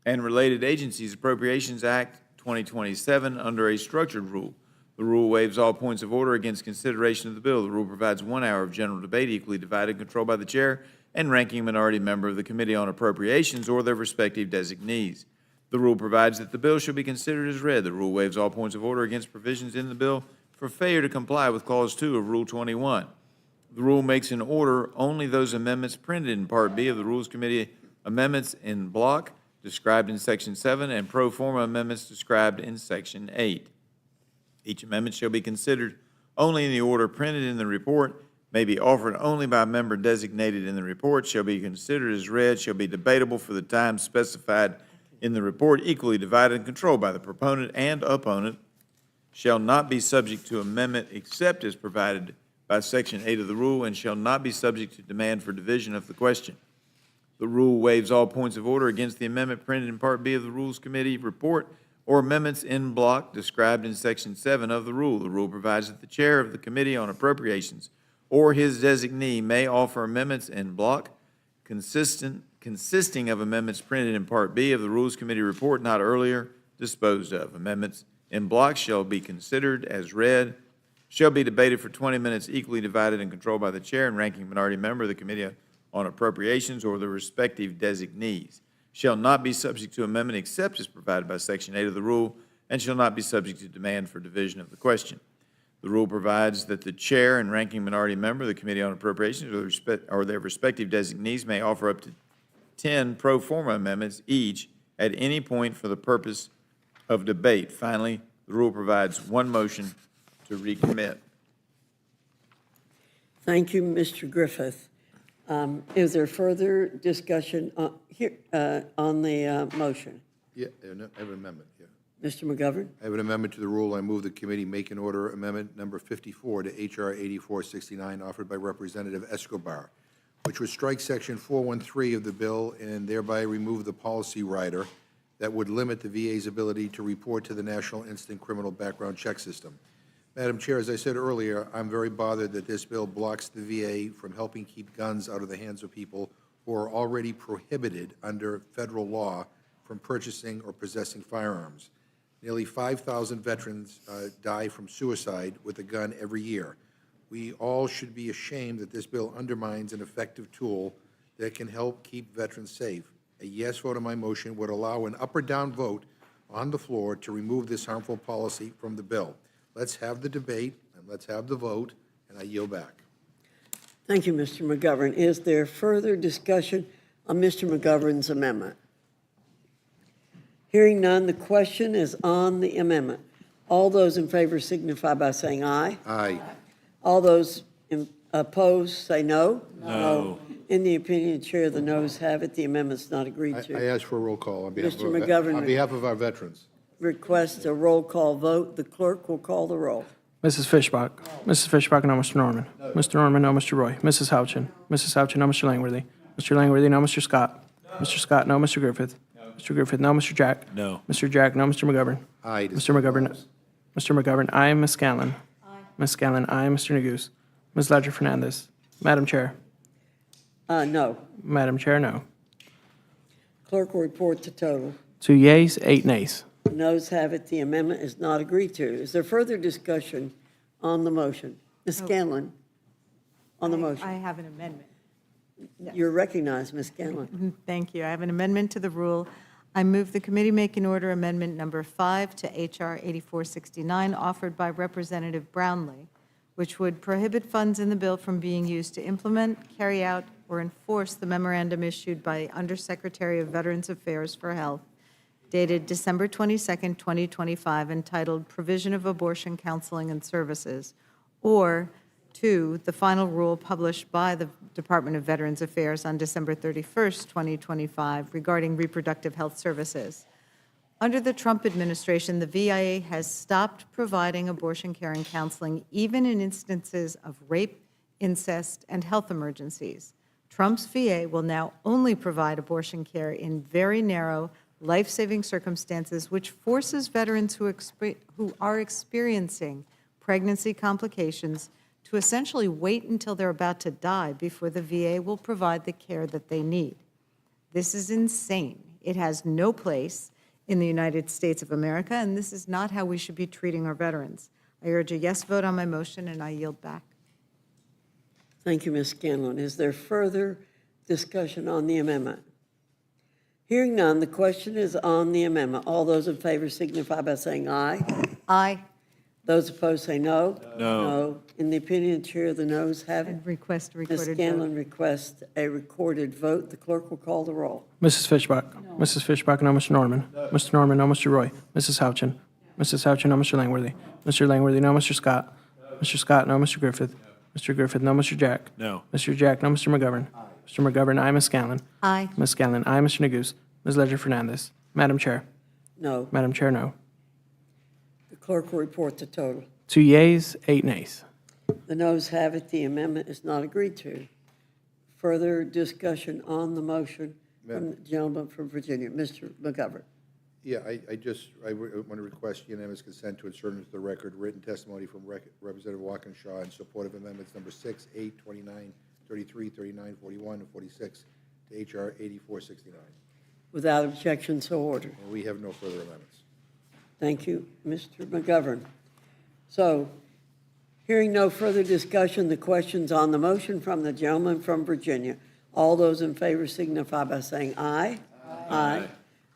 and Related Agencies Appropriations Act 2027 under a structured rule. The rule waives all points of order against consideration of the bill. The rule provides 1 hour of general debate equally divided and controlled by the chair and ranking minority member of the Committee on Appropriations or their respective designees. The rule provides that the bill shall be considered as read. The rule waives all points of order against provisions in the bill for failure to comply with Clause 2 of Rule 21. The rule makes in order only those amendments printed in Part B of the Rules Committee amendments in block described in Section 7 and pro forma amendments described in Section 8. Each amendment shall be considered only in the order printed in the report, may be offered only by a member designated in the report, shall be considered as read, shall be debatable for the time specified in the report, equally divided and controlled by the proponent and opponent, shall not be subject to amendment except as provided by Section 8 of the rule, and shall not be subject to demand for division of the question. The rule waives all points of order against the amendment printed in Part B of the Rules Committee report or amendments in block described in Section 7 of the rule. The rule provides that the chair of the Committee on Appropriations or his designee may offer amendments in block consisting of amendments printed in Part B of the Rules Committee report not earlier disposed of. Amendments in block shall be considered as read, shall be debated for 20 minutes equally divided and controlled by the chair and ranking minority member of the Committee on Appropriations or the respective designees, shall not be subject to amendment except as provided by Section 8 of the rule, and shall not be subject to demand for division of the question. The rule provides that the chair and ranking minority member of the Committee on Appropriations or their respective designees may offer up to 10 pro forma amendments each at any point for the purpose of debate. Finally, the rule provides one motion to recommit.
Thank you, Mr. Griffith. Is there further discussion on the motion?
Yeah, I have an amendment, yeah.
Mr. McGovern?
I have an amendment to the rule. I move the committee make an order amendment number 54 to H.R. 8469 offered by Representative Escobar, which would strike Section 413 of the bill and thereby remove the policy rider that would limit the VA's ability to report to the National Instant Criminal Background Check System. Madam Chair, as I said earlier, I'm very bothered that this bill blocks the VA from helping keep guns out of the hands of people who are already prohibited under federal law from purchasing or possessing firearms. Nearly 5,000 veterans die from suicide with a gun every year. We all should be ashamed that this bill undermines an effective tool that can help keep veterans safe. A yes vote on my motion would allow an up or down vote on the floor to remove this harmful policy from the bill. Let's have the debate, and let's have the vote, and I yield back.
Thank you, Mr. McGovern. Is there further discussion on Mr. McGovern's amendment? Hearing none, the question is on the amendment. All those in favor signify by saying aye.
Aye.
All those opposed say no.
No.
In the opinion of the chair, the noes have it. The amendment's not agreed
I
to.
ask for a roll call on behalf
Mr.
of
McGovern.
on behalf of our veterans.
Request a roll call vote. The clerk will call the roll.
Mrs. Fishbach. Mrs. Fishbach, no. Mr. Norman. Mr. Norman, no. Mr. Roy. Mrs. Houchin. Mrs. Houchin, no. Mr. Langworthy. Mr. Langworthy, no. Mr. Scott. Mr. Scott, no. Mr. Griffith. Mr. Griffith, no. Mr. Jack.
No.
Mr. Jack, no. Mr. McGovern.
Aye.
Mr. McGovern. Mr. McGovern, aye. Ms. Scanlon. Aye. Ms. Scanlon, aye. Mr. Neguse. Ms. Ledger Fernandez. Madam Chair.
No.
Madam Chair, no.
Clerk will report the total. 2
yeas, 8 nays.
Noes have it. The amendment is not agreed to. Is there further discussion on the motion? Ms. Scanlon, on the motion.
I have an amendment.
You're recognized, Ms. Scanlon.
Thank you. I have an amendment to the rule. I move the committee make an order amendment number 5 to H.R. 8469 offered by Representative Brownlee, which would prohibit funds in the bill from being used to implement, carry out, or enforce the memorandum issued by Undersecretary of Veterans Affairs for Health, dated December 22nd, 2025, entitled Provision of Abortion Counseling and Services, or 2, the final rule published by the Department of Veterans Affairs on December 31st, 2025, regarding reproductive health services. Under the Trump administration, the VA has stopped providing abortion care and counseling, even in instances of rape, incest, and health emergencies. Trump's VA will now only provide abortion care in very narrow, life-saving circumstances, which forces veterans who are experiencing pregnancy complications to essentially wait until they're about to die before the VA will provide the care that they need. This is insane. It has no place in the United States of America, and this is not how we should be treating our veterans. I urge a yes vote on my motion, and I yield back.
Thank you, Ms. Scanlon. Is there further discussion on the amendment? Hearing none, the question is on the amendment. All those in favor signify by saying aye.
Aye.
Those opposed say no.
No.
In the opinion of the chair, the noes have it.
And request a
Ms.
recorded
Scanlon
vote.
requests a recorded vote. The clerk will call the roll.
Mrs. Fishbach? Mrs. Fishbach, no. Mr. Norman? Mr. Norman, no. Mr. Roy? Mrs. Houchin? Mrs. Houchin, no. Mr. Langworthy? Mr. Langworthy, no. Mr. Scott? Mr. Scott, no. Mr. Griffith? Mr. Griffith, no. Mr. Jack?
No.
Mr. Jack, no. Mr. McGovern? Mr. McGovern, aye. Ms. Scanlon?
Aye.
Ms. Scanlon, aye. Mr. Neguse? Ms. Ledger Fernandez? Madam Chair?
No.
Madam Chair, no.
The clerk will report the total.
2 yeas, 8 nays.
The noes have it. The amendment is not agreed to. Further discussion on the motion from the gentleman from Virginia, Mr. McGovern.
Yeah, I want to request unanimous consent to insert into the record written testimony from Representative Walkinshaw in support of amendments number 6, 8, 29, 33, 39, 41, and 46 to H.R. 8469.
Without objection, so ordered.
And we have no further amendments.
Thank you, Mr. McGovern. So, hearing no further discussion, the question's on the motion from the gentleman from Virginia. All those in favor signify by saying aye. Aye.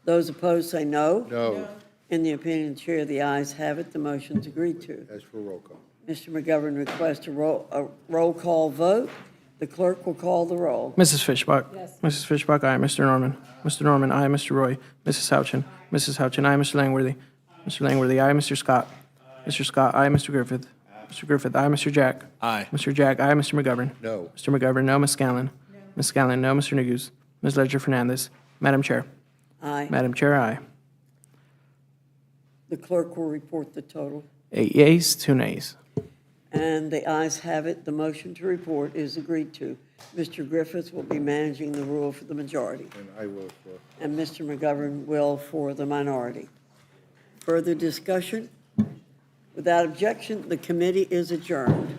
Those opposed say no.
No.
In the opinion of the chair, the ayes have it. The motion's agreed to.
As for roll call.
Mr. McGovern requests a roll call vote. The clerk will call the roll.
Mrs. Fishbach? Yes. Mrs. Fishbach, aye. Mr. Norman? Mr. Norman, aye. Mr. Roy? Mrs. Houchin? Mrs. Houchin, aye. Mr. Langworthy? Mr. Langworthy, aye. Mr. Scott? Mr. Scott, aye. Mr. Griffith? Mr. Griffith, aye. Mr. Jack?
Aye.
Mr. Jack, aye. Mr. McGovern?
No.
Mr. McGovern, no. Ms. Scanlon? No. Ms. Scanlon, no. Mr. Neguse? Ms. Ledger Fernandez? Madam Chair?
Aye.
Madam Chair, aye.
The clerk will report the total.
8 yeas, 2 nays.
And the ayes have it. The motion to report is agreed to. Mr. Griffith will be managing the rule for the majority,
And I will for.
and Mr. McGovern will for the minority. Further discussion? Without objection, the committee is adjourned.